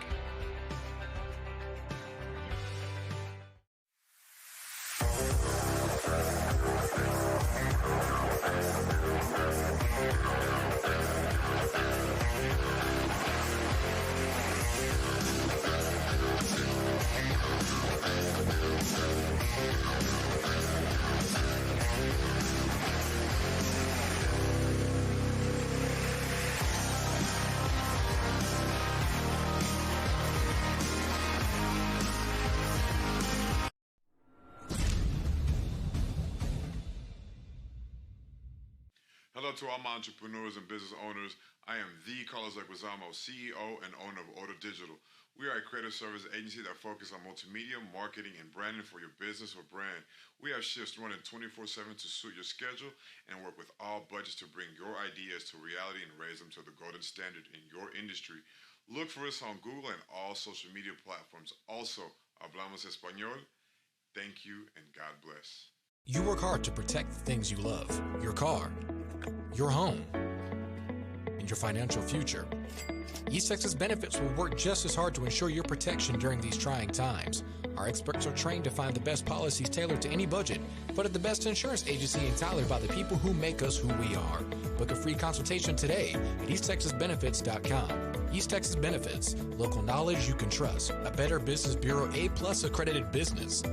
Hello to all my entrepreneurs and business owners. I am the Carlos Leguizamo, CEO and owner of Order Digital. We are a creative service agency that focuses on multimedia, marketing, and branding for your business or brand. We have shifts running 24/7 to suit your schedule and work with all budgets to bring your ideas to reality and raise them to the golden standard in your industry. Look for us on Google and all social media platforms. Also, hablamos español. Thank you and God bless. You work hard to protect the things you love, your car, your home, and your financial future. East Texas Benefits will work just as hard to ensure your protection during these trying times. Our experts are trained to find the best policies tailored to any budget, but at the best insurance agency in Tyler by the people who make us who we are. Book a free consultation today at easttexasbenefits.com. East Texas Benefits, local knowledge you can trust. A Better Business Bureau A+ accredited business.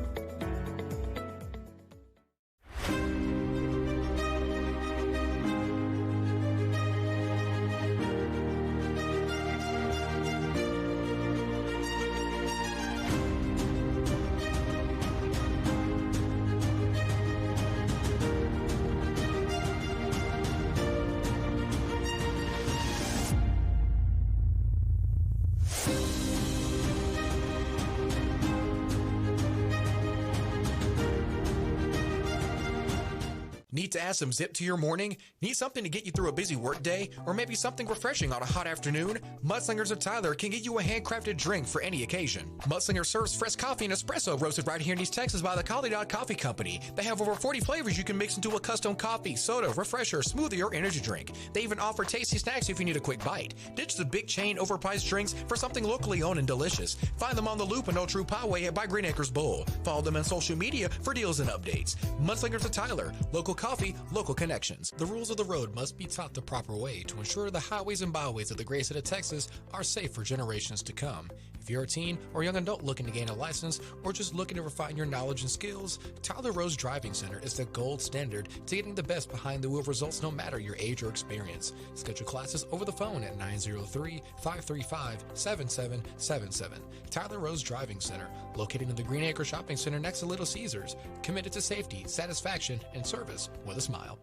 Need to add some zip to your morning? Need something to get you through a busy workday? Or maybe something refreshing on a hot afternoon? Mudslingers of Tyler can get you a handcrafted drink for any occasion. Mudslinger serves fresh coffee and espresso roasted right here in East Texas by the Collie Dog Coffee Company. They have over 40 flavors you can mix into a custom coffee, soda, refresher, smoothie, or energy drink. They even offer tasty snacks if you need a quick bite. Ditch the big chain overpriced drinks for something locally owned and delicious. Find them on the Loop and Old True Poway by Green Acres Bowl. Follow them on social media for deals and updates. Mudslingers of Tyler, local coffee, local connections. The rules of the road must be taught the proper way to ensure the highways and byways of the great state of Texas are safe for generations to come. If you're a teen or young adult looking to gain a license or just looking to refine your knowledge and skills, Tyler Rose Driving Center is the gold standard to getting the best behind the wheel results no matter your age or experience. Schedule classes over the phone at 903-535-7777. Tyler Rose Driving Center, located in the Green Acre Shopping Center next to Little Caesars, committed to safety, satisfaction, and service with a smile.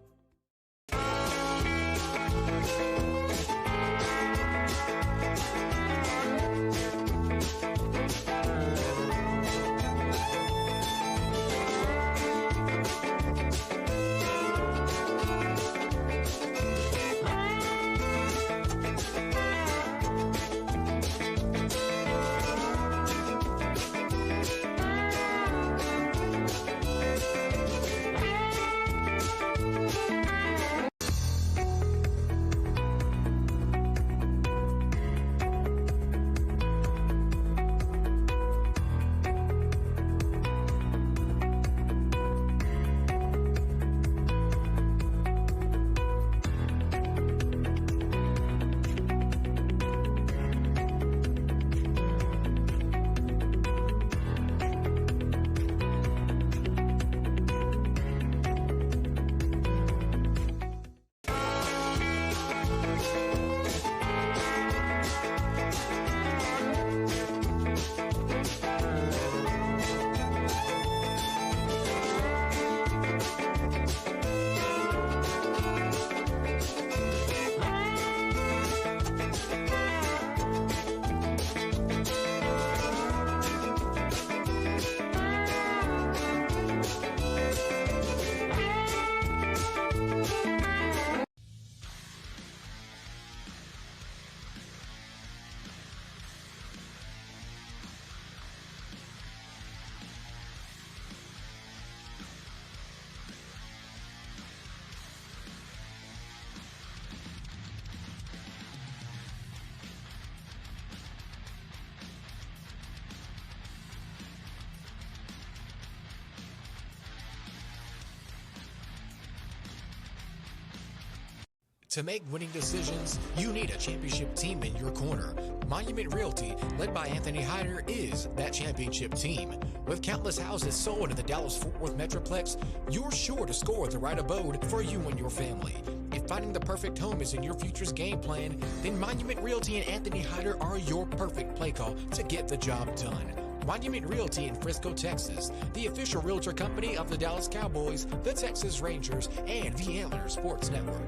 To make winning decisions, you need a championship team in your corner. Monument Realty, led by Anthony Hyder, is that championship team. With countless houses sold in the Dallas-Fort Worth Metroplex, you're sure to score the right abode for you and your family. If finding the perfect home is in your future's game plan, then Monument Realty and Anthony Hyder are your perfect play call to get the job done. Monument Realty in Frisco, Texas, the official realtor company of the Dallas Cowboys, the Texas Rangers, and the Antlers Sports Network.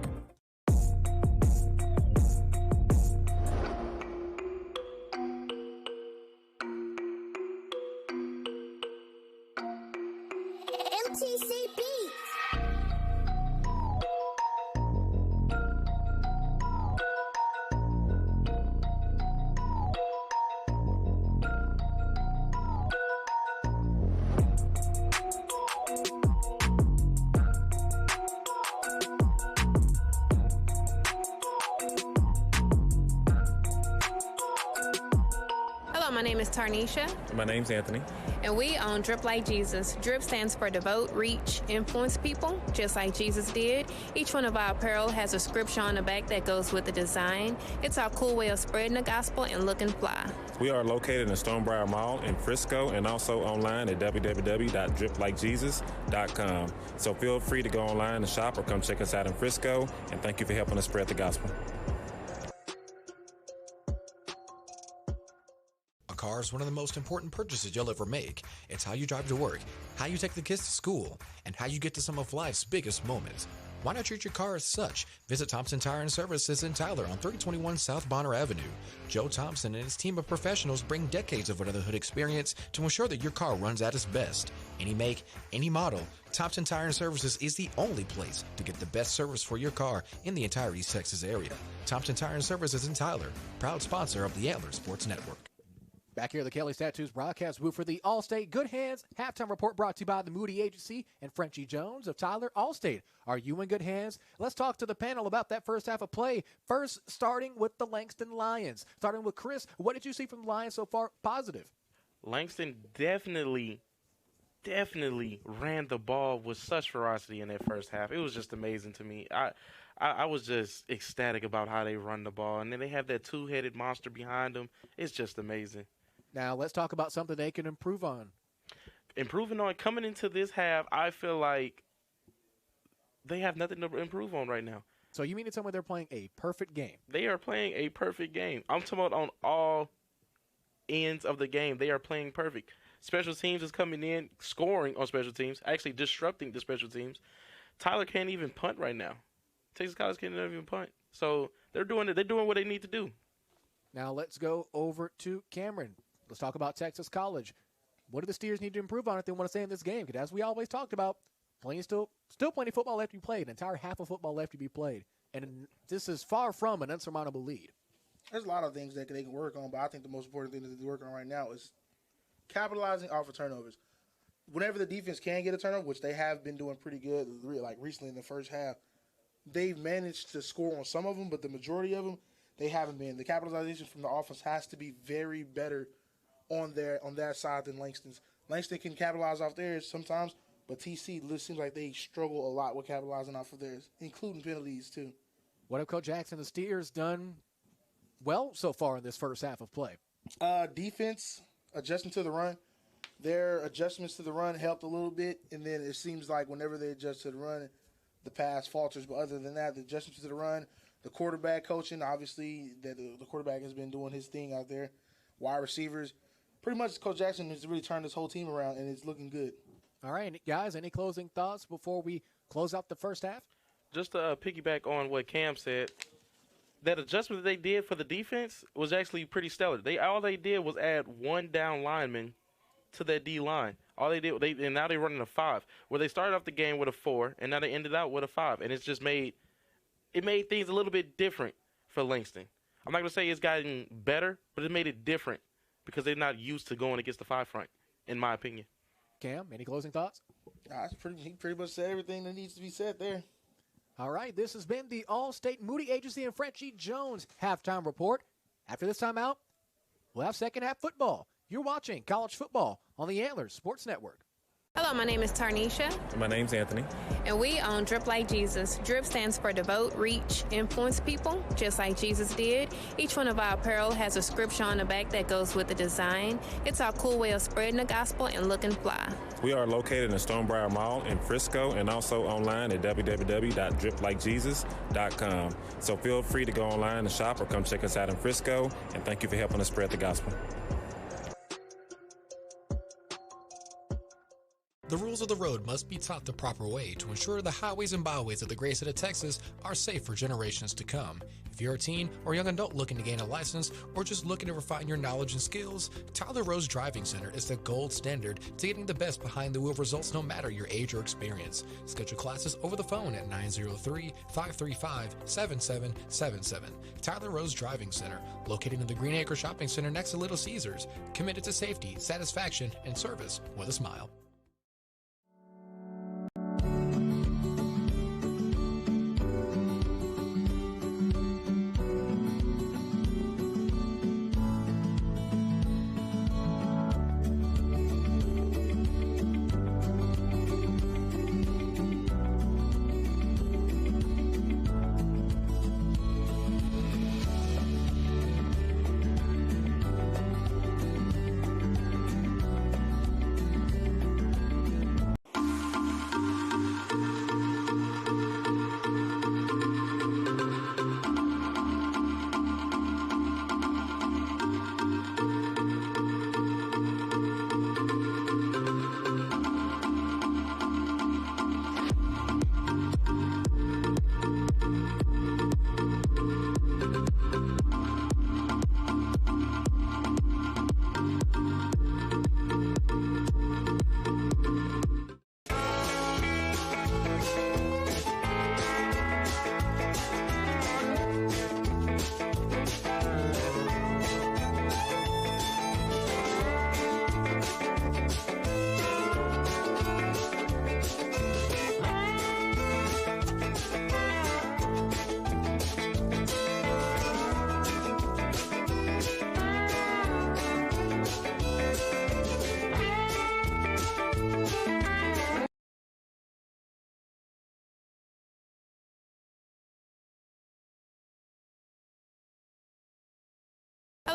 My name is Tarnisha. My name's Anthony. And we own Drip Like Jesus. Drip stands for devote, reach, influence people, just like Jesus did. Each one of our apparel has a scripture on the back that goes with the design. It's our cool way of spreading the gospel and looking fly. We are located in Stonebriar Mall in Frisco and also online at www.driplikejesus.com. So feel free to go online and shop or come check us out in Frisco. And thank you for helping us spread the gospel. A car is one of the most important purchases you'll ever make. It's how you drive to work, how you take the kids to school, and how you get to some of life's biggest moments. Why not treat your car as such? Visit Thompson Tire and Services in Tyler on 3021 South Bonner Avenue. Joe Thompson and his team of professionals bring decades of under the hood experience to ensure that your car runs at its best. Any make, any model, Thompson Tire and Services is the only place to get the best service for your car in the entire East Texas area. Thompson Tire and Services in Tyler, proud sponsor of the Antlers Sports Network. Back here at the Kelly's Tattoos broadcast booth for the Allstate Good Hands halftime report brought to you by the Moody Agency and Frenchie Jones of Tyler. Allstate, are you in good hands? Let's talk to the panel about that first half of play. First, starting with the Langston Lions. Starting with Chris, what did you see from the Lions so far positive? Langston definitely ran the ball with such ferocity in that first half. It was just amazing to me. I was just ecstatic about how they run the ball. And then they have that two-headed monster behind them. It's just amazing. Now, let's talk about something they can improve on. Improving on, coming into this half, I feel like they have nothing to improve on right now. So you mean to tell me they're playing a perfect game? They are playing a perfect game. I'm talking about on all ends of the game. They are playing perfect. Special teams is coming in, scoring on special teams, actually disrupting the special teams. Tyler can't even punt right now. Texas College can't even punt. So they're doing it. They're doing what they need to do. Now let's go over to Cameron. Let's talk about Texas College. What do the Steers need to improve on if they want to stay in this game? Because as we always talked about, still plenty of football left to be played, an entire half of football left to be played. And this is far from an unsurmountable lead. There's a lot of things that they can work on, but I think the most important thing that they're working on right now is capitalizing off of turnovers. Whenever the defense can get a turnover, which they have been doing pretty good, like recently in the first half, they've managed to score on some of them, but the majority of them, they haven't been. The capitalization from the offense has to be very better on that side than Langston's. Langston can capitalize off theirs sometimes, but TC seems like they struggle a lot with capitalizing off of theirs, including penalties too. What have Coach Jackson and the Steers done well so far in this first half of play? Defense, adjusting to the run. Their adjustments to the run helped a little bit, and then it seems like whenever they adjust to the run, the pass falters. But other than that, the adjustments to the run, the quarterback coaching, obviously, that the quarterback has been doing his thing out there. Wide receivers. Pretty much Coach Jackson has really turned this whole team around, and it's looking good. All right, guys, any closing thoughts before we close out the first half? Just to piggyback on what Cam said, that adjustment that they did for the defense was actually pretty stellar. All they did was add one down lineman to that D line. All they did, and now they're running a 5. Where they started off the game with a 4, and now they ended out with a 5, and it's just made things a little bit different for Langston. I'm not gonna say it's gotten better, but it made it different because they're not used to going against the 5 front, in my opinion. Cam, any closing thoughts? He pretty much said everything that needs to be said there. All right, this has been the All-State Moody Agency and Frenchie Jones halftime report. After this time out, we'll have second half football. You're watching college football on the Antlers Sports Network. Hello, my name is Tarnisha. My name's Anthony. And we own Drip Like Jesus. Drip stands for devote, reach, influence people, just like Jesus did. Each one of our apparel has a scripture on the back that goes with the design. It's our cool way of spreading the gospel and looking fly. We are located in Stonebriar Mall in Frisco and also online at www.driplikejesus.com. So feel free to go online and shop or come check us out in Frisco. And thank you for helping us spread the gospel. The rules of the road must be taught the proper way to ensure the highways and byways of the great state of Texas are safe for generations to come. If you're a teen or young adult looking to gain a license or just looking to refine your knowledge and skills, Tyler Rose Driving Center is the gold standard to getting the best behind the wheel results no matter your age or experience. Schedule classes over the phone at 903-535-7777. Tyler Rose Driving Center, located in the Green Acre Shopping Center next to Little Caesars, committed to safety, satisfaction, and service with a smile.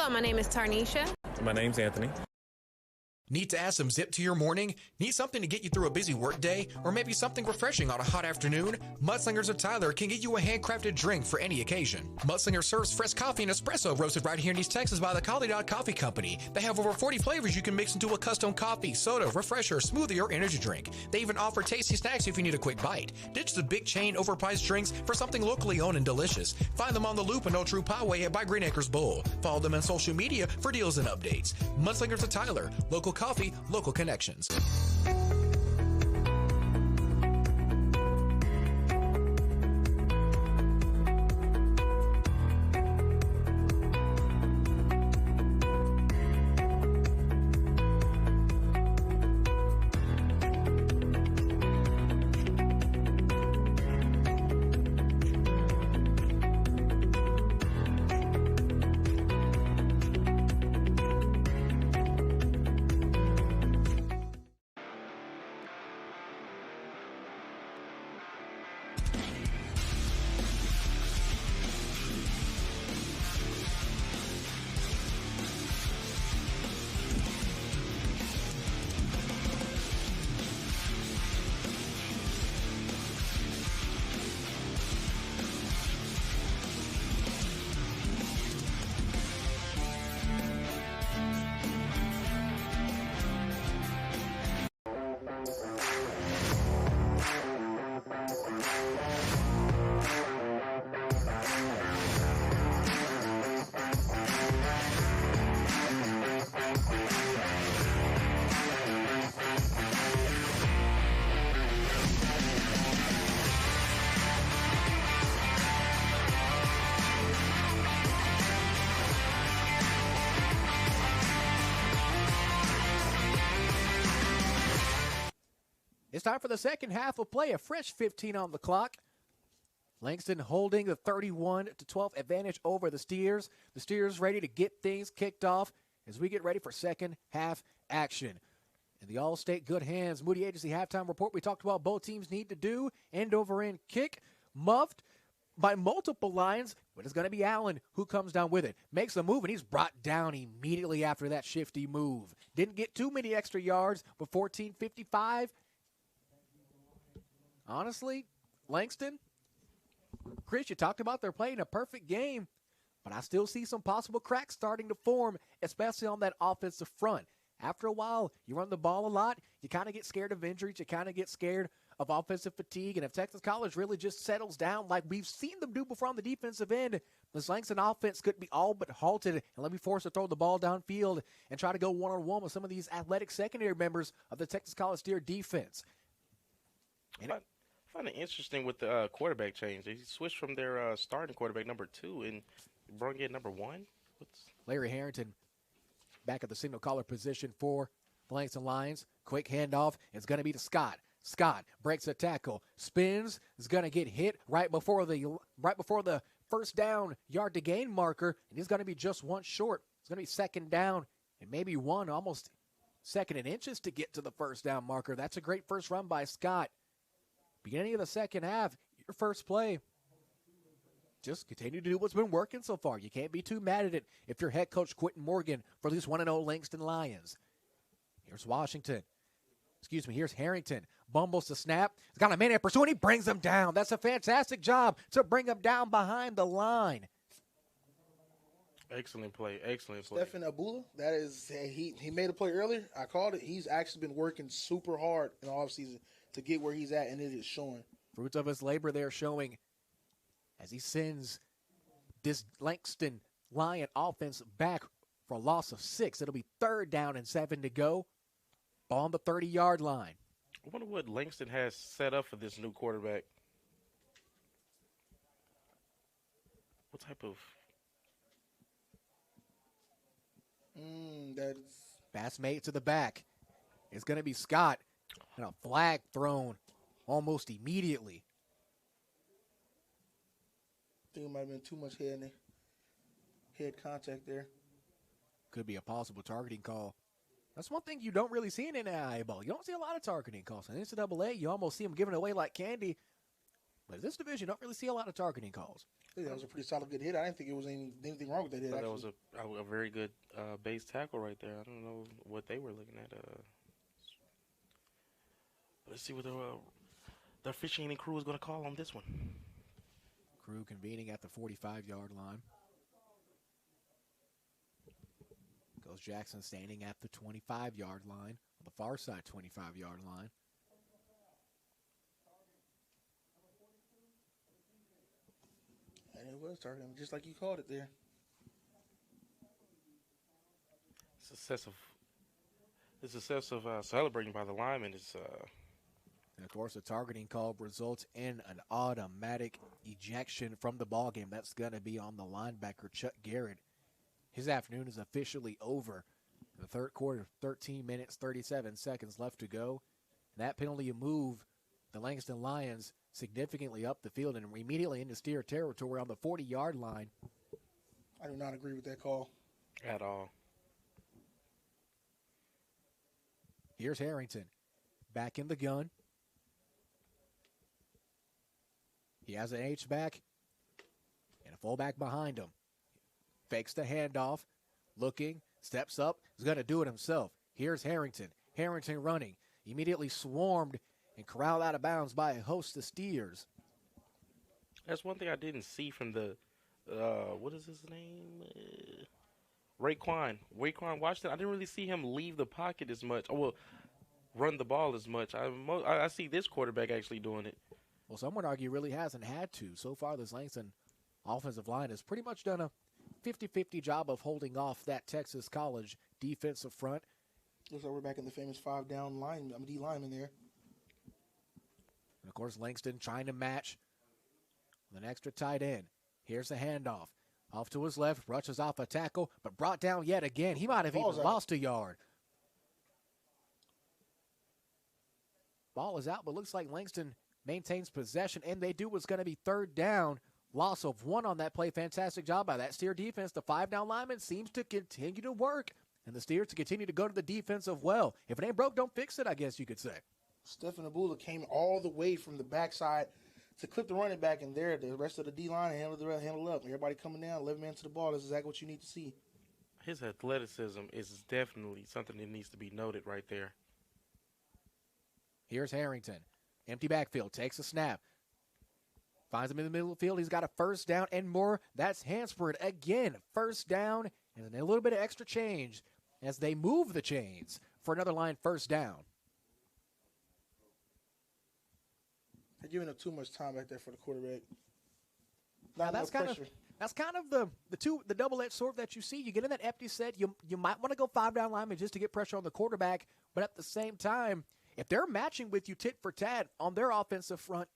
Hello, my name is Tarnisha. My name's Anthony. Need to add some zip to your morning? Need something to get you through a busy work day? Or maybe something refreshing on a hot afternoon? Mudslingers of Tyler can get you a handcrafted drink for any occasion. Mudslinger serves fresh coffee and espresso roasted right here in East Texas by the Collie Dog Coffee Company. They have over 40 flavors you can mix into a custom coffee, soda, refresher, smoothie, or energy drink. They even offer tasty snacks if you need a quick bite. Ditch the big chain overpriced drinks for something locally owned and delicious. Find them on the Loop and Old Troop Highway at by Green Acres Bowl. Follow them on social media for deals and updates. Mudslingers of Tyler. Local coffee, local connections. It's time for the second half of play. A fresh 15 on the clock. Langston holding the 31-12 advantage over the Steers. The Steers ready to get things kicked off as we get ready for second half action. In the All-State good hands, Moody Agency halftime report, we talked about both teams need to do. End-over-end kick, muffed by multiple Lions, but it's going to be Allen who comes down with it. Makes a move, and he's brought down immediately after that shifty move. Didn't get too many extra yards, but 14:55. Honestly, Langston, Chris, you talked about they're playing a perfect game, but I still see some possible cracks starting to form, especially on that offensive front. After a while, you run the ball a lot, you kind of get scared of injuries, you kind of get scared of offensive fatigue, and if Texas College really just settles down like we've seen them do before on the defensive end, this Langston offense could be all but halted and let me force to throw the ball downfield and try to go one-on-one with some of these athletic secondary members of the Texas College Steer defense. I find it interesting with the quarterback change. They switched from their starting quarterback number 2 and brought in number 1. Larry Harrington back at the signal caller position for the Langston Lions. Quick handoff. It's going to be to Scott. Scott breaks a tackle, spins, is going to get hit right before the first down yard to gain marker, and he's going to be just one short. It's going to be second down and maybe one, almost second and inches to get to the first down marker. That's a great first run by Scott. Beginning of the second half, your first play. Just continue to do what's been working so far. You can't be too mad at it if you're head coach Quentin Morgan for these 1-0 Langston Lions. Here's Washington. Here's Harrington. Bumbles the snap. He's got a man in pursuit, and he brings him down. That's a fantastic job to bring him down behind the line. Excellent play. Excellent play. Stephen Abula, that is, he made a play earlier. I called it. He's actually been working super hard in the offseason to get where he's at, and it is showing. Fruits of his labor there showing as he sends this Langston Lion offense back for a loss of 6. It'll be third down and 7 to go. Ball on the 30-yard line. I wonder what Langston has set up for this new quarterback. What type of... That's... Pass made to the back. It's going to be Scott. And a flag thrown almost immediately. I think it might have been too much head contact there. Could be a possible targeting call. That's one thing you don't really see in NAIA ball. You don't see a lot of targeting calls. In NCAA, you almost see them giving away like candy. But in this division, you don't really see a lot of targeting calls. I think that was a pretty solid good hit. I didn't think it was anything wrong with that hit. That was a very good base tackle right there. I don't know what they were looking at. Let's see what the officiating crew is going to call on this one. Crew convening at the 45-yard line. Goes Jackson standing at the 25-yard line, on the far side 25-yard line. And it was targeting, just like you called it there. Success of celebrating by the lineman is. And of course, the targeting call results in an automatic ejection from the ball game. That's going to be on the linebacker Chuck Garrett. His afternoon is officially over. In the third quarter, 13 minutes, 37 seconds left to go. And that penalty move the Langston Lions significantly up the field and immediately into Steer territory on the 40-yard line. I do not agree with that call. At all. Here's Harrington. Back in the gun. He has an H-back and a fullback behind him. Fakes the handoff, looking, steps up, is going to do it himself. Here's Harrington. Harrington running. Immediately swarmed and corralled out of bounds by a host of Steers. That's one thing I didn't see from the, what is his name? Raekwon Washington. I didn't really see him leave the pocket as much. Run the ball as much. I see this quarterback actually doing it. Well, some would argue really hasn't had to. So far, this Langston offensive line has pretty much done a 50-50 job of holding off that Texas College defensive front. Looks like we're back in the famous five-down line. D lineman there. And, of course, Langston trying to match with an extra tight end. Here's the handoff. Off to his left, rushes off a tackle, but brought down yet again. He might have even lost a yard. Ball is out, but looks like Langston maintains possession, and they do what's going to be third down. Loss of 1 on that play. Fantastic job by that Steer defense. The 5-down lineman seems to continue to work and the Steers to continue to go to the defensive well. If it ain't broke, don't fix it, I guess you could say. Stephen Abula came all the way from the backside to clip the running back, and there the rest of the D-line handled up. Everybody coming down, 11 men to the ball. That's exactly what you need to see. His athleticism is definitely something that needs to be noted right there. Here's Harrington. Empty backfield, takes a snap. Finds him in the middle of the field. He's got a first down and more. That's Hansford again. First down and a little bit of extra change as they move the chains for another line first down. They're giving up too much time back there for the quarterback. Now that's kind of the double-edged sword that you see. You get in that empty set, you might want to go 5-down lineman just to get pressure on the quarterback, but at the same time, if they're matching with you tit for tat on their offensive front,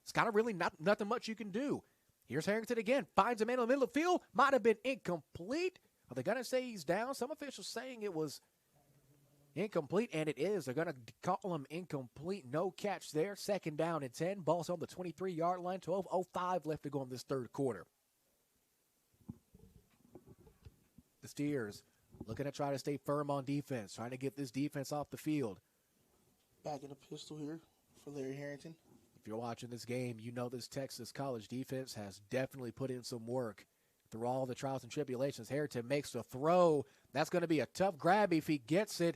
it's kind of really nothing much you can do. Here's Harrington again, finds a man in the middle of the field, might have been incomplete. Are they going to say he's down? Some officials saying it was incomplete, and it is. They're going to call him incomplete. No catch there. Second down and 10. Ball's on the 23-yard line. 12:05 left to go in this third quarter. The Steers looking to try to stay firm on defense, trying to get this defense off the field. Back in the pistol here for Larry Harrington. If you're watching this game, you know this Texas College defense has definitely put in some work through all the trials and tribulations. Harrington makes the throw. That's going to be a tough grab if he gets it.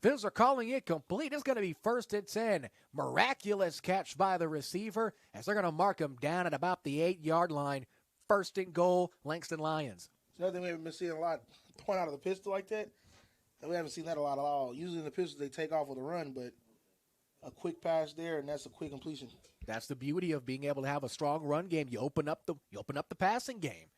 Bills are calling it complete. It's going to be 1st and 10. Miraculous catch by the receiver as they're going to mark him down at about the 8-yard line. 1st and goal, Langston Lions. It's another thing we haven't been seeing a lot, point out of the pistol like that. And we haven't seen that a lot at all. Usually in the pistol they take off with a run, but a quick pass there, and that's a quick completion. That's the beauty of being able to have a strong run game. You open up the passing game.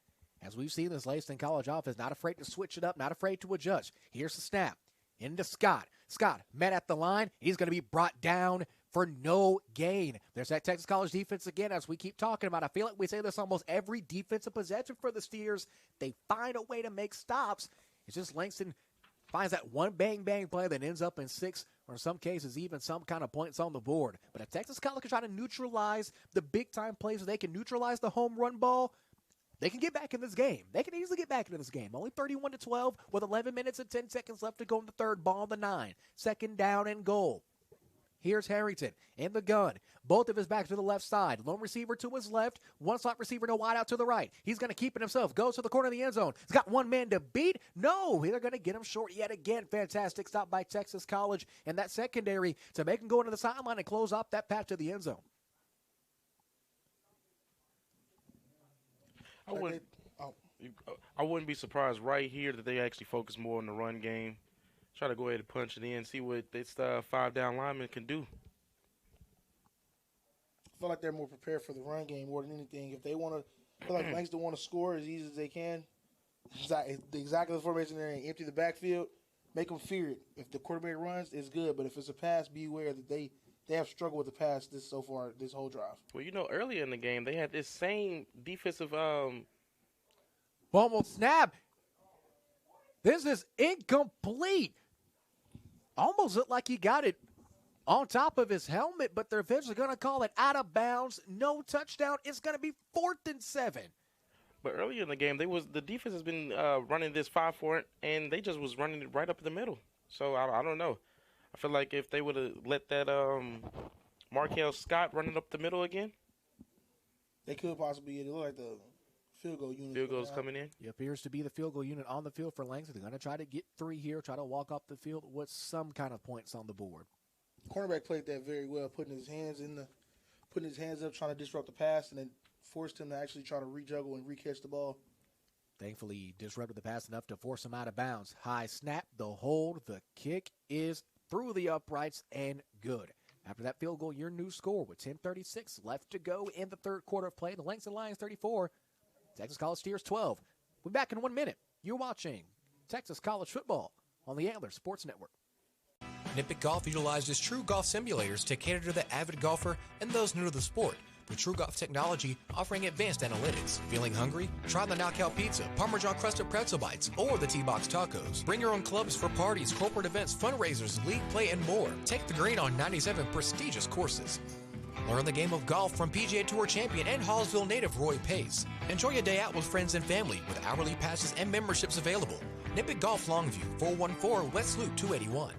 As we've seen this Langston College offense, not afraid to switch it up, not afraid to adjust. Here's the snap. Into Scott. Scott met at the line. He's going to be brought down for no gain. There's that Texas College defense again, as we keep talking about. I feel like we say this almost every defensive possession for the Steers. They find a way to make stops. It's just Langston finds that one bang-bang play that ends up in 6, or in some cases even some kind of points on the board. But if Texas College can try to neutralize the big-time plays, so they can neutralize the home run ball, they can get back in this game. They can easily get back into this game. Only 31-12 with 11 minutes and 10 seconds left to go in the third. Ball on the 9. 2nd down and goal. Here's Harrington in the gun. Both of his backs to the left side. Lone receiver to his left. One slot receiver, no wide out to the right. He's going to keep it himself. Goes to the corner of the end zone. He's got one man to beat. No, they're going to get him short yet again. Fantastic stop by Texas College and that secondary to make him go into the sideline and close off that path to the end zone. I wouldn't be surprised right here that they actually focus more on the run game. Try to go ahead and punch it in, see what this 5-down lineman can do. I feel like they're more prepared for the run game more than anything. If they want to, I feel like Langston want to score as easy as they can. Exactly the formation there, and empty the backfield, make them fear it. If the quarterback runs, it's good, but if it's a pass, be aware that they have struggled with the pass this whole drive. Well, earlier in the game, they had this same defensive Fumble snap. This is incomplete. Almost looked like he got it on top of his helmet, but they're eventually going to call it out of bounds. No touchdown. It's going to be 4th and 7. But earlier in the game, the defense has been running this 5-4, and they just was running it right up the middle. So I don't know. I feel like if they would have let that Markel Scott run it up the middle again, they could possibly get it. Look like the field goal unit. Field goal's coming in. It appears to be the field goal unit on the field for Langston. They're going to try to get 3 here, try to walk off the field with some kind of points on the board. Cornerback played that very well, putting his hands up, trying to disrupt the pass, and then forced him to actually try to rejuggle and re-catch the ball. Thankfully, he disrupted the pass enough to force him out of bounds. High snap, the hold, the kick is through the uprights and good. After that field goal, your new score with 10:36 left to go in the third quarter of play. The Langston Lions 34, Texas College Steers 12. We'll be back in 1 minute. You're watching Texas College football on the Antler Sports Network. Nippic Golf utilizes true golf simulators to cater to the avid golfer and those new to the sport. With True Golf technology offering advanced analytics. Feeling hungry? Try the Knockout Pizza, Parmesan Crusted Pretzel Bites, or the T-Box Tacos. Bring your own clubs for parties, corporate events, fundraisers, league play, and more. Take the green on 97 prestigious courses. Learn the game of golf from PGA Tour champion and Hallsville native Roy Pace. Enjoy a day out with friends and family with hourly passes and memberships available. Nippet Golf Longview, 414 West Loop 281.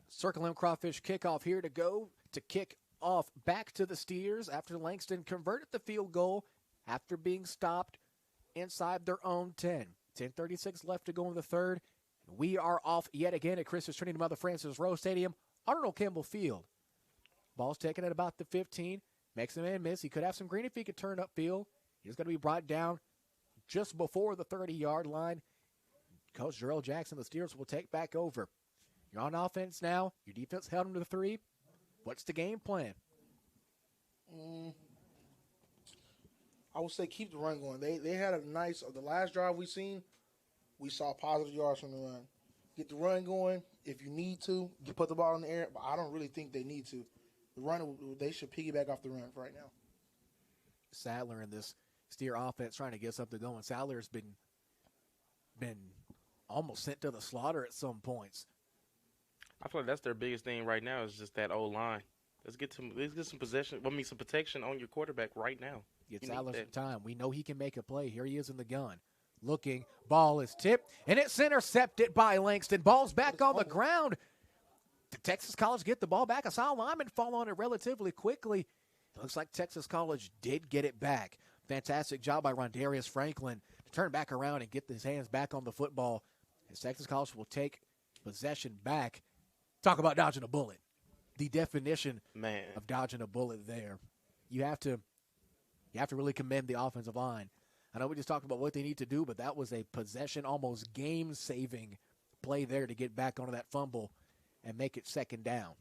Circle M Crawfish kickoff here to go to kick off back to the Steers after Langston converted the field goal after being stopped inside their own 10. 10:36 left to go in the third. We are off yet again at Christmas Trinity Mother Francis Rose Stadium, Arnold Campbell Field. Ball's taken at about the 15. Makes a man miss. He could have some green if he could turn upfield. He's going to be brought down just before the 30-yard line. Coach Jarrell Jackson, the Steers will take back over. You're on offense now. Your defense held them to the 3. What's the game plan? I would say keep the run going. They had a nice – the last drive we saw positive yards from the run. Get the run going. If you need to, you put the ball in the air, but I don't really think they need to. The run, they should piggyback off the run for right now. Sadler in this Steer offense trying to get something going. Sadler's been almost sent to the slaughter at some points. I feel like that's their biggest thing right now is just that old line. Let's get some possession. Some protection on your quarterback right now. Get Sadler some time. We know he can make a play. Here he is in the gun. Looking, ball is tipped, and it's intercepted by Langston. Ball's back on the ground. Did Texas College get the ball back? I saw a lineman fall on it relatively quickly. It looks like Texas College did get it back. Fantastic job by Rondarius Franklin to turn back around and get his hands back on the football. As Texas College will take possession back. Talk about dodging a bullet. The definition of dodging a bullet there. You have to really commend the offensive line. I know we just talked about what they need to do, but that was a possession, almost game-saving play there to get back onto that fumble and make it second down.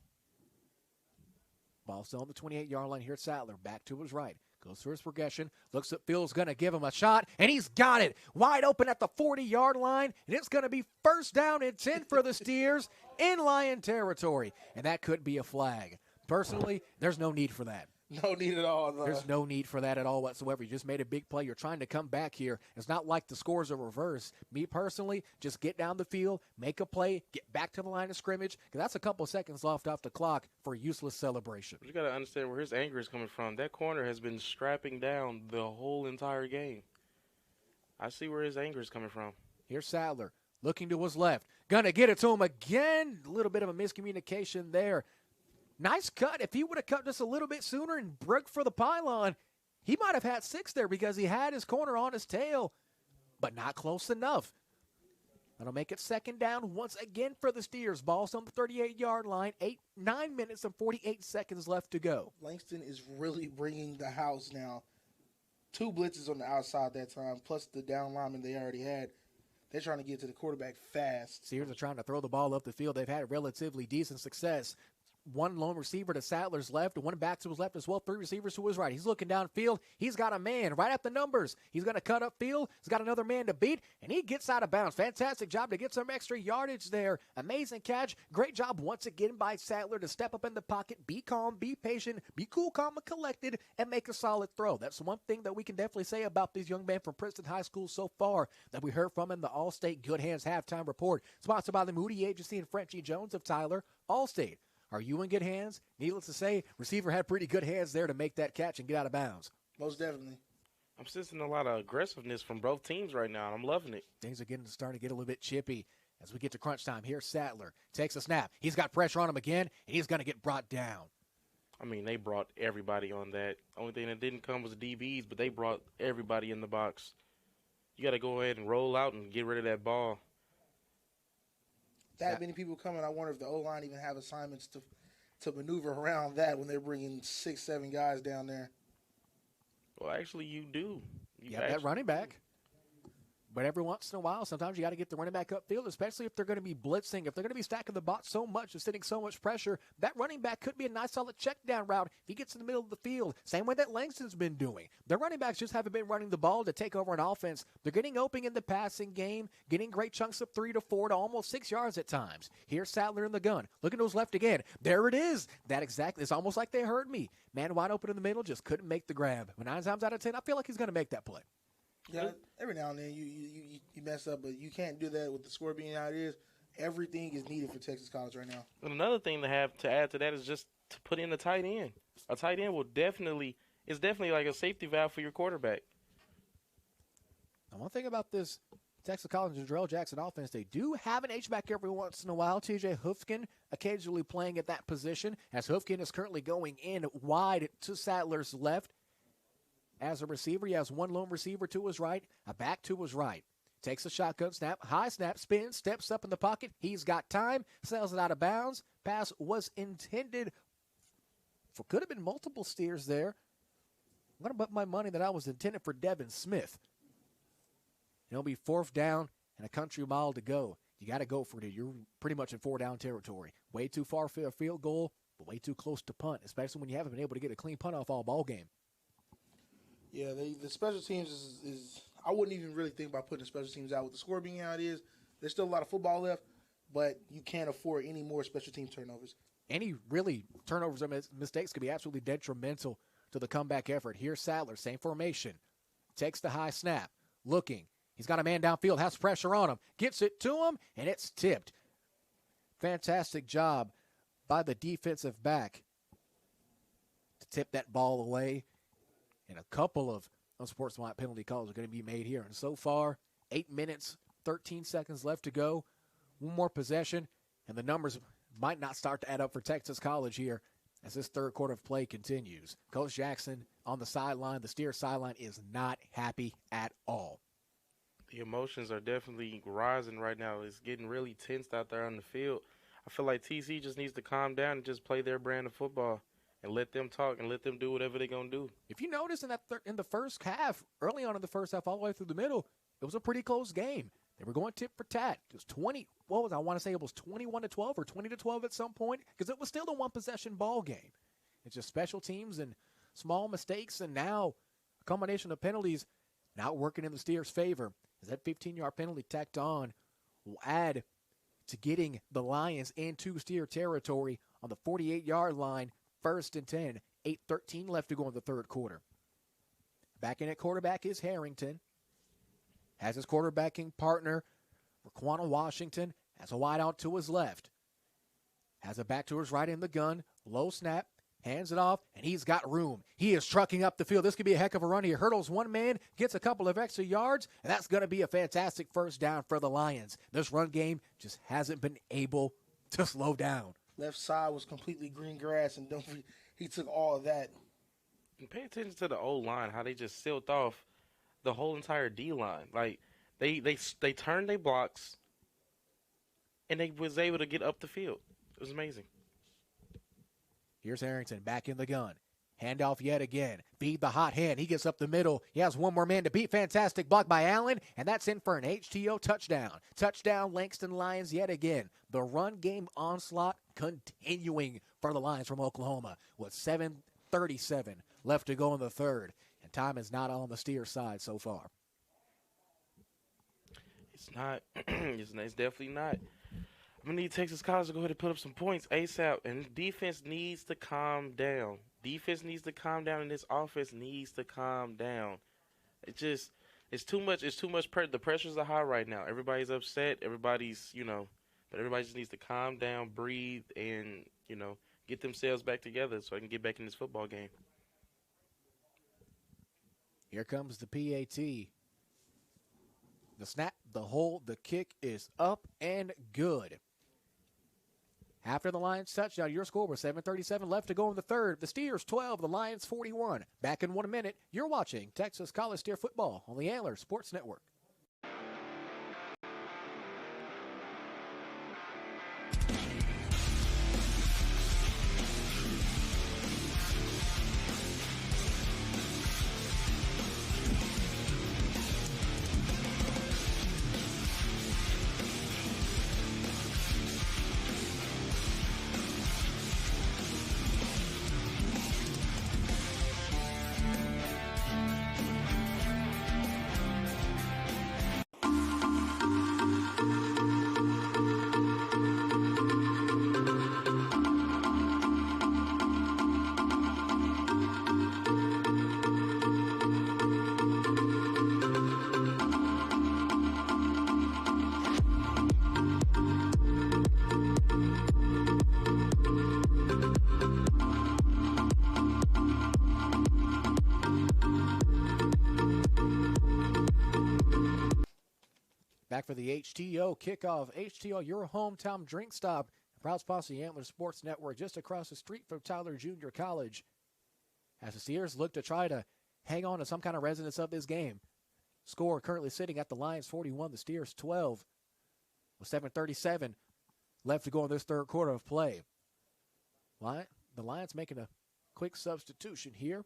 Ball still on the 28-yard line here at Sadler. Back to his right. Goes through his progression. Looks at Phil's going to give him a shot, and he's got it. Wide open at the 40-yard line, and it's going to be first down and 10 for the Steers in Lion territory. And that could be a flag. Personally, there's no need for that. No need at all. There's no need for that at all whatsoever. You just made a big play. You're trying to come back here. It's not like the scores are reversed. Me personally, just get down the field, make a play, get back to the line of scrimmage, because that's a couple seconds left off the clock for a useless celebration. You got to understand where his anger is coming from. That corner has been strapping down the whole entire game. I see where his anger is coming from. Here's Sadler looking to his left. Going to get it to him again. A little bit of a miscommunication there. Nice cut. If he would have cut just a little bit sooner and broke for the pylon, he might have had 6 there because he had his corner on his tail, but not close enough. That'll make it second down once again for the Steers. Ball's on the 38-yard line. 9 minutes and 48 seconds left to go. Langston is really bringing the house now. 2 blitzes on the outside that time, plus the down lineman they already had. They're trying to get to the quarterback fast. Steers are trying to throw the ball up the field. They've had relatively decent success. 1 lone receiver to Sadler's left and 1 back to his left as well. 3 receivers to his right. He's looking downfield. He's got a man right at the numbers. He's going to cut upfield. He's got another man to beat, and he gets out of bounds. Fantastic job to get some extra yardage there. Amazing catch. Great job once again by Sadler to step up in the pocket, be calm, be patient, be cool, calm, and collected, and make a solid throw. That's one thing that we can definitely say about these young men from Princeton High School so far that we heard from in the All-State Good Hands Halftime Report, sponsored by the Moody Agency and Frenchie Jones of Tyler. All-State. Are you in good hands? Needless to say, receiver had pretty good hands there to make that catch and get out of bounds. Most definitely. I'm sensing a lot of aggressiveness from both teams right now, and I'm loving it. Things are starting to get a little bit chippy as we get to crunch time. Here's Sadler. Takes a snap. He's got pressure on him again, and he's going to get brought down. I mean, they brought everybody on that. Only thing that didn't come was the DBs, but they brought everybody in the box. You got to go ahead and roll out and get rid of that ball. That many people coming, I wonder if the O-line even have assignments to maneuver around that when they're bringing 6, 7 guys down there. Well, actually, you do. That running back. But every once in a while, sometimes you got to get the running back upfield, especially if they're going to be blitzing. If they're going to be stacking the box so much and sending so much pressure, that running back could be a nice solid check down route if he gets in the middle of the field. Same way that Langston's been doing. The running backs just haven't been running the ball to take over an offense. They're getting open in the passing game, getting great chunks of 3 to 4 to almost 6 yards at times. Here's Sadler in the gun. Look at those left again. There it is. That exactly. It's almost like they heard me. Man wide open in the middle, just couldn't make the grab. But 9 times out of 10, I feel like he's going to make that play. Yeah, every now and then you mess up, but you can't do that with the score being how it is. Everything is needed for Texas College right now. And another thing to have to add to that is just to put in a tight end. A tight end is definitely like a safety valve for your quarterback. And one thing about this Texas College and Jarrell Jackson offense, they do have an H-back every once in a while. TJ Hoofkin occasionally playing at that position, as Hoofkin is currently going in wide to Sadler's left. As a receiver, he has one lone receiver to his right, a back to his right. Takes a shotgun snap, high snap, spins, steps up in the pocket. He's got time, sails it out of bounds. Pass was intended for, could have been multiple steers there. I'm going to bet my money that I was intended for Devin Smith. It'll be 4th down and a country mile to go. You got to go for it. You're pretty much in 4-down territory. Way too far for a field goal, but way too close to punt, especially when you haven't been able to get a clean punt off all ball game. Yeah, the special teams is I wouldn't even really think about putting the special teams out with the score being how it is. There's still a lot of football left, but you can't afford any more special team turnovers. Any really turnovers or mistakes could be absolutely detrimental to the comeback effort. Here's Sadler, same formation. Takes the high snap, looking. He's got a man downfield, has pressure on him, gets it to him, and it's tipped. Fantastic job by the defensive back to tip that ball away. And a couple of unsportsmanlike penalty calls are going to be made here. And so far, 8 minutes, 13 seconds left to go. One more possession, and the numbers might not start to add up for Texas College here as this third quarter of play continues. Coach Jackson on the sideline, the Steer sideline, is not happy at all. The emotions are definitely rising right now. It's getting really tensed out there on the field. I feel like TC just needs to calm down and just play their brand of football. And let them talk and let them do whatever they're going to do. If you notice in the first half, early on in the first half, all the way through the middle, it was a pretty close game. They were going tit for tat. It was I want to say it was 21-12 or 20-12 at some point, because it was still a one-possession ball game. It's just special teams and small mistakes, and now a combination of penalties not working in the Steers' favor. As that 15-yard penalty tacked on will add to getting the Lions into Steer territory on the 48-yard line. 1st and 10, 8:13 left to go in the third quarter. Back in at quarterback is Harrington. Has his quarterbacking partner, Raquan Washington, has a wide out to his left. Has a back to his right in the gun. Low snap, hands it off, and he's got room. He is trucking up the field. This could be a heck of a run. He hurdles one man, gets a couple of extra yards, and that's going to be a fantastic first down for the Lions. This run game just hasn't been able to slow down. Left side was completely green grass, and he took all of that. And pay attention to the O-line, how they just sealed off the whole entire D-line. Like, they turned their blocks, and they was able to get up the field. It was amazing. Here's Harrington back in the gun. Handoff yet again. Feed the hot hand. He gets up the middle. He has one more man to beat. Fantastic block by Allen, and that's in for an HTO touchdown. Touchdown, Langston Lions yet again. The run game onslaught continuing for the Lions from Oklahoma with 7:37 left to go in the third, and time is not on the Steer side so far. It's not. It's definitely not. I'm going to need Texas College to go ahead and put up some points ASAP, and defense needs to calm down. Defense needs to calm down, and this offense needs to calm down. It's too much. It's too much. The pressures are high right now. Everybody's upset. Everybody's, but everybody just needs to calm down, breathe, and, get themselves back together so I can get back in this football game. Here comes the PAT. The snap, the hold, the kick is up and good. After the Lions touchdown, your score was 7:37 left to go in the third. The Steers 12, the Lions 41. Back in 1 minute, you're watching Texas College Steer football on the Antler Sports Network. Back for the HTO kickoff. HTO, your hometown drink stop. Proud sponsor of the Antler Sports Network, just across the street from Tyler Junior College. As the Steers look to try to hang on to some kind of resonance of this game. Score currently sitting at the Lions 41, the Steers 12. With 7:37 left to go in this third quarter of play. The Lions making a quick substitution here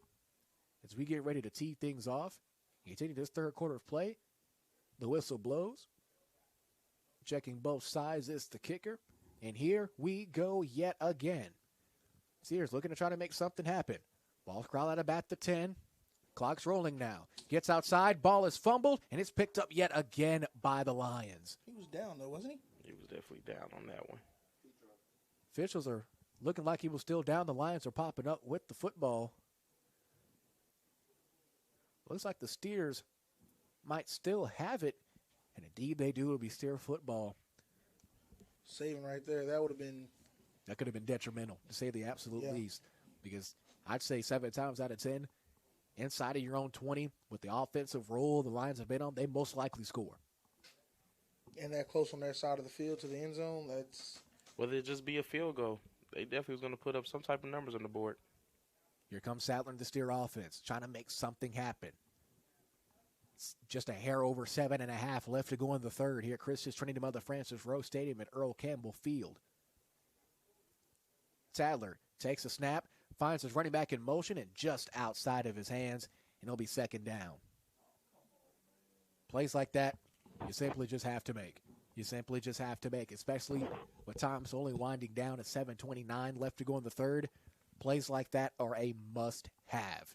as we get ready to tee things off. Continue this third quarter of play. The whistle blows. Checking both sides is the kicker. And here we go yet again. Steers looking to try to make something happen. Ball's crawled out of bat to 10. Clock's rolling now. Gets outside. Ball is fumbled, and it's picked up yet again by the Lions. He was down, though, wasn't he? He was definitely down on that one. Officials are looking like he was still down. The Lions are popping up with the football. Looks like the Steers might still have it, and indeed they do. It'll be Steer football. Saving right there. That could have been detrimental, to say the absolute least, because I'd say 7 times out of 10, inside of your own 20, with the offensive role the Lions have been on, they most likely score. And that close on their side of the field to the end zone, that's... Whether it just be a field goal, they definitely was going to put up some type of numbers on the board. Here comes Sadler and the Steer offense, trying to make something happen. It's just a hair over 7.5 left to go in the third here at Christus Trinity Mother Francis Rowe Stadium at Earl Campbell Field. Sadler takes a snap, finds his running back in motion, and just outside of his hands, and it'll be second down. Plays like that, you simply just have to make. You simply just have to make, especially with time's only winding down at 7:29 left to go in the third. Plays like that are a must-have.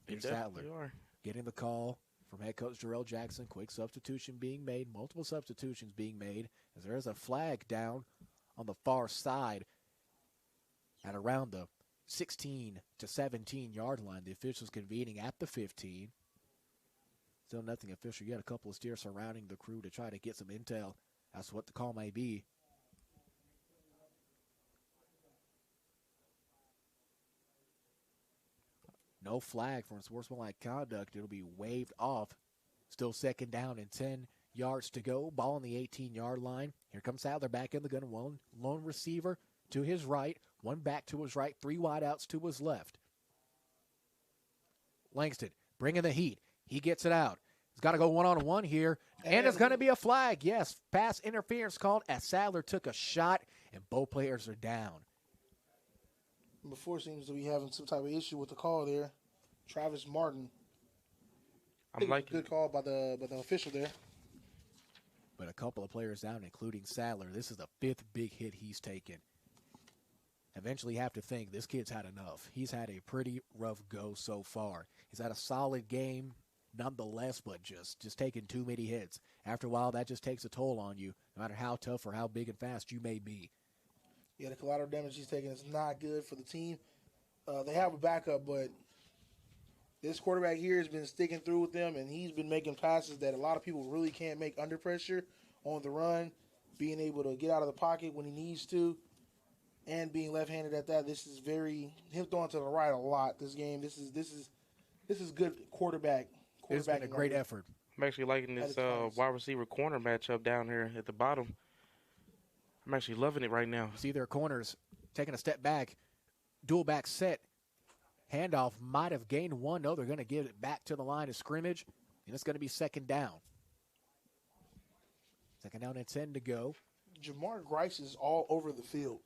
Here's Sadler getting the call from head coach Jarrell Jackson. Quick substitution being made, multiple substitutions being made, as there is a flag down on the far side at around the 16 to 17 yard line. The officials convening at the 15. Still nothing official yet. A couple of Steers surrounding the crew to try to get some intel as to what the call may be. No flag for unsportsmanlike conduct. It'll be waved off. Still second down and 10 yards to go. Ball on the 18-yard line. Here comes Sadler back in the gun. One lone receiver to his right. One back to his right. 3 wideouts to his left. Langston bringing the heat. He gets it out. He's got to go one-on-one here. And it's going to be a flag. Yes, pass interference called as Sadler took a shot, and both players are down. Before seems to be having some type of issue with the call there. Travis Martin. I'm liking good call by the official there. But a couple of players down, including Sadler. This is the 5th big hit he's taken. Eventually you have to think this kid's had enough. He's had a pretty rough go so far. He's had a solid game nonetheless, but just taking too many hits. After a while, that just takes a toll on you, no matter how tough or how big and fast you may be. Yeah, the collateral damage he's taking is not good for the team. They have a backup, but this quarterback here has been sticking through with them, and he's been making passes that a lot of people really can't make under pressure on the run, being able to get out of the pocket when he needs to, and being left-handed at that. This is him throwing to the right a lot this game. This is good quarterback. It's been a great effort. I'm actually liking this wide receiver corner matchup down here at the bottom. I'm actually loving it right now. See their corners taking a step back. Dual back set. Handoff might have gained one. No, they're going to give it back to the line of scrimmage, and it's going to be second down. Second down and 10 to go. Jamar Grice is all over the field.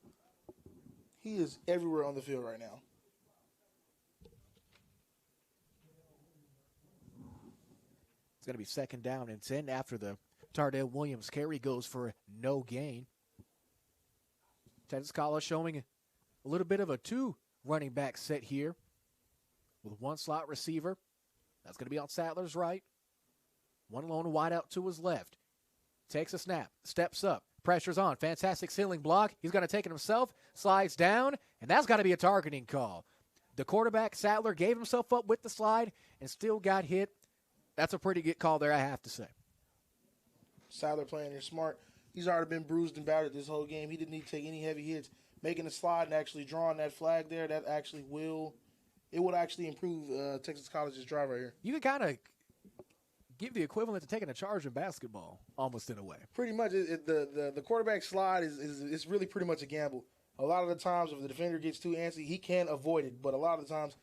He is everywhere on the field right now. It's going to be second down and 10 after the Tardell Williams carry goes for no gain. Texas College showing a little bit of a 2 running back set here with 1 slot receiver. That's going to be on Sadler's right. 1 lone wideout to his left. Takes a snap, steps up, pressure's on. Fantastic ceiling block. He's going to take it himself, slides down, and that's got to be a targeting call. The quarterback, Sadler, gave himself up with the slide and still got hit. That's a pretty good call there, I have to say. Sadler playing here smart. He's already been bruised and battered this whole game. He didn't need to take any heavy hits. Making a slide and actually drawing that flag there, that actually would actually improve Texas College's drive right here. You can kind of give the equivalent to taking a charge in basketball, almost in a way. Pretty much, the quarterback slide is really pretty much a gamble. A lot of the times, if the defender gets too antsy, he can avoid it. But a lot of the times,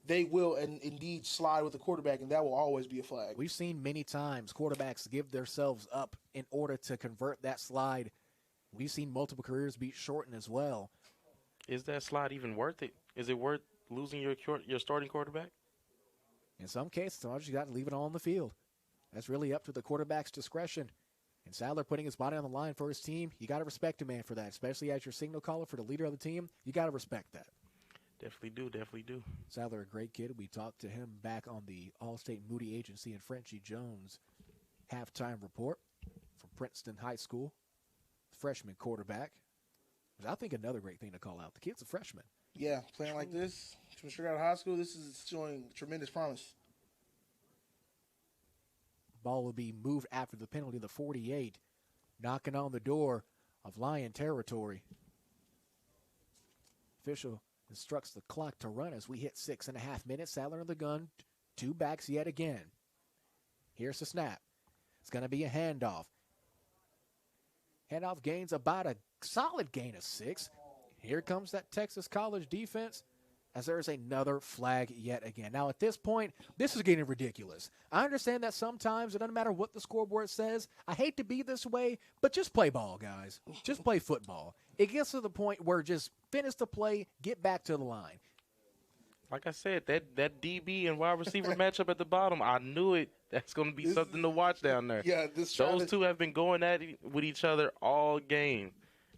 they will indeed slide with the quarterback, and that will always be a flag. We've seen many times quarterbacks give themselves up in order to convert that slide. We've seen multiple careers be shortened as well. Is that slide even worth it? Is it worth losing your starting quarterback? In some cases, sometimes you got to leave it all on the field. That's really up to the quarterback's discretion. And Sadler putting his body on the line for his team, you got to respect a man for that, especially as your signal caller for the leader of the team. You got to respect that. Definitely do. Sadler, a great kid. We talked to him back on the All-State Moody Agency and Frenchie Jones halftime report from Princeton High School. Freshman quarterback. I think another great thing to call out. The kid's a freshman. Yeah, playing like this from straight out of high school, this is showing tremendous promise. Ball will be moved after the penalty, the 48, knocking on the door of Lion territory. Official instructs the clock to run as we hit 6.5 minutes. Sadler in the gun, 2 backs yet again. Here's the snap. It's going to be a handoff. Handoff gains about a solid gain of 6. Here comes that Texas College defense as there's another flag yet again. Now, at this point, this is getting ridiculous. I understand that sometimes it doesn't matter what the scoreboard says. I hate to be this way, but just play ball, guys. Just play football. It gets to the point where just finish the play, get back to the line. Like I said, that DB and wide receiver matchup at the bottom, I knew it. That's going to be something to watch down there. Yeah, those two have been going at it with each other all game.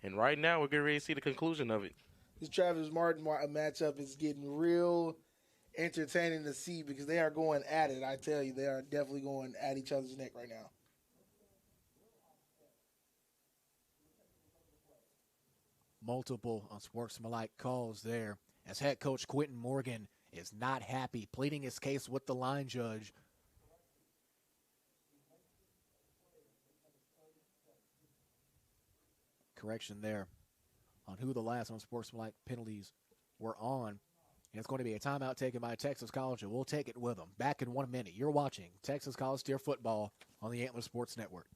And right now, we're getting ready to see the conclusion of it. This Travis Martin matchup is getting real entertaining to see because they are going at it. I tell you, they are definitely going at each other's neck right now. Multiple unsportsmanlike calls there as head coach Quentin Morgan is not happy, pleading his case with the line judge. Correction there on who the last unsportsmanlike penalties were on. And it's going to be a timeout taken by Texas College, and we'll take it with them. Back in 1 minute. You're watching Texas College Steer Football on the Antler Sports Network.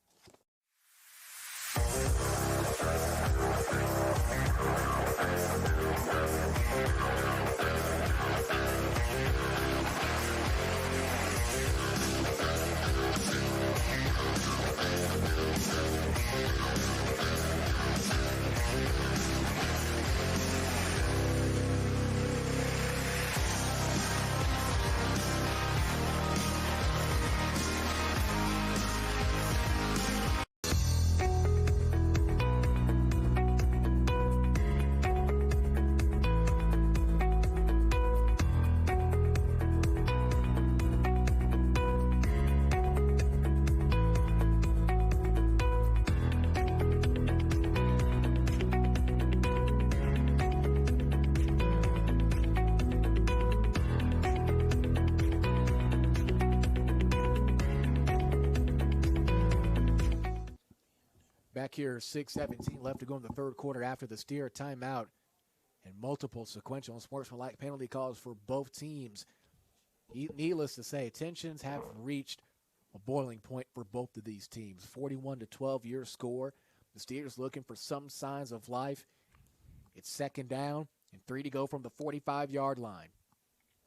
Back here, 6:17 left to go in the third quarter after the Steer timeout. And multiple sequential and sportsmanlike penalty calls for both teams. Needless to say, tensions have reached a boiling point for both of these teams. 41-12 your score. The Steers looking for some signs of life. It's second down and 3 to go from the 45-yard line.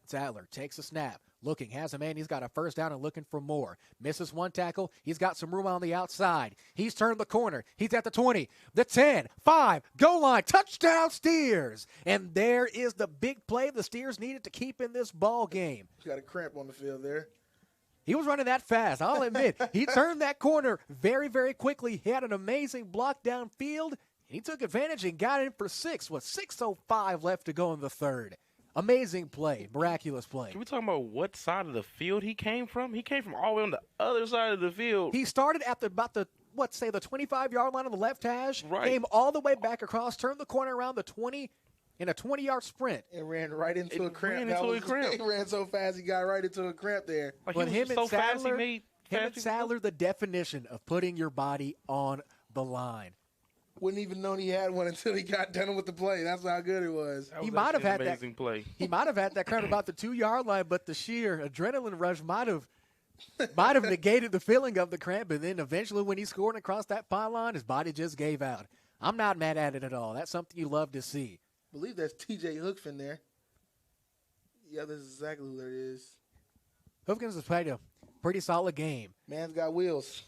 Sadler takes a snap, looking, has a man, he's got a first down and looking for more. Misses one tackle, he's got some room on the outside. He's turned the corner, he's at the 20, the 10, 5, goal line, touchdown Steers. And there is the big play the Steers needed to keep in this ball game. He's got a cramp on the field there. He was running that fast, I'll admit. He turned that corner very, very quickly. He had an amazing block downfield, and he took advantage and got in for 6 with 6:05 left to go in the third. Amazing play, miraculous play. Can we talk about what side of the field he came from? He came from all the way on the other side of the field. He started at the 25-yard line on the left hash, right. Came all the way back across, turned the corner around the 20 in a 20-yard sprint. And ran right into a cramp. He ran so fast he got right into a cramp there. But him and Sadler, the definition of putting your body on the line. Wouldn't even known he had one until he got done with the play. That's how good it was. He might have had amazing play. He might have had that cramp about the 2-yard line, but the sheer adrenaline rush might have Might have negated the feeling of the cramp, and then eventually when he scored across that pylon, his body just gave out. I'm not mad at it at all. That's something you love to see. I believe that's TJ Hookfin there. Yeah, this is exactly who that is. Hoofkins has played a pretty solid game. Man's got wheels.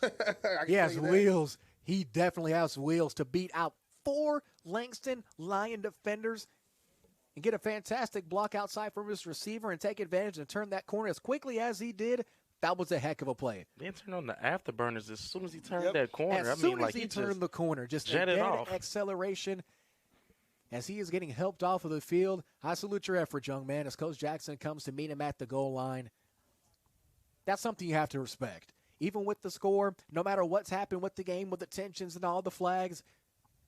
He has wheels. He definitely has wheels to beat out 4 Langston Lion defenders and get a fantastic block outside from his receiver and take advantage and turn that corner as quickly as he did. That was a heck of a play. Then turn on the afterburners as soon as he turned that corner. As soon as he turned the corner, just jetted again, off. Acceleration. As he is getting helped off of the field, I salute your effort, young man, as Coach Jackson comes to meet him at the goal line. That's something you have to respect. Even with the score, no matter what's happened with the game, with the tensions and all the flags,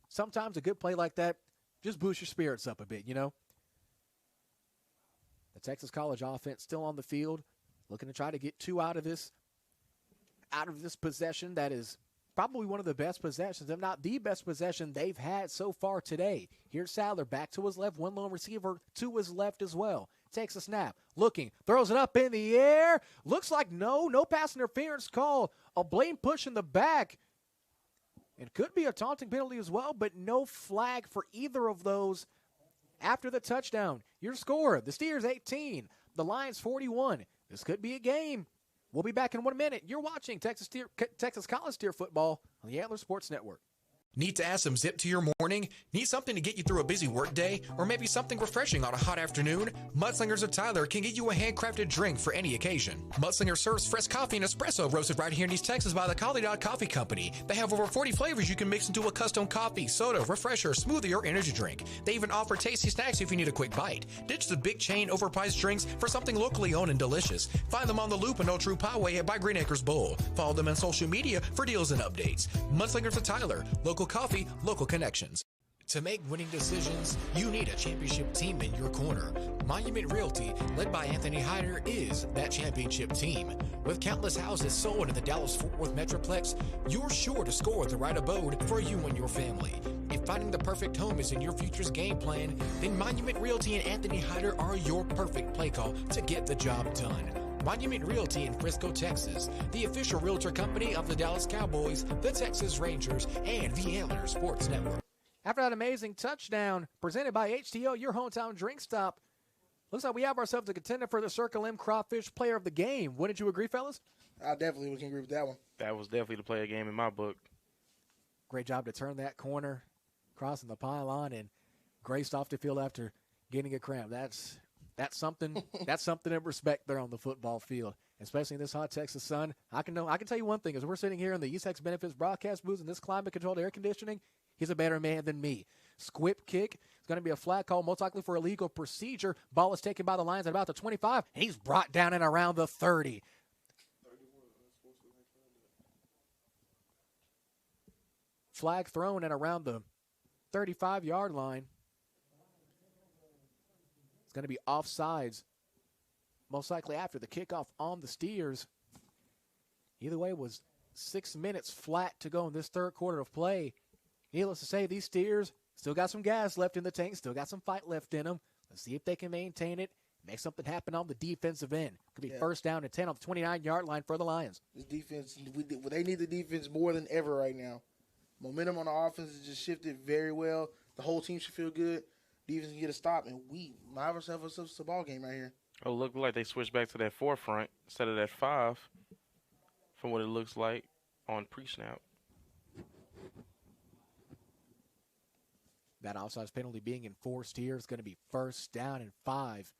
sometimes a good play like that just boosts your spirits up a bit, you know? The Texas College offense still on the field, looking to try to get 2 out of this possession that is probably one of the best possessions, if not the best possession they've had so far today. Here's Sadler back to his left, one lone receiver to his left as well. Takes a snap, looking, throws it up in the air. Looks like no pass interference call. A blatant push in the back. It could be a taunting penalty as well, but no flag for either of those after the touchdown. Your score, the Steers 18, the Lions 41. This could be a game. We'll be back in 1 minute. You're watching Texas College Steer football on the Antler Sports Network. Need to add some zip to your morning? Need something to get you through a busy workday? Or maybe something refreshing on a hot afternoon? Mudslingers of Tyler can get you a handcrafted drink for any occasion. Mudslinger serves fresh coffee and espresso roasted right here in East Texas by the Collie Dog Coffee Company. They have over 40 flavors you can mix into a custom coffee, soda, refresher, smoothie, or energy drink. They even offer tasty snacks if you need a quick bite. Ditch the big chain overpriced drinks for something locally owned and delicious. Find them on the Loop and Old True Poway by Green Acres Bowl. Follow them on social media for deals and updates. Mudslingers of Tyler, local coffee, local connections. To make winning decisions, you need a championship team in your corner. Monument Realty, led by Anthony Hyder, is that championship team. With countless houses sold in the Dallas-Fort Worth Metroplex, you're sure to score the right abode for you and your family. If finding the perfect home is in your future's game plan, then Monument Realty and Anthony Hyder are your perfect play call to get the job done. Monument Realty in Frisco, Texas, the official realtor company of the Dallas Cowboys, the Texas Rangers, and the Antler Sports Network. After that amazing touchdown presented by HTO, your hometown drink stop, looks like we have ourselves a contender for the Circle M Crawfish Player of the Game. Wouldn't you agree, fellas? I definitely can agree with that one. That was definitely the play of the game in my book. Great job to turn that corner, crossing the pylon, and graced off the field after getting a cramp. That's something. That's something to respect there on the football field, especially in this hot Texas sun. I can tell you one thing: as we're sitting here in the East Texas Benefits broadcast booth in this climate-controlled air conditioning, he's a better man than me. Squib kick. It's going to be a flag call, most likely for illegal procedure. Ball is taken by the Lions at about the 25, and he's brought down and around the 30. Flag thrown at around the 35-yard line. Going to be offsides, most likely after the kickoff on the Steers. Either way, it was 6 minutes flat to go in this third quarter of play. Needless to say, these Steers still got some gas left in the tank, still got some fight left in them. Let's see if they can maintain it, make something happen on the defensive end. Could be first down and 10 on the 29-yard line for the Lions. This defense, they need the defense more than ever right now. Momentum on the offense has just shifted very well. The whole team should feel good. Defense can get a stop, and we might have ourselves a ball game right here. Oh, look like they switched back to that forefront instead of that 5 from what it looks like on pre-snap. That offsides penalty being enforced here is going to be first down and 5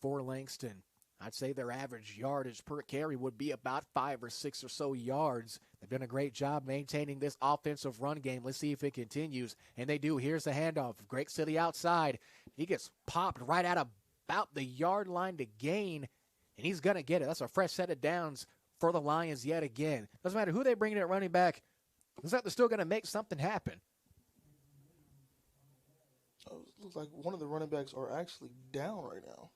for Langston. I'd say their average yardage per carry would be about 5 or 6 or so yards. They've done a great job maintaining this offensive run game. Let's see if it continues. And they do. Here's the handoff. Greg City outside. He gets popped right at about the yard line to gain, and he's going to get it. That's a fresh set of downs for the Lions yet again. Doesn't matter who they bring in at running back. Looks like they're still going to make something happen. Looks like one of the running backs are actually down right now.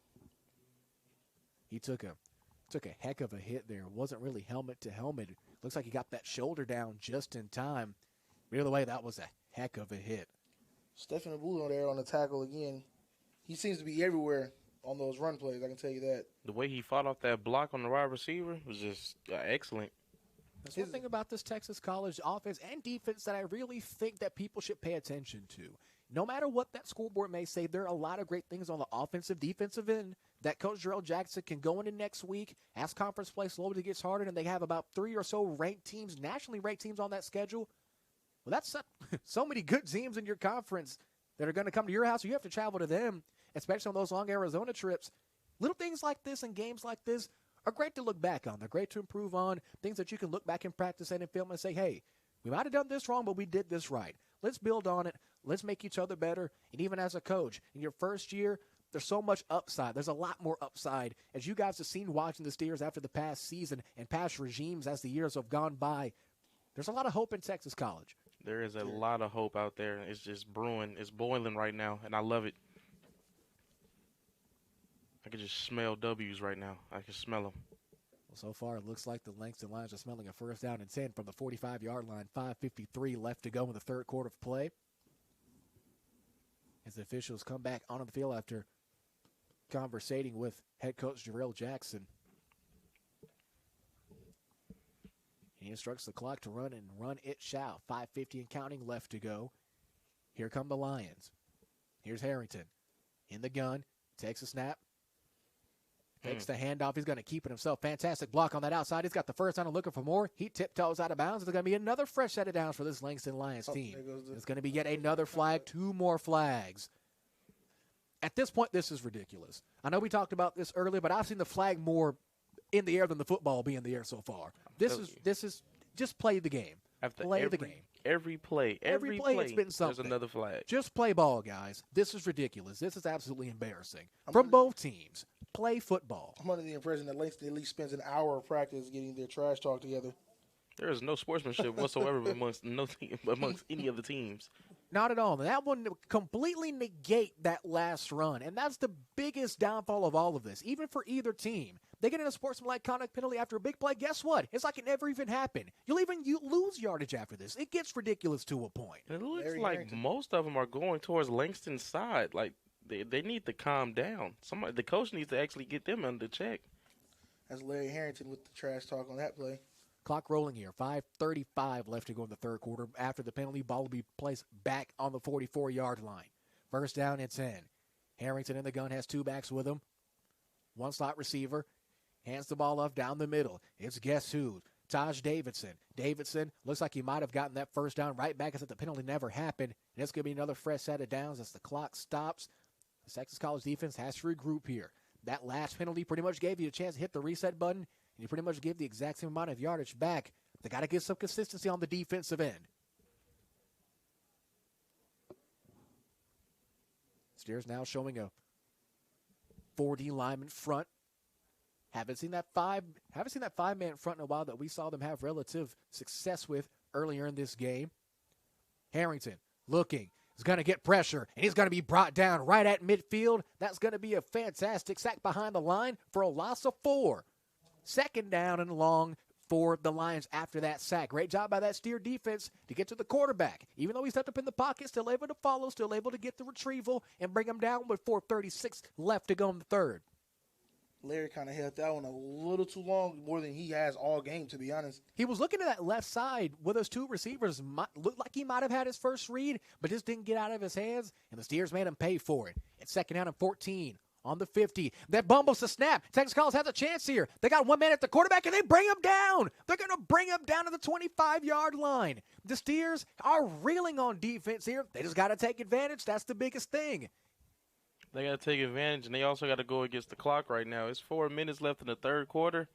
He took a heck of a hit there. It wasn't really helmet to helmet. Looks like he got that shoulder down just in time. But either way, that was a heck of a hit. Stefan Abulo there on the tackle again. He seems to be everywhere on those run plays. I can tell you that. The way he fought off that block on the wide receiver was just excellent. That's one thing about this Texas College offense and defense that I really think that people should pay attention to. No matter what that scoreboard may say, there are a lot of great things on the offensive, defensive end that Coach Jarrell Jackson can go into next week as conference play slowly gets harder, and they have about 3 or so ranked teams, nationally ranked teams on that schedule. Well, that's so many good teams in your conference that are going to come to your house. You have to travel to them, especially on those long Arizona trips. Little things like this and games like this are great to look back on. They're great to improve on, things that you can look back and practice and film and say, hey, we might have done this wrong, but we did this right. Let's build on it. Let's make each other better. And even as a coach, in your first year, there's so much upside. There's a lot more upside. As you guys have seen watching the Steers after the past season and past regimes as the years have gone by, there's a lot of hope in Texas College. There is a lot of hope out there. It's just brewing. It's boiling right now, and I love it. I can just smell W's right now. I can smell them. Well, so far, it looks like the Langston Lions are smelling a first down and 10 from the 45-yard line. 5:53 left to go in the third quarter of play. As the officials come back onto the field after conversating with head coach Jarrell Jackson. He instructs the clock to run, and run it shall. 5:50 and counting left to go. Here come the Lions. Here's Harrington in the gun. Takes a snap. Takes the handoff. He's going to keep it himself. Fantastic block on that outside. He's got the first down and looking for more. He tiptoes out of bounds. There's going to be another fresh set of downs for this Langston Lions team. It's going to be yet another flag, 2 more flags. At this point, this is ridiculous. I know we talked about this earlier, but I've seen the flag more in the air than the football be in the air so far. This is just play the game. Play the game. Every play, it's been something. There's another flag. Just play ball, guys. This is ridiculous. This is absolutely embarrassing. From both teams, play football. I'm under the impression that Langston at least spends an hour of practice getting their trash talk together. There is no sportsmanship whatsoever amongst any of the teams. Not at all. That one completely negate that last run, and that's the biggest downfall of all of this, even for either team. They get in a sportsmanlike conduct penalty after a big play. Guess what? It's like it never even happened. You lose yardage after this. It gets ridiculous to a point. It looks like most of them are going towards Langston's side. Like they need to calm down. The coach needs to actually get them under check. That's Larry Harrington with the trash talk on that play. Clock rolling here. 5:35 left to go in the third quarter. After the penalty, ball will be placed back on the 44-yard line. First down and 10. Harrington in the gun has 2 backs with him. 1 slot receiver. Hands the ball off down the middle. It's guess who? Taj Davidson. Davidson looks like he might have gotten that first down right back as if the penalty never happened. And it's going to be another fresh set of downs as the clock stops. The Texas College defense has to regroup here. That last penalty pretty much gave you a chance to hit the reset button, and you pretty much give the exact same amount of yardage back. They got to get some consistency on the defensive end. Steers now showing a 4D lineman front. Haven't seen that five-man front in a while that we saw them have relative success with earlier in this game. Harrington looking. He's going to get pressure, and he's going to be brought down right at midfield. That's going to be a fantastic sack behind the line for a loss of 4. Second down and long for the Lions after that sack. Great job by that Steer defense to get to the quarterback. Even though he stepped up in the pocket, still able to follow, still able to get the retrieval and bring him down with 4:36 left to go in the third. Larry kind of held that one a little too long, more than he has all game, to be honest. He was looking to that left side where those 2 receivers looked like he might have had his first read, but just didn't get out of his hands, and the Steers made him pay for it. It's second down and 14 on the 50. That bumbles the snap. Texas College has a chance here. They got 1 man at the quarterback, and they bring him down. They're going to bring him down to the 25-yard line. The Steers are reeling on defense here. They just got to take advantage. That's the biggest thing. They got to take advantage, and they also got to go against the clock right now. It's 4 minutes left in the third quarter,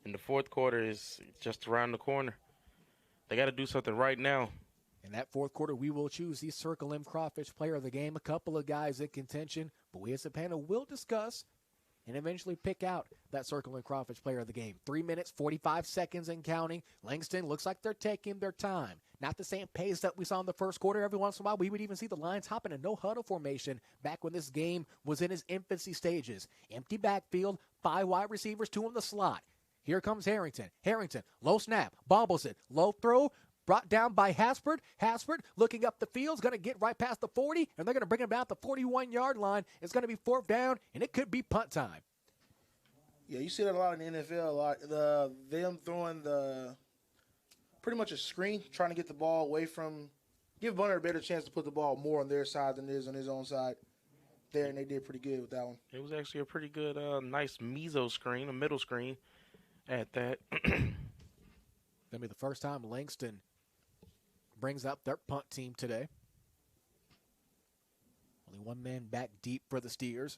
and the fourth quarter is just around the corner. They got to do something right now. In that fourth quarter, we will choose the Circle M Crawfish player of the game. A couple of guys in contention, but we as a panel will discuss and eventually pick out that Circle M Crawfish player of the game. 3 minutes, 45 seconds and counting. Langston looks like they're taking their time. Not the same pace that we saw in the first quarter. Every once in a while, we would even see the Lions hop in a no-huddle formation back when this game was in its infancy stages. Empty backfield, 5 wide receivers, 2 in the slot. Here comes Harrington. Harrington, low snap, bobbles it, low throw, brought down by Haspert. Haspert looking up the field, is going to get right past the 40, and they're going to bring him down the 41-yard line. It's going to be 4th down, and it could be punt time. Yeah, you see that a lot in the NFL. A lot. Them throwing pretty much a screen, trying to get the ball away from, give Bunner a better chance to put the ball more on their side than it is on his own side. There, and they did pretty good with that one. It was actually a pretty good, nice meso screen, a middle screen at that. That'll be the first time Langston brings up their punt team today. Only one man back deep for the Steers.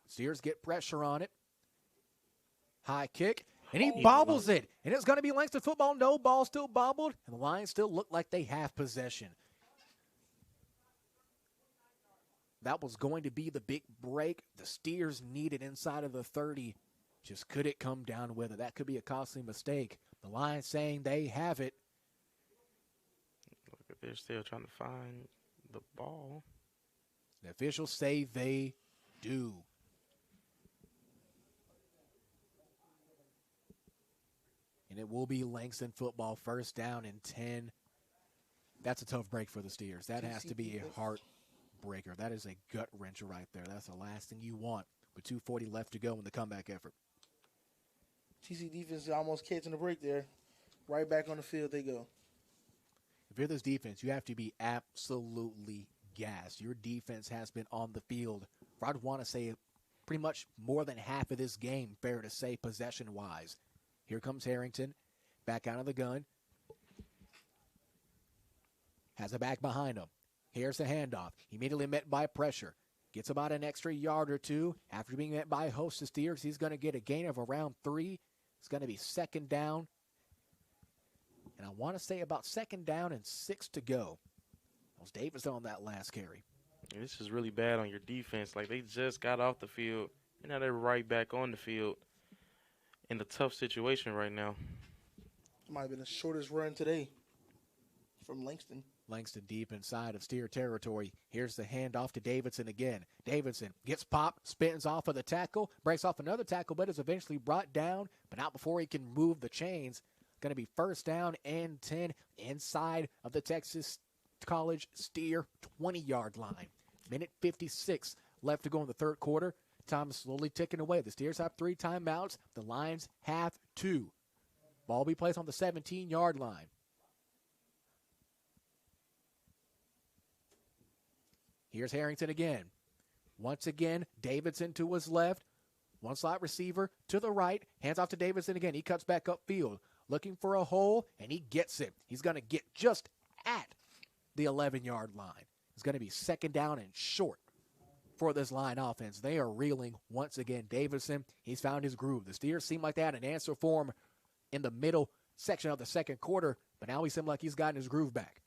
Steers get pressure on it. High kick, and he bobbles it. And it's going to be Langston football. No ball, still bobbled, and the Lions still look like they have possession. That was going to be the big break the Steers needed inside of the 30. Just couldn't come down with it. That could be a costly mistake. The Lions saying they have it. Look at, they're still trying to find the ball. The officials say they do. And it will be Langston football, 1st down and 10. That's a tough break for the Steers. That has to be a heartbreaker. That is a gut wrencher right there. That's the last thing you want with 2:40 left to go in the comeback effort. TC defense almost catching the break there. Right back on the field they go. If you're this defense, you have to be absolutely gassed. Your defense has been on the field for, I'd want to say, pretty much more than half of this game, fair to say, possession-wise. Here comes Harrington, back out of the gun. Has a back behind him. Here's the handoff. Immediately met by pressure. Gets about an extra yard or two. After being met by a host of Steers, he's going to get a gain of around 3. It's going to be 2nd down. And I want to say about 2nd down and 6 to go. That was Davis on that last carry. This is really bad on your defense. Like, they just got off the field, and now they're right back on the field in a tough situation right now. Might have been the shortest run today from Langston. Langston deep inside of Steer territory. Here's the handoff to Davidson again. Davidson gets popped, spins off of the tackle, breaks off another tackle, but is eventually brought down, but not before he can move the chains. Going to be 1st down and 10 inside of the Texas College Steer 20-yard line. Minute 56 left to go in the 3rd quarter. Time is slowly ticking away. The Steers have 3 timeouts. The Lions have 2. Ball will be placed on the 17-yard line. Here's Harrington again. Once again, Davidson to his left. One slot receiver to the right. Hands off to Davidson again. He cuts back upfield, looking for a hole, and he gets it. He's going to get just at the 11-yard line. It's going to be 2nd down and short for this line offense. They are reeling once again. Davidson, he's found his groove. The Steers seem like they had an answer for him in the middle section of the 2nd quarter, but now he seems like he's gotten his groove back.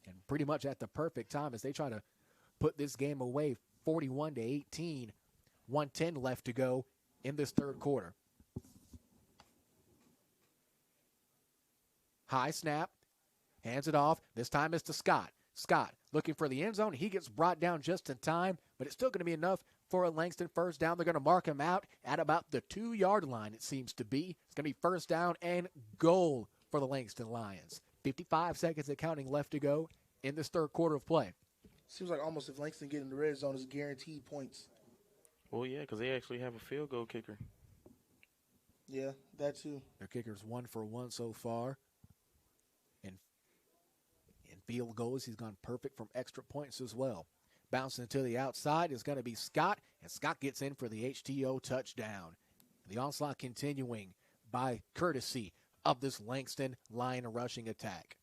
And pretty much at the perfect time as they try to put this game away, 41-18, 1:10 left to go in this 3rd quarter. High snap, hands it off. This time it's to Scott. Scott looking for the end zone. He gets brought down just in time, but it's still going to be enough for a Langston 1st down. They're going to mark him out at about the 2-yard line, it seems to be. It's going to be 1st down and goal for the Langston Lions. 55 seconds of counting left to go in this 3rd quarter of play. Seems like almost if Langston get in the red zone, it's guaranteed points. Well, yeah, because they actually have a field goal kicker. Yeah, that too. Their kicker's 1 for 1 so far. And in field goals, he's gone perfect from extra points as well. Bouncing to the outside is going to be Scott, and Scott gets in for the HTO touchdown. The onslaught continuing by courtesy of this Langston Lion rushing attack.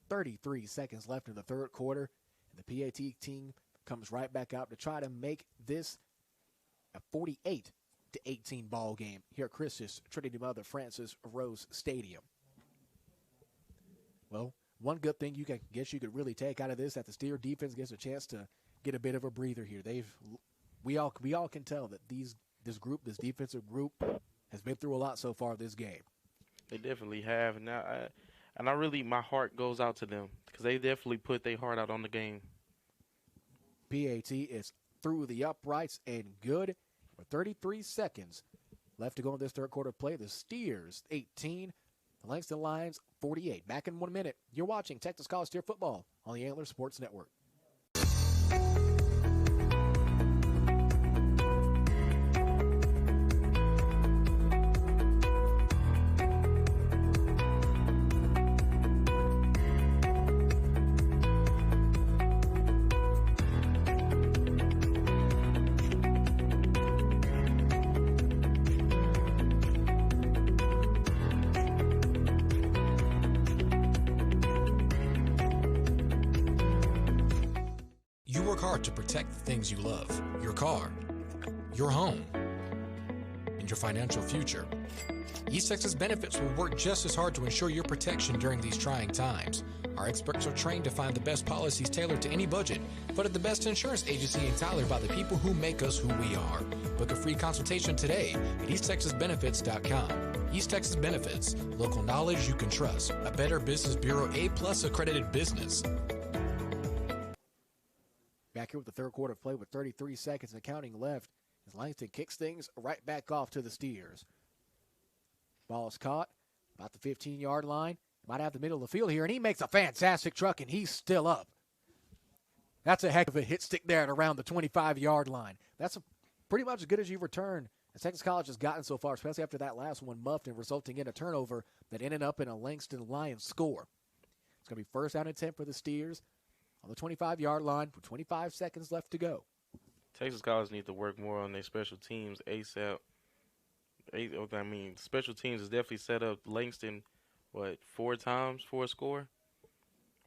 33 seconds left in the 3rd quarter, and the PAT team comes right back out to try to make this a 48-18 ball game here at Christus Trinity Mother Francis Rose Stadium. Well, one good thing you could really take out of this, that the Steer defense gets a chance to get a bit of a breather here. We all can tell that this defensive group has been through a lot so far this game. They definitely have. And I really, my heart goes out to them because they definitely put their heart out on the game. PAT is through the uprights and good for 33 seconds left to go in this third quarter of play. The Steers 18, the Langston Lions 48. Back in 1 minute. You're watching Texas College Steer football on the Antler Sports Network. You work hard to protect the things you love, your car, your home, and your financial future. East Texas Benefits will work just as hard to ensure your protection during these trying times. Our experts are trained to find the best policies tailored to any budget, but at the best insurance agency in Tyler by the people who make us who we are. Book a free consultation today at easttexasbenefits.com. East Texas Benefits, local knowledge you can trust. A Better Business Bureau A+ accredited business. Back here with the third quarter of play with 33 seconds and counting left as Langston kicks things right back off to the Steers. Ball is caught about the 15-yard line. Might have the middle of the field here, and he makes a fantastic truck, and he's still up. That's a heck of a hit stick there at around the 25-yard line. That's pretty much as good as you've returned as Texas College has gotten so far, especially after that last one muffed and resulting in a turnover that ended up in a Langston Lions score. It's going to be first down and 10 for the Steers on the 25-yard line with 25 seconds left to go. Texas College needs to work more on their special teams ASAP. Special teams is definitely set up Langston, 4 times for a score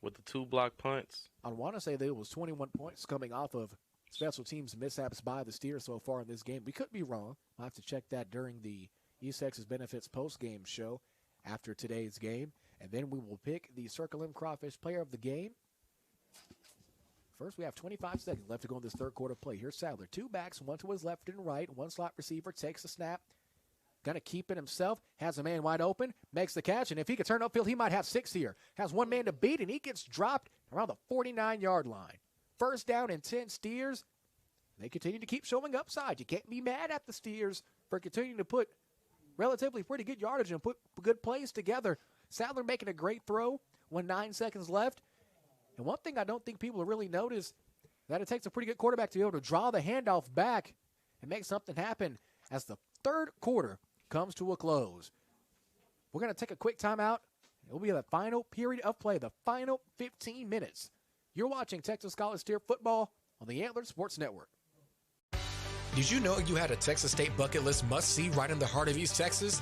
with the 2 block punts. I want to say that it was 21 points coming off of special teams mishaps by the Steers so far in this game. We could be wrong. I'll have to check that during the East Texas Benefits post-game show after today's game. And then we will pick the Circle M Crawfish player of the game. First, we have 25 seconds left to go in this third quarter play. Here's Sadler. 2 backs, one to his left and right. One slot receiver takes the snap. Going to keep it himself. Has a man wide open. Makes the catch. And if he can turn upfield, he might have 6 here. Has one man to beat, and he gets dropped around the 49-yard line. First down and 10 Steers. They continue to keep showing upside. You can't be mad at the Steers for continuing to put relatively pretty good yardage and put good plays together. Sadler making a great throw when 9 seconds left. And one thing I don't think people really notice, that it takes a pretty good quarterback to be able to draw the handoff back and make something happen as the third quarter comes to a close. We're going to take a quick timeout. It will be the final period of play, the final 15 minutes. You're watching Texas College Steer football on the Antler Sports Network. Did you know you had a Texas State bucket list must-see right in the heart of East Texas?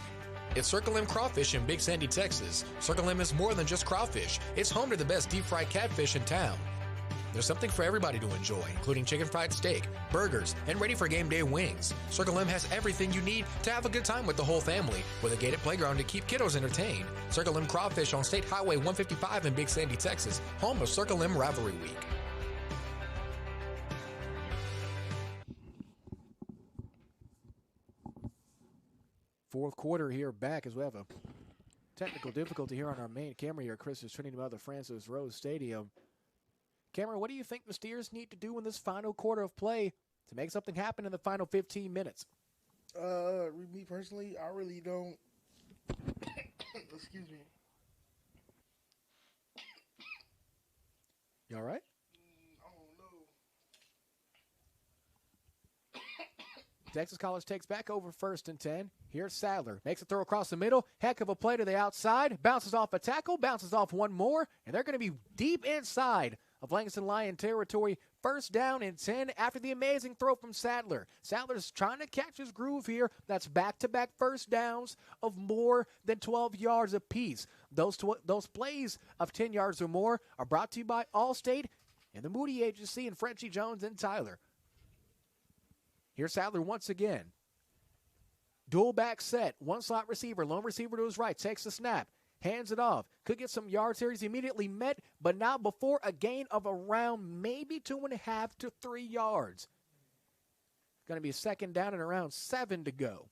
It's Circle M Crawfish in Big Sandy, Texas. Circle M is more than just crawfish. It's home to the best deep-fried catfish in town. There's something for everybody to enjoy, including chicken fried steak, burgers, and ready-for-game-day wings. Circle M has everything you need to have a good time with the whole family, with a gated playground to keep kiddos entertained. Circle M Crawfish on State Highway 155 in Big Sandy, Texas, home of Circle M Rivalry Week. Fourth quarter here back as we have a technical difficulty here on our main camera here. Chris is turning to the Francis Rose Stadium. Cameron, what do you think the Steers need to do in this final quarter of play to make something happen in the final 15 minutes? Me personally, I really don't. Excuse me. You all right? Texas College takes back over first and 10. Here's Sadler. Makes a throw across the middle. Heck of a play to the outside. Bounces off a tackle. Bounces off one more. And they're going to be deep inside of Langston Lion territory. First down and 10 after the amazing throw from Sadler. Sadler's trying to catch his groove here. That's back-to-back first downs of more than 12 yards apiece. Those plays of 10 yards or more are brought to you by Allstate and the Moody Agency and Frenchie Jones and Tyler. Here's Sadler once again. Dual back set. One slot receiver. Lone receiver to his right. Takes the snap. Hands it off. Could get some yards here. He's immediately met, but now before a gain of around maybe 2.5 to 3 yards. Going to be a second down and around 7 to go.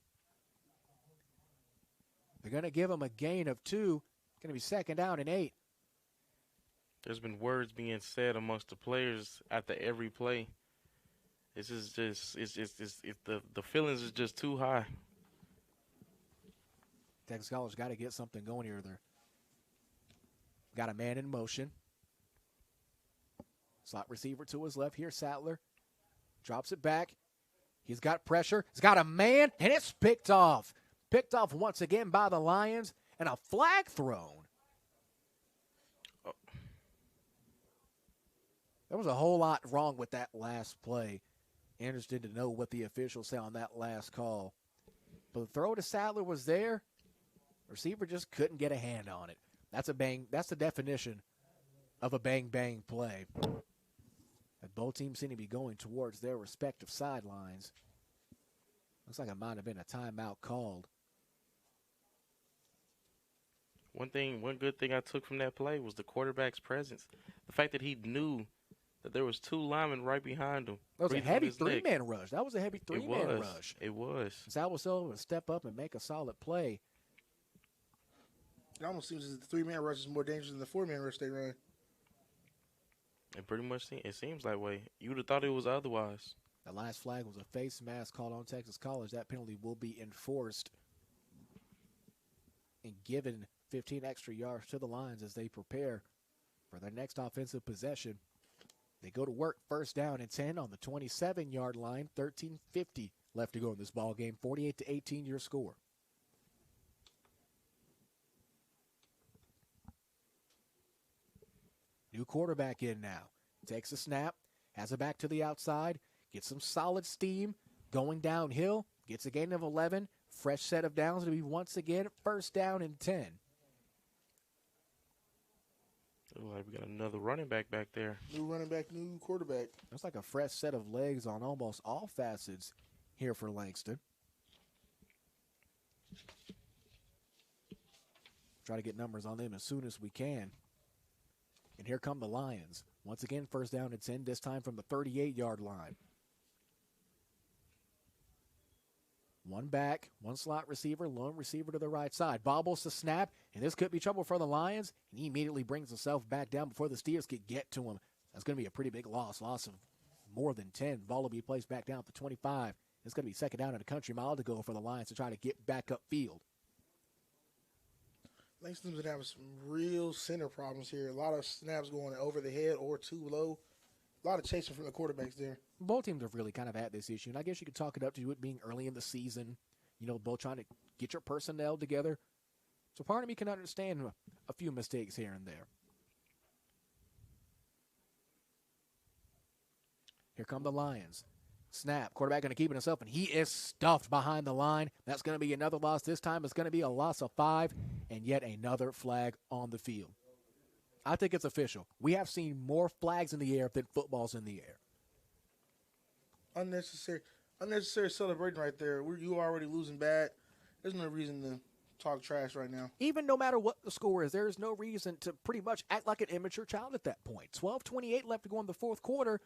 They're going to give him a gain of 2. Going to be second down and 8. There's been words being said amongst the players after every play. This is just the feelings is just too high. Texas College got to get something going here. They're got a man in motion. Slot receiver to his left here, Sattler. Drops it back. He's got pressure. He's got a man, and it's picked off. Picked off once again by the Lions, and a flag thrown. There was a whole lot wrong with that last play. Interested to know what the officials say on that last call. But the throw to Sattler was there. Receiver just couldn't get a hand on it. That's a bang. That's the definition of a bang-bang play. And both teams seem to be going towards their respective sidelines. Looks like it might have been a timeout called. One good thing I took from that play was the quarterback's presence. The fact that he knew that there was 2 linemen right behind him. That was a heavy three-man rush. That was a heavy three-man rush. It was. Sal was able to step up and make a solid play. It almost seems as if the 3-man rush is more dangerous than the 4-man rush they run. It pretty much it seems that way. You would have thought it was otherwise. The last flag was a face mask called on Texas College. That penalty will be enforced and given 15 extra yards to the Lions as they prepare for their next offensive possession. They go to work, first down and 10 on the 27-yard line. 13:50 left to go in this ball game. 48-18 your score. New quarterback in now. Takes a snap, has it back to the outside, gets some solid steam, going downhill, gets a gain of 11. Fresh set of downs to be once again first down and 10. Looks like we got another running back there. New running back, new quarterback. Looks like a fresh set of legs on almost all facets here for Langston. Try to get numbers on them as soon as we can. And here come the Lions. Once again, first down and 10, this time from the 38-yard line. One back, one slot receiver, lone receiver to the right side. Bobbles the snap, and this could be trouble for the Lions. And he immediately brings himself back down before the Steelers could get to him. That's going to be a pretty big loss of more than 10. Ball will be placed back down at the 25. It's going to be second down and a country mile to go for the Lions to try to get back upfield. Langston's been having some real center problems here. A lot of snaps going over the head or too low. A lot of chasing from the quarterbacks there. Both teams have really kind of had this issue, and I guess you could talk it up to it being early in the season. You know, both trying to get your personnel together. So part of me can understand a few mistakes here and there. Here come the Lions. Snap. Quarterback going to keep it himself, and he is stuffed behind the line. That's going to be another loss. This time it's going to be a loss of 5, and yet another flag on the field. I think it's official. We have seen more flags in the air than footballs in the air. Unnecessary celebrating right there. You already losing bad. There's no reason to talk trash right now. Even no matter what the score is, there is no reason to pretty much act like an immature child at that point. 12:28 left to go in the fourth quarter.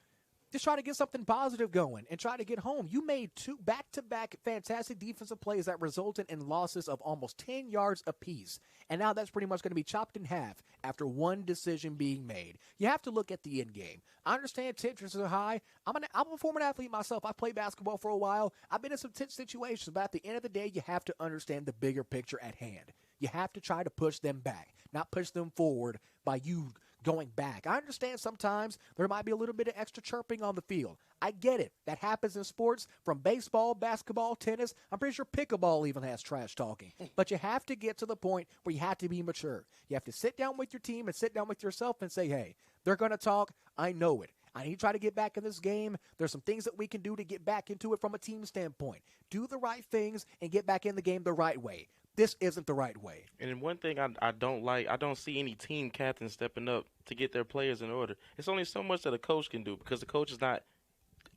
Just try to get something positive going and try to get home. You made 2 back-to-back fantastic defensive plays that resulted in losses of almost 10 yards apiece. And now that's pretty much going to be chopped in half after one decision being made. You have to look at the end game. I understand tensions are high. I'm a former athlete myself. I played basketball for a while. I've been in some tense situations, but at the end of the day, you have to understand the bigger picture at hand. You have to try to push them back, not push them forward by you going back. I understand sometimes there might be a little bit of extra chirping on the field. I get it. That happens in sports from baseball, basketball, tennis. I'm pretty sure pickleball even has trash talking. But you have to get to the point where you have to be mature. You have to sit down with your team and sit down with yourself and say, hey, they're going to talk. I know it. I need to try to get back in this game. There's some things that we can do to get back into it from a team standpoint. Do the right things and get back in the game the right way. This isn't the right way. And one thing I don't like, I don't see any team captain stepping up to get their players in order. It's only so much that a coach can do because the coach is not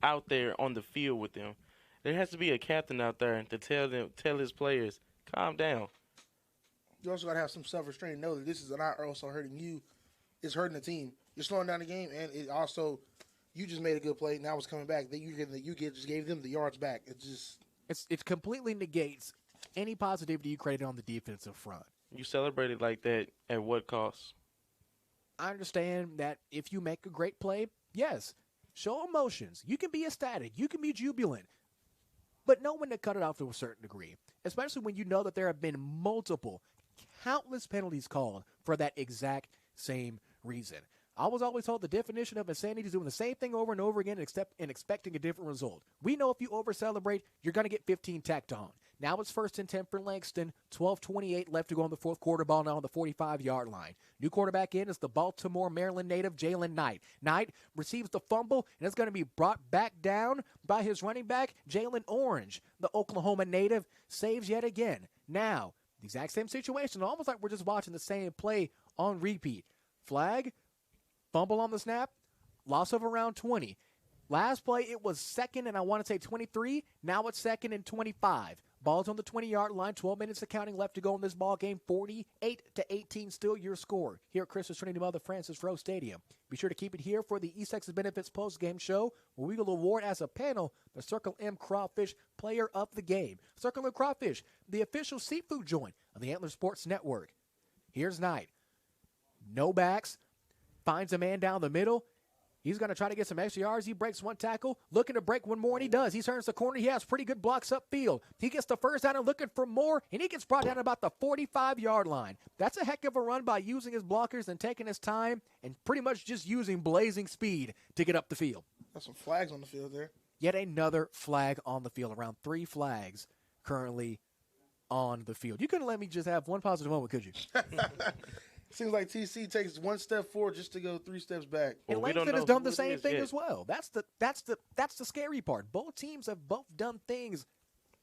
out there on the field with them. There has to be a captain out there to tell his players, calm down. You also got to have some self-restraint. Know that this is not also hurting you. It's hurting the team. You're slowing down the game, and it also, you just made a good play. Now it's coming back. Then just gave them the yards back. It completely negates any positivity you created on the defensive front. You celebrated like that at what cost? I understand that if you make a great play, yes, show emotions. You can be ecstatic. You can be jubilant. but know when to cut it off to a certain degree, especially when you know that there have been multiple, countless penalties called for that exact same reason. I was always told the definition of insanity is doing the same thing over and over again and expecting a different result. We know if you over-celebrate, you're going to get 15 tacked on. Now it's 1st and 10 for Langston. 12:28 left to go in the fourth quarter. Ball now on the 45-yard line. New quarterback in is the Baltimore, Maryland native, Jalen Knight. Knight receives the fumble, and it's going to be brought back down by his running back, Jalen Orange. The Oklahoma native saves yet again. Now, the exact same situation, almost like we're just watching the same play on repeat. Flag, fumble on the snap, loss of around 20. Last play, it was 2nd and I want to say 23. Now it's 2nd and 25. Ball's on the 20-yard line. 12 minutes of counting left to go in this ball game. 48-18 still your score here at Christmas Trinity Mother Francis Rowe Stadium. Be sure to keep it here for the East Texas Benefits post-game show, where we will award as a panel the Circle M Crawfish Player of the Game. Circle M Crawfish, the official seafood joint of the Antler Sports Network. Here's Knight. No backs. Finds a man down the middle. He's going to try to get some extra yards. He breaks one tackle, looking to break one more, and he does. He turns the corner. He has pretty good blocks upfield. He gets the first down and looking for more, and he gets brought down about the 45-yard line. That's a heck of a run by using his blockers and taking his time and pretty much just using blazing speed to get up the field. Got some flags on the field there. Yet another flag on the field. Around 3 flags currently on the field. You couldn't let me just have one positive moment, could you? Seems like TC takes one step forward just to go 3 steps back. And Langston has done the same thing as well. That's the scary part. Both teams have both done things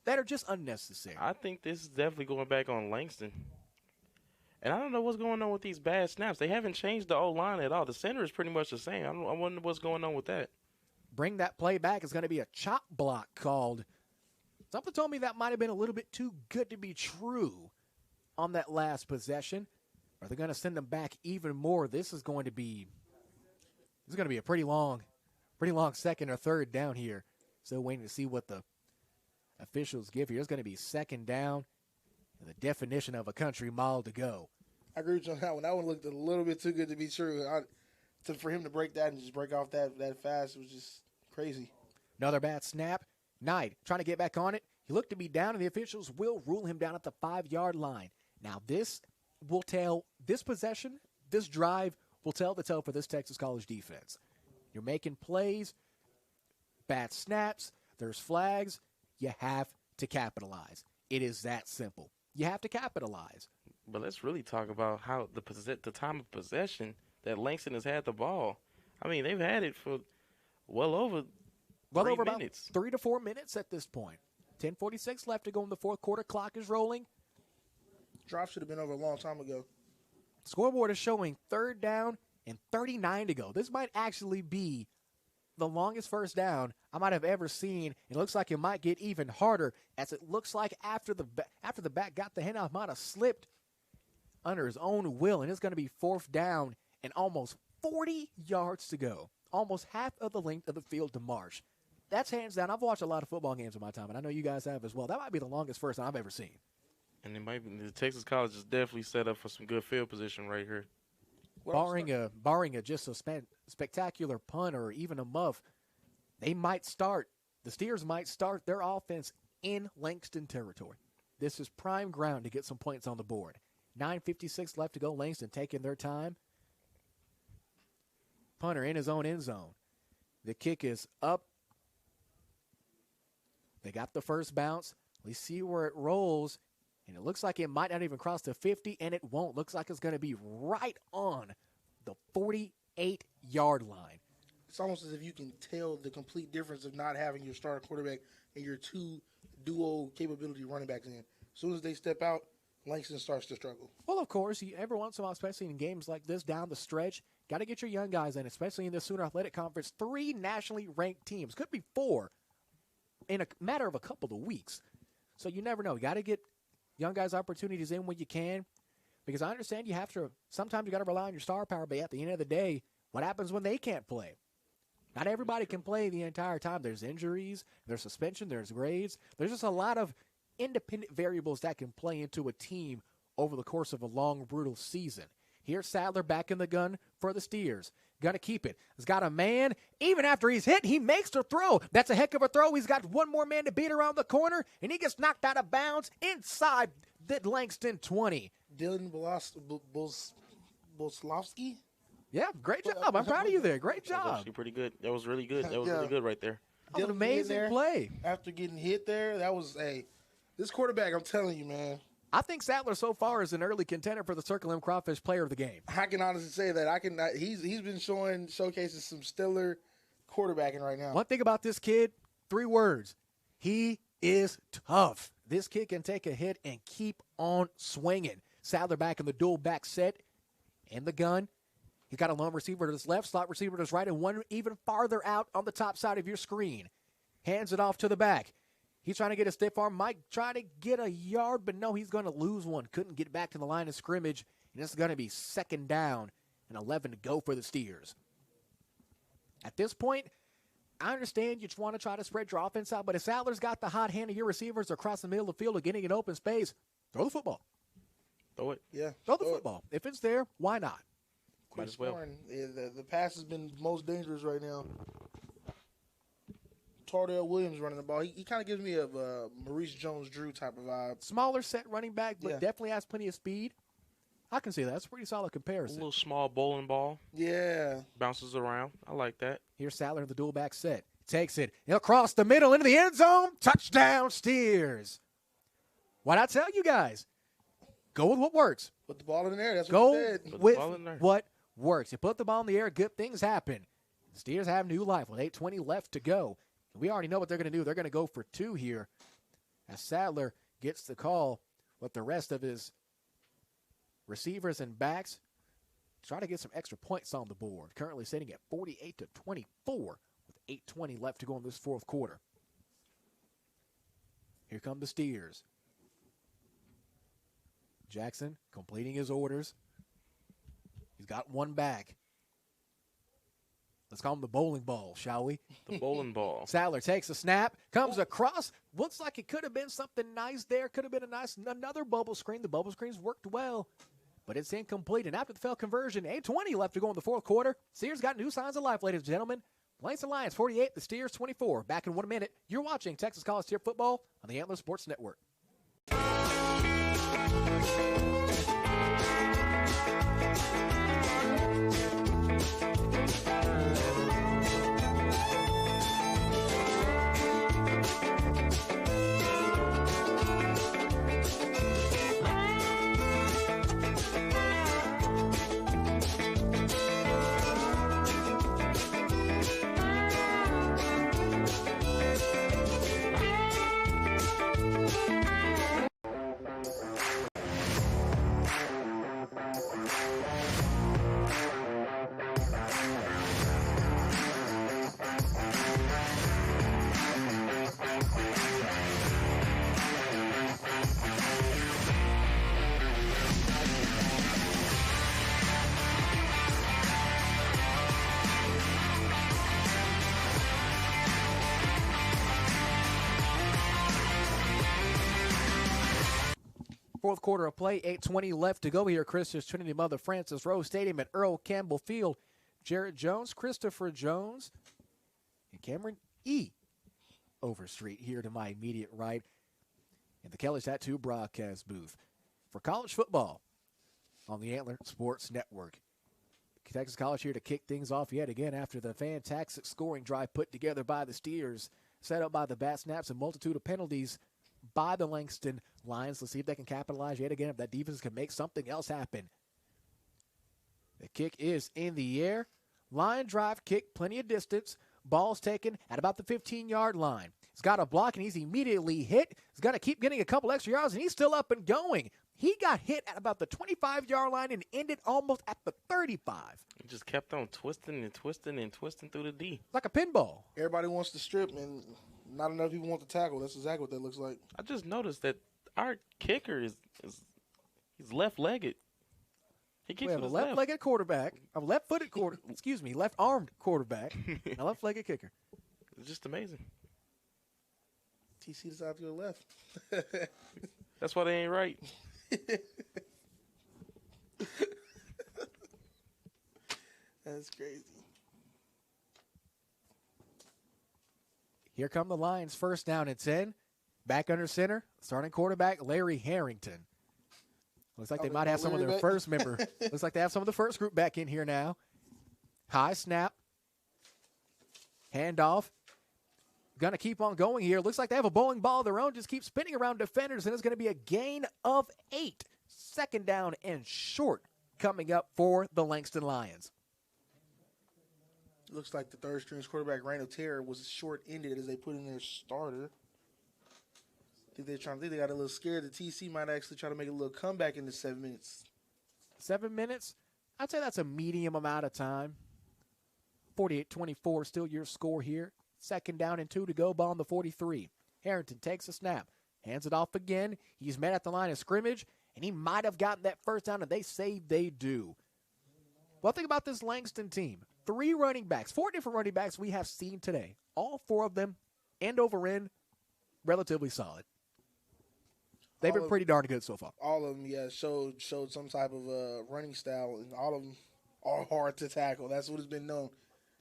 that are just unnecessary. I think this is definitely going back on Langston. And I don't know what's going on with these bad snaps. They haven't changed the O-line at all. The center is pretty much the same. I wonder what's going on with that. Bring that play back. It's going to be a chop block called. Something told me that might have been a little bit too good to be true on that last possession. Are they going to send them back even more? This is going to be a pretty long second or third down here. Still waiting to see what the officials give here. It's going to be 2nd down and the definition of a country mile to go. I agree with you on that one. That one looked a little bit too good to be true. For him to break that and just break off that fast, it was just crazy. Another bad snap. Knight trying to get back on it. He looked to be down, and the officials will rule him down at the 5-yard line. Now this possession, this drive will tell the tale for this Texas College defense. You're making plays, bad snaps, there's flags. You have to capitalize. It is that simple. You have to capitalize. But let's really talk about how the time of possession that Langston has had the ball. I mean, they've had it for well over 3 minutes. About 3 to 4 minutes at this point. 10:46 left to go in the fourth quarter. Clock is rolling. Drop should have been over a long time ago. Scoreboard is showing 3rd down and 39 to go. This might actually be the longest first down I might have ever seen. It looks like it might get even harder, as it looks like after the back got the handoff, might have slipped under his own will, and it's going to be 4th down and almost 40 yards to go. Almost half of the length of the field to march. That's hands down. I've watched a lot of football games in my time, and I know you guys have as well. That might be the longest first down I've ever seen. And it might be, the Texas College is definitely set up for some good field position right here. Barring a just a spectacular punt or even a muff, the Steers might start their offense in Langston territory. This is prime ground to get some points on the board. 9:56 left to go. Langston taking their time. Punter in his own end zone. The kick is up. They got the first bounce. We see where it rolls. And it looks like it might not even cross the 50, and it won't. Looks like it's going to be right on the 48-yard line. It's almost as if you can tell the complete difference of not having your starting quarterback and your 2 dual capability running backs in. As soon as they step out, Langston starts to struggle. Well, of course, every once in a while, especially in games like this down the stretch, got to get your young guys in, especially in the Sooner Athletic Conference. 3 nationally ranked teams, could be 4 in a matter of a couple of weeks. So you never know. You got to get young guys opportunities in when you can, because I understand sometimes you got to rely on your star power, but at the end of the day, what happens when they can't play? Not everybody can play the entire time. There's injuries, there's suspension, there's grades. There's just a lot of independent variables that can play into a team over the course of a long, brutal season. Here's Sadler back in the gun for the Steers. Gonna keep it. He's got a man. Even after he's hit, he makes the throw. That's a heck of a throw. He's got one more man to beat around the corner, and he gets knocked out of bounds inside the Langston 20. Dylan Bolslavsky? Yeah, great job. I'm proud of you there. Great That was job. actually pretty good. That was really good. That was really good right there. That was an amazing play. After getting hit there, that was this quarterback, I'm telling you, man. I think Sadler so far is an early contender for the Circle M Crawfish Player of the Game. I can honestly say that. He's been showcasing some stellar quarterbacking right now. One thing about this kid, 3 words. He is tough. This kid can take a hit and keep on swinging. Sadler back in the dual back set in the gun. He's got a lone receiver to his left, slot receiver to his right, and one even farther out on the top side of your screen. Hands it off to the back. He's trying to get a stiff arm. Mike trying to get a yard, but no, he's going to lose one. Couldn't get back to the line of scrimmage, and this is going to be 2nd down and 11 to go for the Steers. At this point, I understand you just want to try to spread your offense out, but if Sadler's got the hot hand of your receivers across the middle of the field or getting an open space, throw the football. Throw it. Yeah. Throw the football. If it's there, why not? Might as well. Yeah, the pass has been most dangerous right now. Tardell Williams running the ball. He kind of gives me a Maurice Jones-Drew type of vibe. Smaller set running back, but definitely has plenty of speed. I can see that. That's a pretty solid comparison. A little small bowling ball. Yeah. Bounces around. I like that. Here's Sadler in the dual back set. Takes it. He'll cross the middle into the end zone. Touchdown, Steers. Why'd I tell you guys? Go with what works. Put the ball in the air. That's Go what he said. with what works. You put the ball in the air, good things happen. The Steers have new life with 8:20 left to go. We already know what they're going to do. They're going to go for 2 here as Sadler gets the call with the rest of his receivers and backs. Try to get some extra points on the board. Currently sitting at 48-24 with 8:20 left to go in this 4th quarter. Here come the Steers. Jackson completing his orders. He's got one back. Let's call him the bowling ball, shall we? The bowling ball. Sadler takes a snap, comes across. Looks like it could have been something nice there. Could have been another bubble screen. The bubble screens worked well, but it's incomplete. And after the failed conversion, 8:20 left to go in the 4th quarter. Steers got new signs of life, ladies and gentlemen. Langston Lions 48, the Steers 24. Back in 1 minute. You're watching Texas College Tier Football on the Antler Sports Network. Fourth quarter of play, 8:20 left to go here. Christus Trinity Mother Francis Rose Stadium at Earl Campbell Field. Jarrett Jones, Christopher Jones, and Cameron E. Overstreet here to my immediate right in the Kelly's Tattoo broadcast booth for college football on the Antler Sports Network. Texas College here to kick things off yet again after the fantastic scoring drive put together by the Steers, set up by the Bat Snaps, a multitude of penalties by the Langston Lions. Let's see if they can capitalize yet again, if that defense can make something else happen. The kick is in the air. Line drive kick, plenty of distance. Ball's taken at about the 15-yard line. He's got a block, and he's immediately hit. He's got to keep getting a couple extra yards, and he's still up and going. He got hit at about the 25-yard line and ended almost at the 35. He just kept on twisting and twisting and twisting through the D. Like a pinball. Everybody wants to strip, and not enough people want to tackle. That's exactly what that looks like. I just noticed that our kicker is he's left-legged. He kicks We have with a his left-legged quarterback, a left-footed left-armed quarterback, and a left-legged kicker. It's just amazing. TC decided to go left. That's why they ain't right. That's crazy. Here come the Lions, first down and 10. Back under center, starting quarterback Larry Harrington. Looks like they might have some of their first member. Looks like they have some of the first group back in here now. High snap. Handoff. Going to keep on going here. Looks like they have a bowling ball of their own. Just keep spinning around defenders, and it's going to be a gain of 8. Second down and short coming up for the Langston Lions. Looks like the third string quarterback, Randall Terror, was short-ended as they put in their starter. I think they got a little scared. The TC might actually try to make a little comeback in the 7 minutes. 7 minutes? I'd say that's a medium amount of time. 48-24 still your score here. Second down and 2 to go, ball on the 43. Harrington takes a snap, hands it off again. He's met at the line of scrimmage, and he might have gotten that first down, and they say they do. Well, think about this Langston team. 3 running backs, 4 different running backs we have seen today. All 4 of them, end over end, relatively solid. They've been pretty darn good so far. All of them, yeah, showed some type of running style, and all of them are hard to tackle. That's what has been known.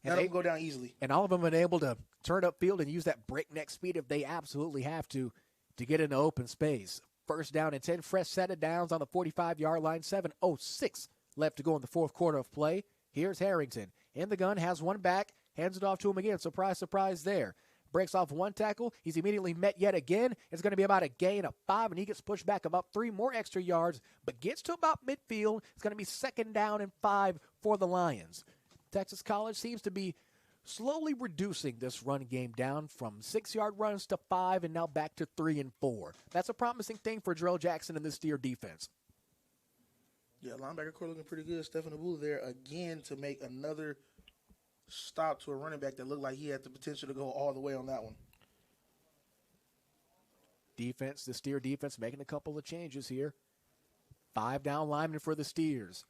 None of them go down easily. And all of them have been able to turn upfield and use that breakneck speed if they absolutely have to get into open space. First down and 10, fresh set of downs on the 45-yard line. 7:06 left to go in the fourth quarter of play. Here's Harrington. In the gun, has one back, hands it off to him again. Surprise, surprise there. Breaks off one tackle. He's immediately met yet again. It's going to be about a gain of 5, and he gets pushed back about 3 more extra yards, but gets to about midfield. It's going to be second down and 5 for the Lions. Texas College seems to be slowly reducing this run game down from 6-yard runs to 5 and now back to 3 and 4. That's a promising thing for Jarrell Jackson and this Steer defense. Yeah, linebacker core looking pretty good. Stephen Abula there again to make another stop to a running back that looked like he had the potential to go all the way on that one. Defense, the Steer defense making a couple of changes here. 5 down linemen for the Steers.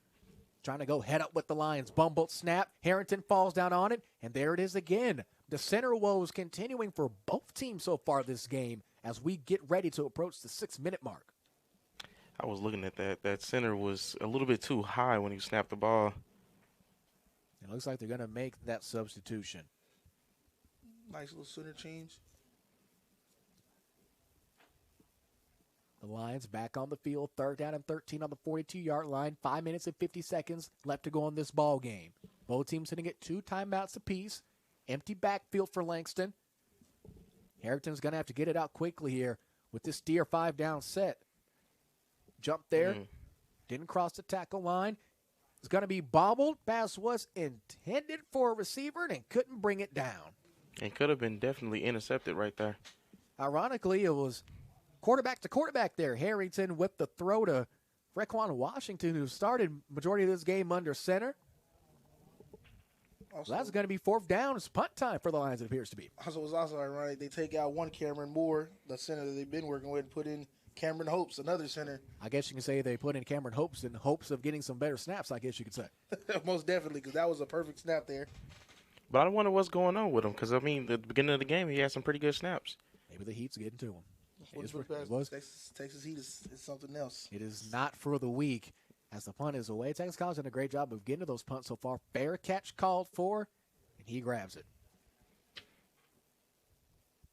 Trying to go head up with the Lions. Bumbled snap. Harrington falls down on it, and there it is again. The center woes continuing for both teams so far this game as we get ready to approach the 6-minute mark. I was looking at that. That center was a little bit too high when he snapped the ball. It looks like they're going to make that substitution. Nice little center change. The Lions back on the field, third down and 13 on the 42-yard line. 5 minutes and 50 seconds left to go in this ball game. Both teams sitting at 2 timeouts apiece. Empty backfield for Langston. Harrington's going to have to get it out quickly here with this Steer 5-down set. Jump there. Didn't cross the tackle line. It's going to be bobbled. Pass was intended for a receiver and couldn't bring it down. And could have been definitely intercepted right there. Ironically, it was quarterback to quarterback there. Harrington with the throw to Frequan Washington, who started majority of this game under center. Also, that's going to be 4th down. It's punt time for the Lions, it appears to be. Also, it was also ironic. They take out one Cameron Moore, the center that they've been working with, and put in Cameron Hopes, another center. I guess you can say they put in Cameron Hopes in hopes of getting some better snaps, I guess you could say. Most definitely, because that was a perfect snap there. But I wonder what's going on with him, because, I mean, at the beginning of the game, he had some pretty good snaps. Maybe the heat's getting to him. Texas Heat is something else. It is not for the weak as the punt is away. Texas College done a great job of getting to those punts so far. Fair catch called for, and he grabs it.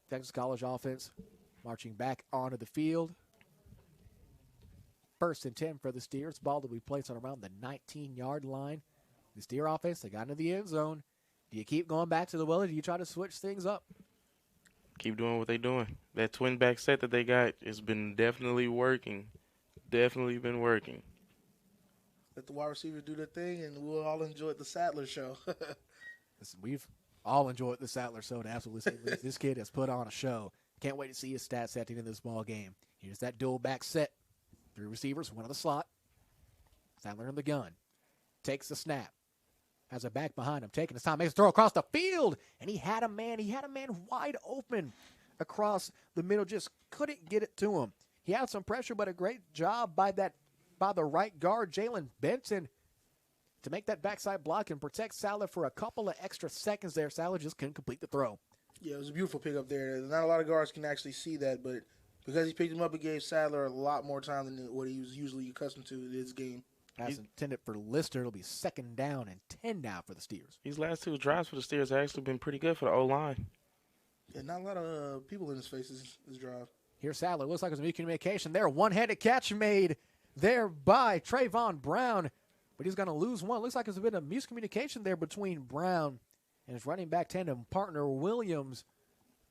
Texas College offense marching back onto the field. 1st and 10 for the Steers. Ball to be placed on around the 19-yard line. The Steer offense, they got into the end zone. Do you keep going back to the well, or do you try to switch things up? Keep doing what they're doing. That twin back set that they got has been definitely working. Definitely been working. Let the wide receivers do their thing, and we'll all enjoy the Sadler show. Listen, we've all enjoyed the Sadler show. Absolutely, this kid has put on a show. Can't wait to see his stats setting in this ball game. Here's that dual back set. 3 receivers, 1 in the slot. Sadler in the gun. Takes the snap. Has a back behind him, taking his time, makes a throw across the field, and he had a man wide open across the middle, just couldn't get it to him. He had some pressure, but a great job by the right guard, Jalen Benson, to make that backside block and protect Sadler for a couple of extra seconds there. Sadler just couldn't complete the throw. Yeah, it was a beautiful pickup there. Not a lot of guards can actually see that, but because he picked him up, it gave Sadler a lot more time than what he was usually accustomed to in his game. Pass intended for Lister. It'll be 2nd down and 10 now for the Steers. These last 2 drives for the Steers have actually been pretty good for the O-line. Yeah, not a lot of people in his face this drive. Here's Sadler. Looks like there's a miscommunication there. One-handed catch made there by Trayvon Brown, but he's going to lose one. Looks like there's been a miscommunication there between Brown and his running back tandem partner Williams.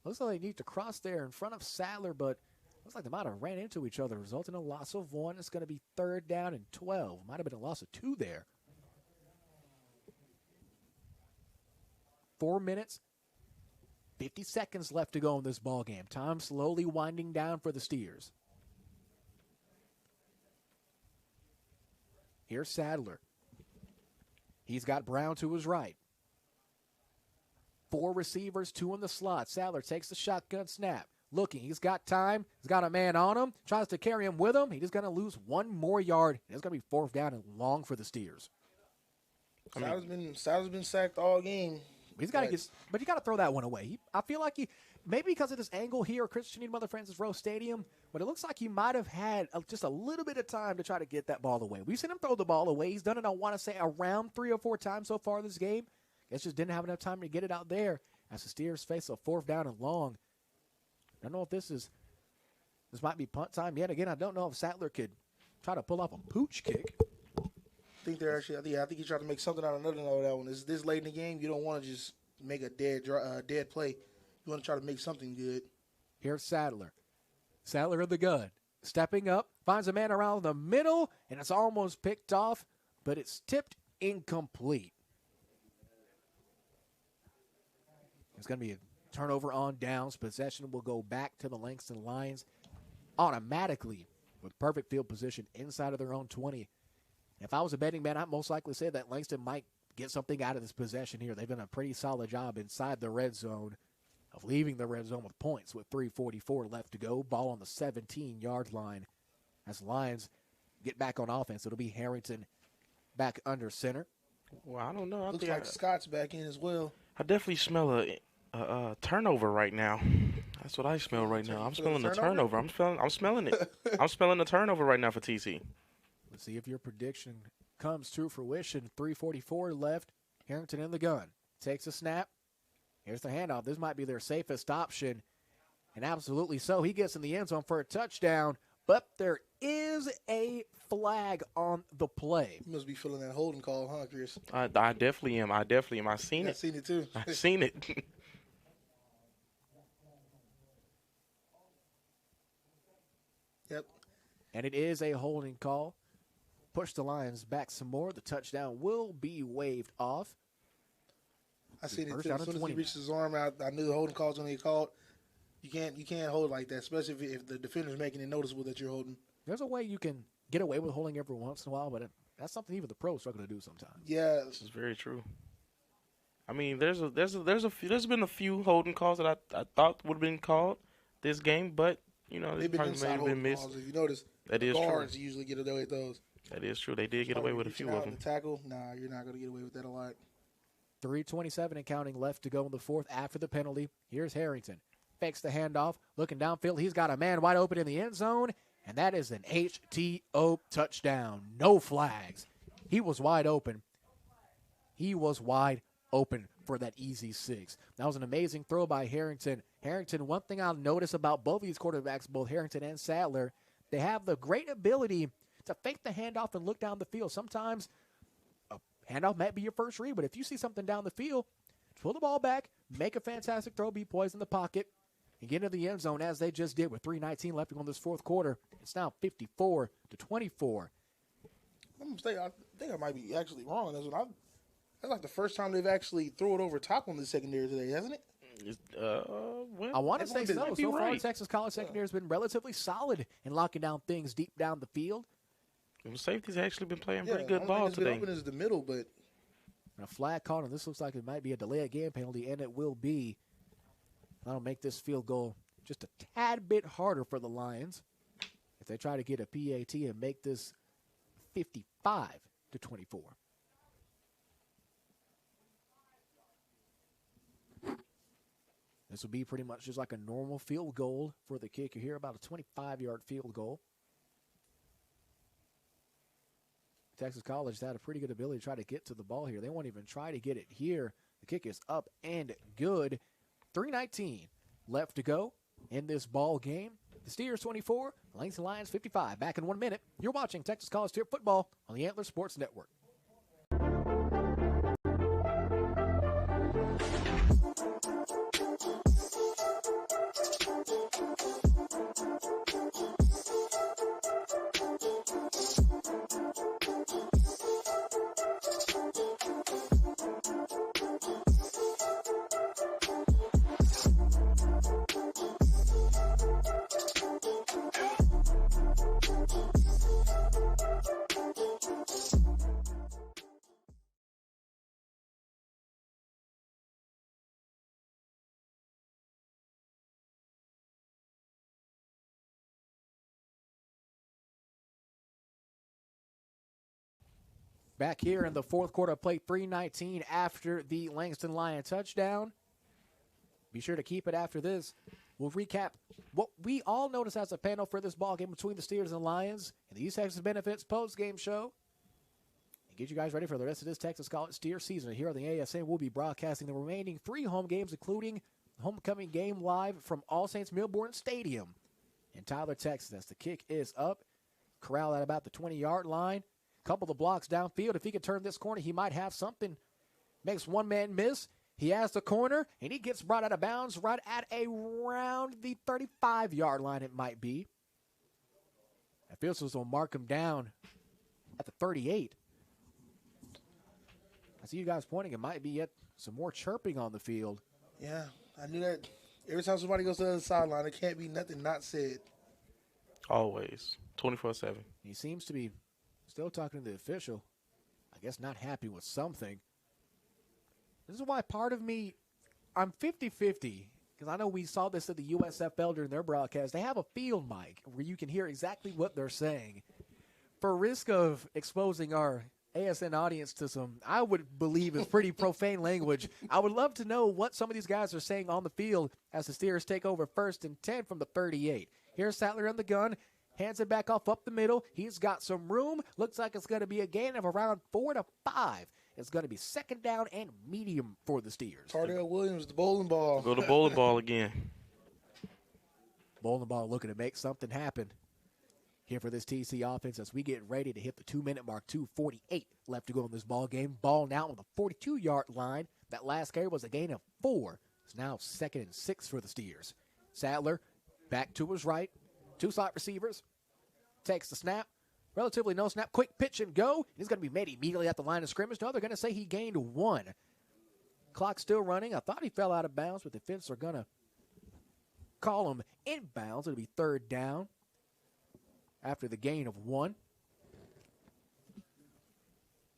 Looks like they need to cross there in front of Sadler, but looks like they might have ran into each other, resulting in a loss of 1. It's going to be 3rd down and 12. Might have been a loss of 2 there. 4 minutes, 50 seconds left to go in this ball game. Time slowly winding down for the Steers. Here's Sadler. He's got Brown to his right. 4 receivers, 2 in the slot. Sadler takes the shotgun snap. Looking, he's got time. He's got a man on him. Tries to carry him with him. He's just going to lose 1 more yard. It's going to be 4th down and long for the Steers. Sadler's been sacked all game. He's got to get, but you got to throw that one away. I feel like maybe because of this angle here, Christian Mother Francis Rose Stadium, but it looks like he might have had just a little bit of time to try to get that ball away. We've seen him throw the ball away. He's done it, I want to say, around 3 or 4 times so far this game. Guess just didn't have enough time to get it out there as the Steers face a 4th down and long. I don't know if this might be punt time yet again. I don't know if Sadler could try to pull off a pooch kick. I think he tried to make something out of nothing out of that one. It's this late in the game. You don't want to just make a dead play. You want to try to make something good. Here's Sadler. Sadler in the gun. Stepping up. Finds a man around the middle, and it's almost picked off, but it's tipped incomplete. It's going to be a turnover on downs. Possession will go back to the Langston Lions automatically with perfect field position inside of their own 20. If I was a betting man, I'd most likely say that Langston might get something out of this possession here. They've done a pretty solid job inside the red zone of leaving the red zone with points with 3:44 left to go. Ball on the 17-yard line as Lions get back on offense. It'll be Harrington back under center. Well, I don't know. Looks like Scott's back in as well. I definitely smell a turnover right now. That's what I smell right now. I'm smelling the turnover. I'm smelling it. I'm smelling the turnover right now for TC. Let's see if your prediction comes to fruition. 3:44 left. Harrington in the gun. Takes a snap. Here's the handoff. This might be their safest option. And absolutely so. He gets in the end zone for a touchdown. But there is a flag on the play. You must be feeling that holding call, huh, Chris? I definitely am. I seen it. I seen it too. I seen it. Yep. And it is a holding call. Push the Lions back some more. The touchdown will be waved off. I seen it too. As soon as he reached his arm out, I knew the holding call was going to get called. You can't hold like that, especially if the defender's making it noticeable that you're holding. There's a way you can get away with holding every once in a while, but that's something even the pros struggle to do sometimes. Yeah, this is very true. I mean, there's been a few holding calls that I thought would have been called this game, but they've been inside holding calls. If you notice, that is guards true. Usually get away with those. That is true. They did get away with a few of them. Tackle? Nah, you're not going to get away with that a lot. 3:27 and counting left to go in the 4th after the penalty. Here's Harrington. Fakes the handoff. Looking downfield. He's got a man wide open in the end zone, and that is an HTO touchdown. No flags. He was wide open. He was wide open for that easy 6. That was an amazing throw by Harrington. Harrington, one thing I'll notice about both of these quarterbacks, both Harrington and Sadler, they have the great ability to fake the handoff and look down the field. Sometimes a handoff might be your first read, but if you see something down the field, pull the ball back, make a fantastic throw, be poised in the pocket, and get into the end zone as they just did with 3:19 left to go in this 4th quarter. It's now 54-24. I'm mistaken. I think I might be actually wrong on this one. That's like the first time they've actually thrown it over top on the secondary today, hasn't it? Well, I want to say so. So far, Texas College secondary has been relatively solid in locking down things deep down the field. The safety's actually been playing pretty good ball today. Been open as the middle, but a flag caught, and this looks like it might be a delay of game penalty, and it will be. That'll make this field goal just a tad bit harder for the Lions if they try to get a PAT and make this 55-24. This will be pretty much just like a normal field goal for the kicker here, about a 25-yard field goal. Texas College had a pretty good ability to try to get to the ball here. They won't even try to get it here. The kick is up and good. 3:19 left to go in this ball game. The Steers 24, Langston Lions 55. Back in 1 minute. You're watching Texas College Tier Football on the Antler Sports Network. Back here in the fourth quarter of play, 3:19 after the Langston Lion touchdown. Be sure to keep it after this. We'll recap what we all noticed as a panel for this ball game between the Steers and Lions and the East Texas Benefits post-game show. And get you guys ready for the rest of this Texas College Steer season. Here on the ASN, we'll be broadcasting the remaining 3 home games, including the homecoming game live from All Saints Milborn Stadium in Tyler, Texas. As the kick is up, corral at about the 20-yard line. Couple of blocks downfield. If he could turn this corner, he might have something. Makes one man miss. He has the corner, and he gets brought out of bounds right at around the 35-yard line, it might be. Officials will mark him down at the 38. I see you guys pointing. It might be yet some more chirping on the field. Yeah, I knew that. Every time somebody goes to the other sideline, it can't be nothing not said. Always. 24/7. He seems to be still talking to the official. I guess not happy with something. This is why part of me, I'm 50-50, because I know we saw this at the USFL during their broadcast. They have a field mic where you can hear exactly what they're saying. For risk of exposing our ASN audience to some, I would believe, is pretty profane language, I would love to know what some of these guys are saying on the field as the Steers take over 1st and 10 from the 38. Here's Sattler on the gun. Hands it back off up the middle. He's got some room. Looks like it's going to be a gain of around 4 to 5. It's going to be 2nd down and medium for the Steers. Tardell Williams, the bowling ball. Go to bowling ball again. Bowling ball looking to make something happen here for this TC offense as we get ready to hit the 2-minute mark. 2:48 left to go in this ball game. Ball now on the 42-yard line. That last carry was a gain of 4. It's now 2nd and 6 for the Steers. Sadler back to his right. 2 slot receivers. Takes the snap. Relatively no snap. Quick pitch and go. He's going to be made immediately at the line of scrimmage. No, they're going to say he gained 1. Clock still running. I thought he fell out of bounds, but the defense are going to call him inbounds. It'll be 3rd down after the gain of 1.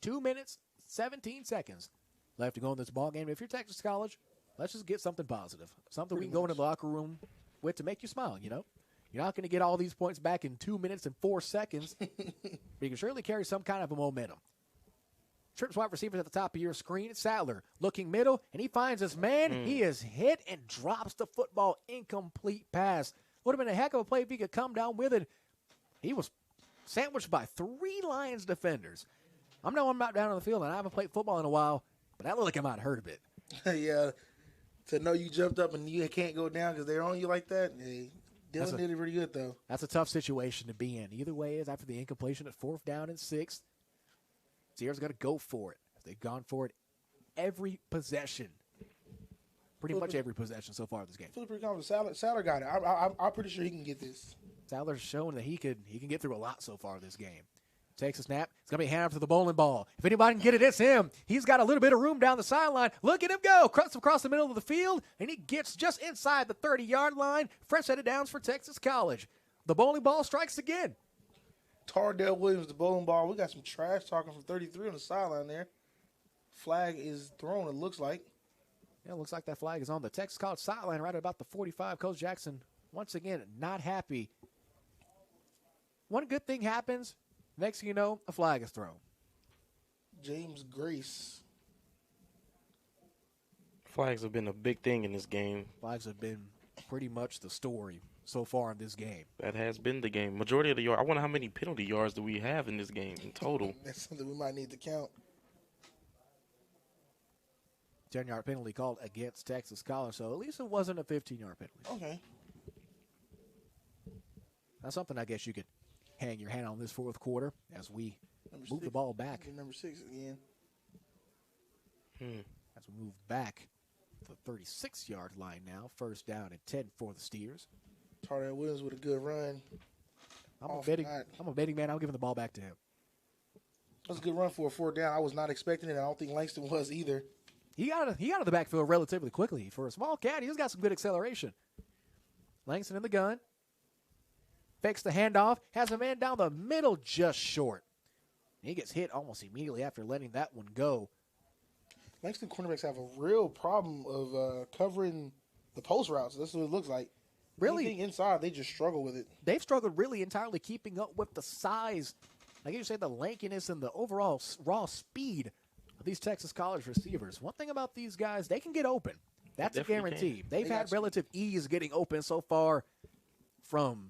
2 minutes, 17 seconds left to go in this ball game. If you're Texas College, let's just get something positive. Something we can go into the locker room with to make you smile, you know? You're not going to get all these points back in 2 minutes and 4 seconds, but you can surely carry some kind of a momentum. Trips wide receivers at the top of your screen. It's Sattler looking middle, and he finds his man. He is hit and drops the football. Incomplete pass. Would have been a heck of a play if he could come down with it. He was sandwiched by 3 Lions defenders. I'm not down on the field, and I haven't played football in a while, but that looked like I might hurt a bit. Yeah, to know you jumped up and you can't go down because they're on you like that, hey. Dylan did it pretty good, though. That's a tough situation to be in. Either way, is after the incompletion at 4th down and 6th, Sierra's going to go for it. They've gone for it every possession. Pretty much every possession so far in this game. I feel pretty confident. Sattler got it. I'm pretty sure he can get this. Sattler's shown that he can get through a lot so far in this game. Takes a snap. It's going to be handed off to the bowling ball. If anybody can get it, it's him. He's got a little bit of room down the sideline. Look at him go. Cuts across the middle of the field, and he gets just inside the 30-yard line. Fresh set of downs for Texas College. The bowling ball strikes again. Tardell Williams, the bowling ball. We got some trash talking from 33 on the sideline there. Flag is thrown, it looks like. Yeah, it looks like that flag is on the Texas College sideline right about the 45. Coach Jackson, once again, not happy. One good thing happens. Next thing you know, a flag is thrown. James Grace. Flags have been a big thing in this game. Flags have been pretty much the story. so far in this game. That has been the game. Majority of the yard. I wonder how many penalty yards do we have in this game in total. That's something we might need to count. 10-yard penalty called against Texas College, so at least it wasn't a 15-yard penalty. Okay. That's something I guess you could hang your hat on this fourth quarter as we move the ball back. Number 6 again. As we move back to the 36-yard line now. First down and 10 for the Steers. Tardell Williams with a good run. I'm a betting man. I'm giving the ball back to him. That was a good run for a 4th down. I was not expecting it. I don't think Langston was either. He got out of the backfield relatively quickly. For a small cat, he's got some good acceleration. Langston in the gun. Fakes the handoff. Has a man down the middle just short. He gets hit almost immediately after letting that one go. Langston cornerbacks have a real problem of covering the post routes. That's what it looks like. Really? Anything inside, they just struggle with it. They've struggled really entirely keeping up with the size, like you say, the lankiness and the overall raw speed of these Texas College receivers. One thing about these guys, they can get open. That's a guarantee. They've had relative ease getting open so far from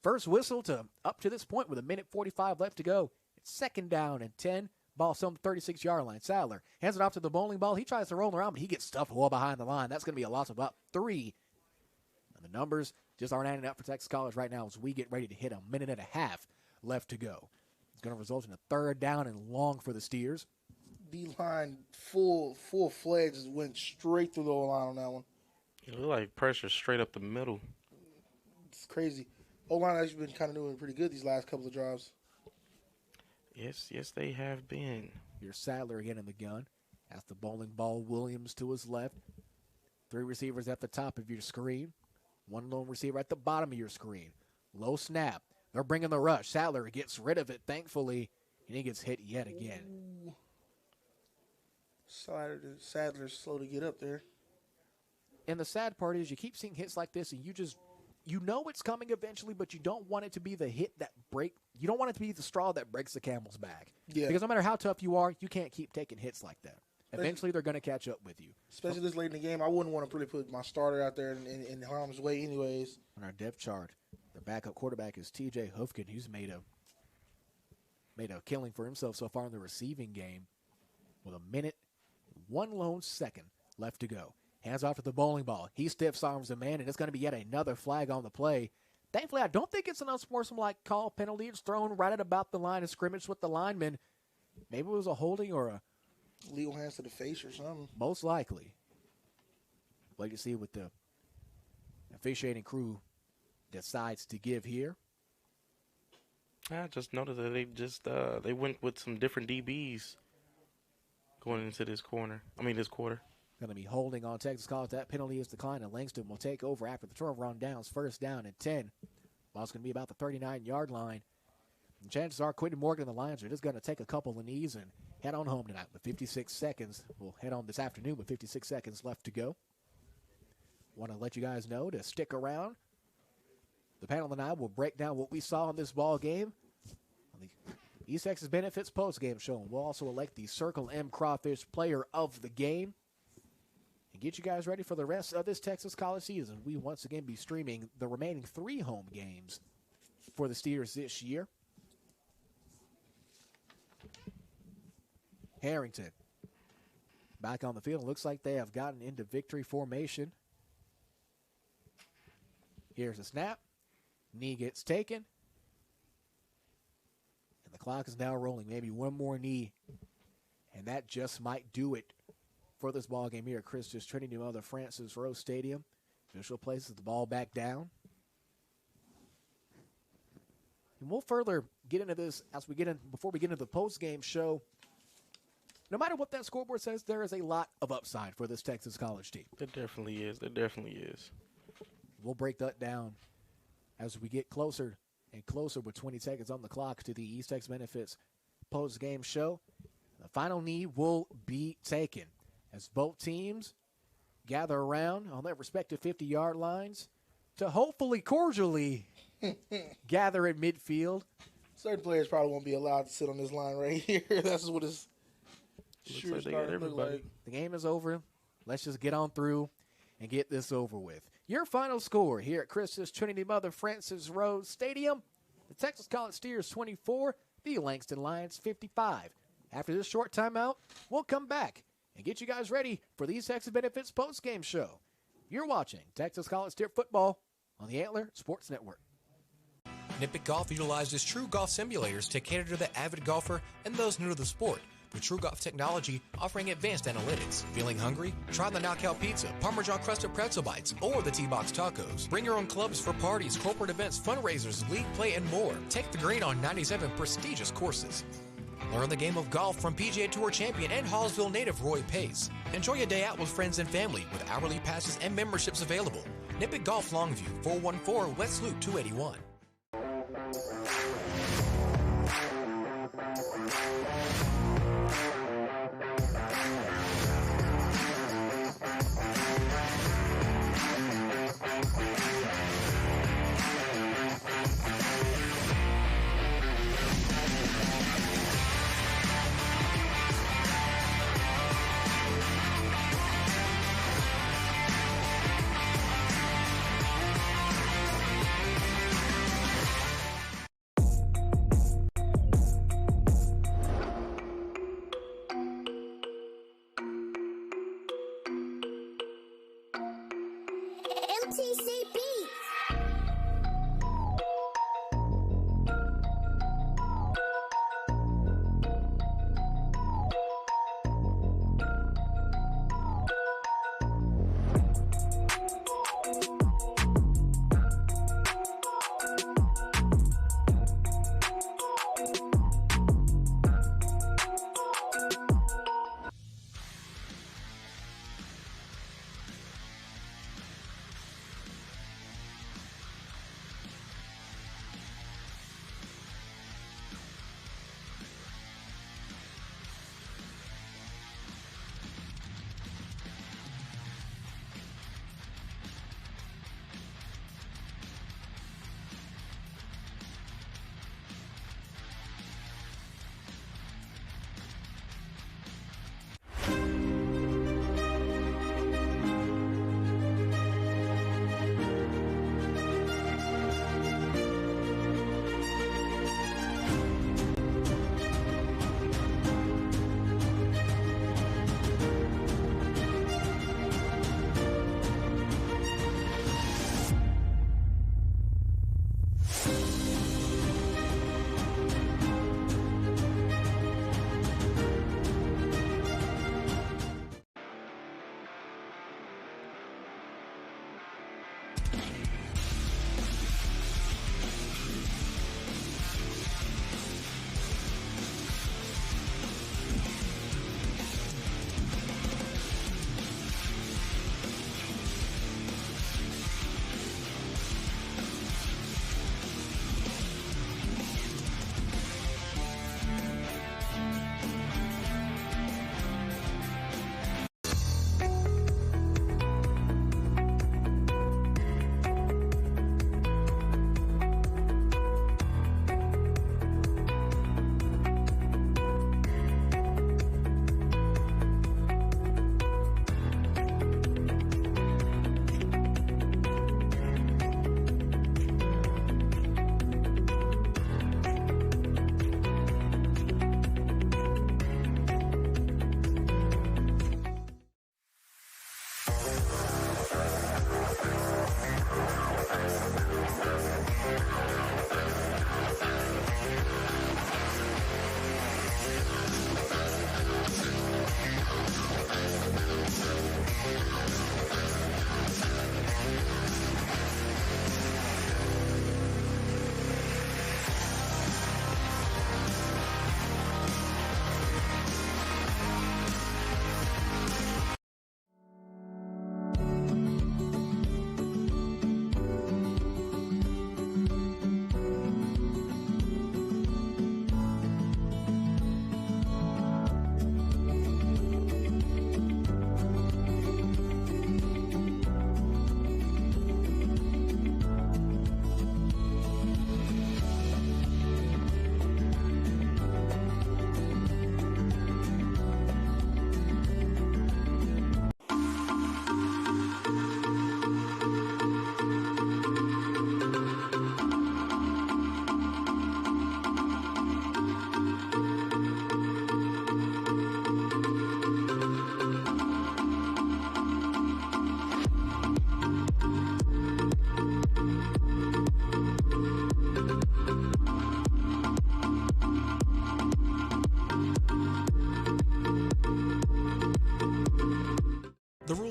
first whistle to up to this point with 1:45 left to go. It's 2nd down and 10. Ball still on the 36-yard line. Sadler hands it off to the bowling ball. He tries to roll around, but he gets stuffed well behind the line. That's going to be a loss of about 3. And the numbers just aren't adding up for Texas College right now as we get ready to hit 1.5 minutes left to go. It's going to result in a 3rd down and long for the Steers. D-line full-fledged went straight through the O-line on that one. It looked like pressure straight up the middle. It's crazy. O-line has been kind of doing pretty good these last couple of drives. Yes, they have been. Here's Sadler again in the gun. That's the bowling ball. Williams to his left. 3 receivers at the top of your screen. 1 lone receiver at the bottom of your screen. Low snap. They're bringing the rush. Sadler gets rid of it, thankfully, and he gets hit yet again. Sadler's slow to get up there. And the sad part is you keep seeing hits like this, and you know it's coming eventually, but you don't want it to be the hit that you don't want it to be the straw that breaks the camel's back. Yeah. Because no matter how tough you are, you can't keep taking hits like that. Eventually, they're going to catch up with you. Especially this late in the game, I wouldn't want to really put my starter out there in harm's way anyways. On our depth chart, the backup quarterback is T.J. Hoefkin, who's made a killing for himself so far in the receiving game with 1 minute, 1 lone second left to go. Hands off to the bowling ball. He stiffs arms a man, and it's going to be yet another flag on the play. Thankfully, I don't think it's an unsportsmanlike call penalty. It's thrown right at about the line of scrimmage with the lineman. Maybe it was a holding or a legal hands to the face or something. Most likely. Wait to see what the officiating crew decides to give here. I just noticed that they went with some different DBs going into this quarter. Going to be holding on Texas College. That penalty is declined, and Langston will take over after the 12 run downs. 1st down and 10. Ball's going to be about the 39-yard line. And chances are Quentin Morgan and the Lions are just going to take a couple of knees and head on home tonight with 56 seconds. We'll head on this afternoon with 56 seconds left to go. Want to let you guys know to stick around. The panel tonight will break down what we saw in this ball game on the East Texas Benefits postgame show. And we'll also elect the Circle M Crawfish Player of the Game. And get you guys ready for the rest of this Texas College season. We once again be streaming the remaining 3 home games for the Steers this year. Harrington back on the field. Looks like they have gotten into victory formation. Here's a snap. Knee gets taken. And the clock is now rolling. Maybe one more knee. And that just might do it for this ball game here at Christus Trinity Mother Francis Rose Stadium. Official places the ball back down. And we'll further get into this before we get into the post-game show. No matter what that scoreboard says, there is a lot of upside for this Texas College team. There definitely is. We'll break that down as we get closer and closer with 20 seconds on the clock to the East Texas Benefits post-game show. The final knee will be taken as both teams gather around on their respective 50-yard lines to hopefully cordially gather at midfield. Certain players probably won't be allowed to sit on this line right here. That's what it's sure starting to look like. The game is over. Let's just get on through and get this over with. Your final score here at Christus Trinity Mother Frances Rose Stadium, the Texas College Steers 24, the Langston Lions 55. After this short timeout, we'll come back and get you guys ready for the East Texas Benefits postgame show. You're watching Texas College Steer football on the Antler Sports Network. Nippet Golf utilizes true golf simulators to cater to the avid golfer and those new to the sport, with True Golf technology offering advanced analytics. Feeling hungry? Try the Knockout Pizza, Parmesan Crusted Pretzel Bites, or the T-Box Tacos. Bring your own clubs for parties, corporate events, fundraisers, league play, and more. Take the green on 97 prestigious courses. Learn the game of golf from PGA Tour champion and Hallsville native Roy Pace. Enjoy a day out with friends and family with hourly passes and memberships available. Nippet Golf Longview, 414 West Loop 281.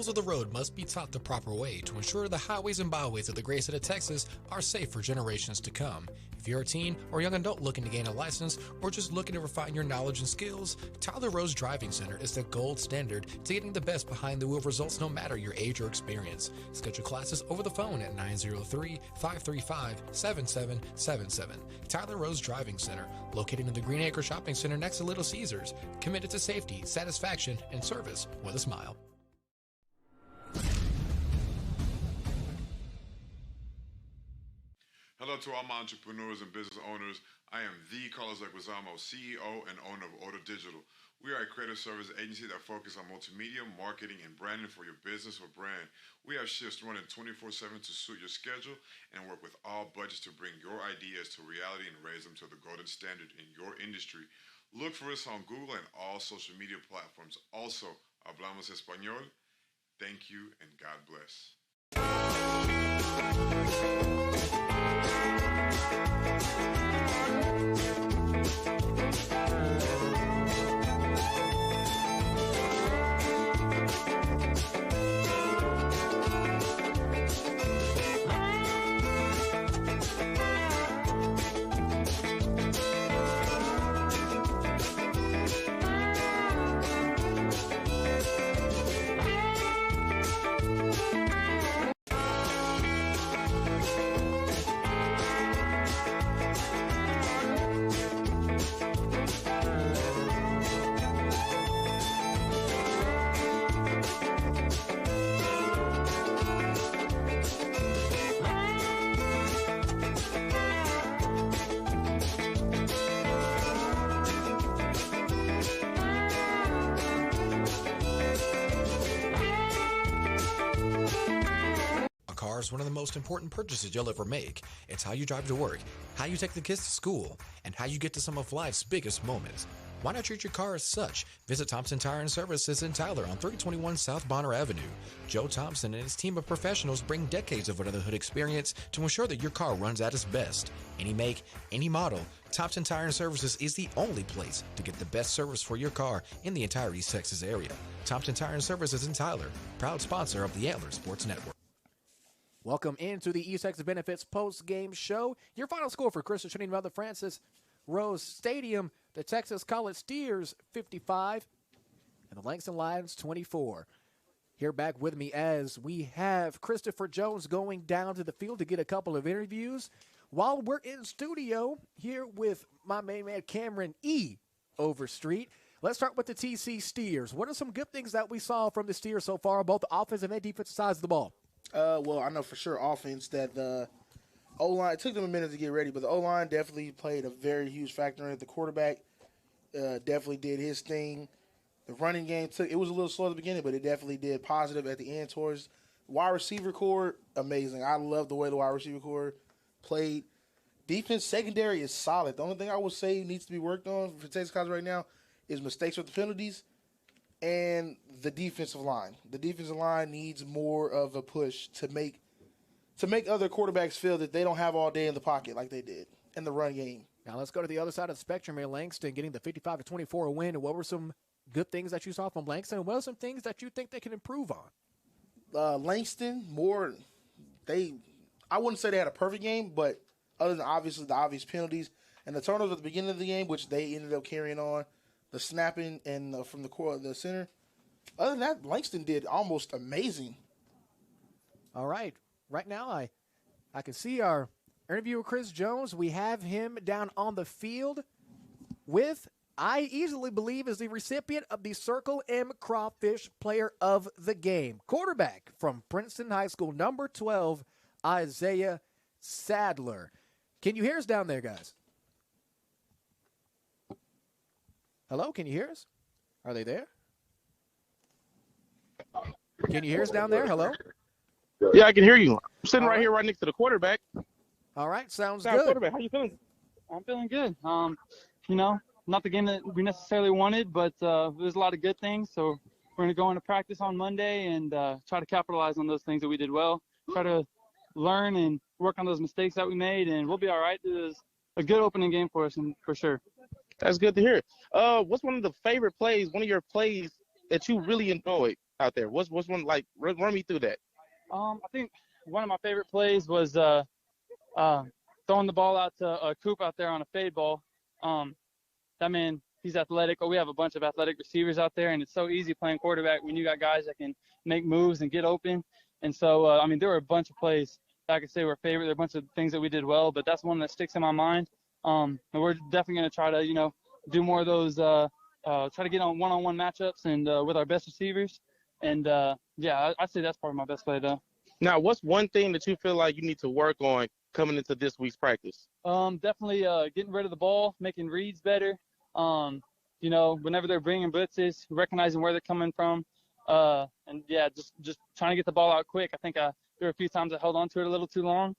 rules of the road must be taught the proper way to ensure the highways and byways of the great state of Texas are safe for generations to come. If you're a teen or young adult looking to gain a license or just looking to refine your knowledge and skills, Tyler Rose Driving Center is the gold standard to getting the best behind the wheel results no matter your age or experience. Schedule classes over the phone at 903-535-7777. Tyler Rose Driving Center, located in the Green Acre Shopping Center next to Little Caesars, committed to safety, satisfaction, and service with a smile. Hello to all my entrepreneurs and business owners. I am the Carlos Leguizamo, CEO and owner of Order Digital. We are a creative service agency that focuses on multimedia, marketing, and branding for your business or brand. We have shifts running 24/7 to suit your schedule and work with all budgets to bring your ideas to reality and raise them to the golden standard in your industry. Look for us on Google and all social media platforms. Also, hablamos español. Thank you and God bless. Car is one of the most important purchases you'll ever make. It's how you drive to work, how you take the kids to school, and how you get to some of life's biggest moments. Why not treat your car as such? Visit Thompson Tire and Services in Tyler on 3021 South Bonner Avenue. Joe Thompson and his team of professionals bring decades of under-the-hood experience to ensure that your car runs at its best. Any make, any model, Thompson Tire and Services is the only place to get the best service for your car in the entire East Texas area. Thompson Tire and Services in Tyler, proud sponsor of the Antler Sports Network. Welcome into the East Texas Benefits post-game show. Your final score for Christian Trinity Mother Francis Rose Stadium, the Texas College Steers 55 and the Langston Lions 24. Here back with me as we have Christopher Jones going down to the field to get a couple of interviews while we're in studio here with my main man Cameron E. Overstreet. Let's start with the TC Steers. What are some good things that we saw from the Steers so far, both the offensive and defensive sides of the ball? Well, I know for sure offense that the O-line, it took them a minute to get ready, but the O-line definitely played a very huge factor in it. The quarterback definitely did his thing. The running game it was a little slow at the beginning, but it definitely did positive at the end towards wide receiver core. Amazing. I love the way the wide receiver core played. Defense secondary is solid. The only thing I would say needs to be worked on for Texas College right now is mistakes with the penalties and the defensive line. The defensive line needs more of a push to make other quarterbacks feel that they don't have all day in the pocket like they did in the run game. Now let's go to the other side of the spectrum here. Langston getting the 55-24 win. What were some good things that you saw from Langston? And what are some things that you think they can improve on? Langston, I wouldn't say they had a perfect game, but other than obviously the obvious penalties and the turnovers at the beginning of the game, which they ended up carrying on, the snapping and from the core of the center. Other than that, Langston did almost amazing. All right. Right now, I can see our interviewer, Chris Jones. We have him down on the field with, I easily believe, is the recipient of the Circle M Crawfish Player of the Game. Quarterback from Princeton High School, number 12, Isaiah Sadler. Can you hear us down there, guys? Hello, can you hear us? Are they there? Can you hear us down there? Hello? Yeah, I can hear you. I'm sitting right here right next to the quarterback. All right, sounds good. Quarterback, how you feeling? I'm feeling good. Not the game that we necessarily wanted, but there's a lot of good things. So we're going to go into practice on Monday and try to capitalize on those things that we did well. Try to learn and work on those mistakes that we made, and we'll be all right. It was a good opening game for us, and for sure. That's good to hear. What's one of your plays that you really enjoyed? out there? What's one like? Run me through that. I think one of my favorite plays was throwing the ball out to Coop out there on a fade ball. That man, he's athletic. We have a bunch of athletic receivers out there, and it's so easy playing quarterback when you got guys that can make moves and get open. And so, I mean, there were a bunch of plays that I could say were favorite. There are a bunch of things that we did well, but that's one that sticks in my mind. And we're definitely going to try to, do more of those, try to get on one-on-one matchups and with our best receivers. And, yeah, I'd say that's probably my best play, though. Now, what's one thing that you feel like you need to work on coming into this week's practice? Definitely getting rid of the ball, making reads better. Whenever they're bringing blitzes, recognizing where they're coming from. And yeah, just trying to get the ball out quick. I think there were a few times I held on to it a little too long.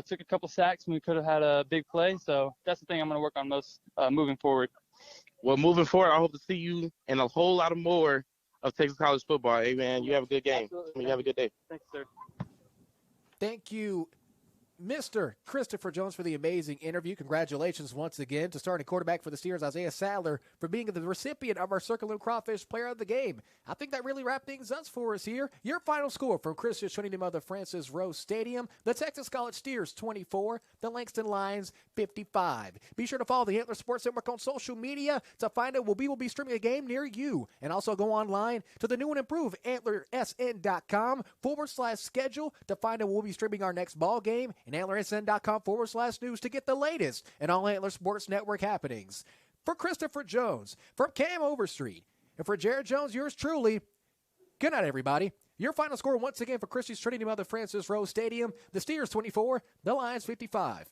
Took a couple sacks and we could have had a big play. So that's the thing I'm going to work on most moving forward. Well, moving forward, I hope to see you in a whole lot of more of Texas college football. Hey, man, you have a good game. Absolutely. You have a good day. Thanks, sir. Thank you, Mr. Christopher Jones, for the amazing interview. Congratulations once again to starting quarterback for the Steelers, Isaiah Sadler, for being the recipient of our Circle and Crawfish Player of the Game. I think that really wrapped things up for us here. Your final score from Christian Trinity Mother Francis Rose Stadium: the Texas College Steers 24, the Langston Lions 55. Be sure to follow the Antler Sports Network on social media to find out we will be streaming a game near you. And also go online to the new and improved AntlerSN.com/schedule to find out we'll be streaming our next ball game, and AntlerSN.com/news to get the latest and all Antler Sports Network happenings. For Christopher Jones, from Cam Overstreet, and for Jared Jones, yours truly, good night, everybody. Your final score once again for Christian's Trinity Mother Francis Rose Stadium: the Steers 24, the Lions 55.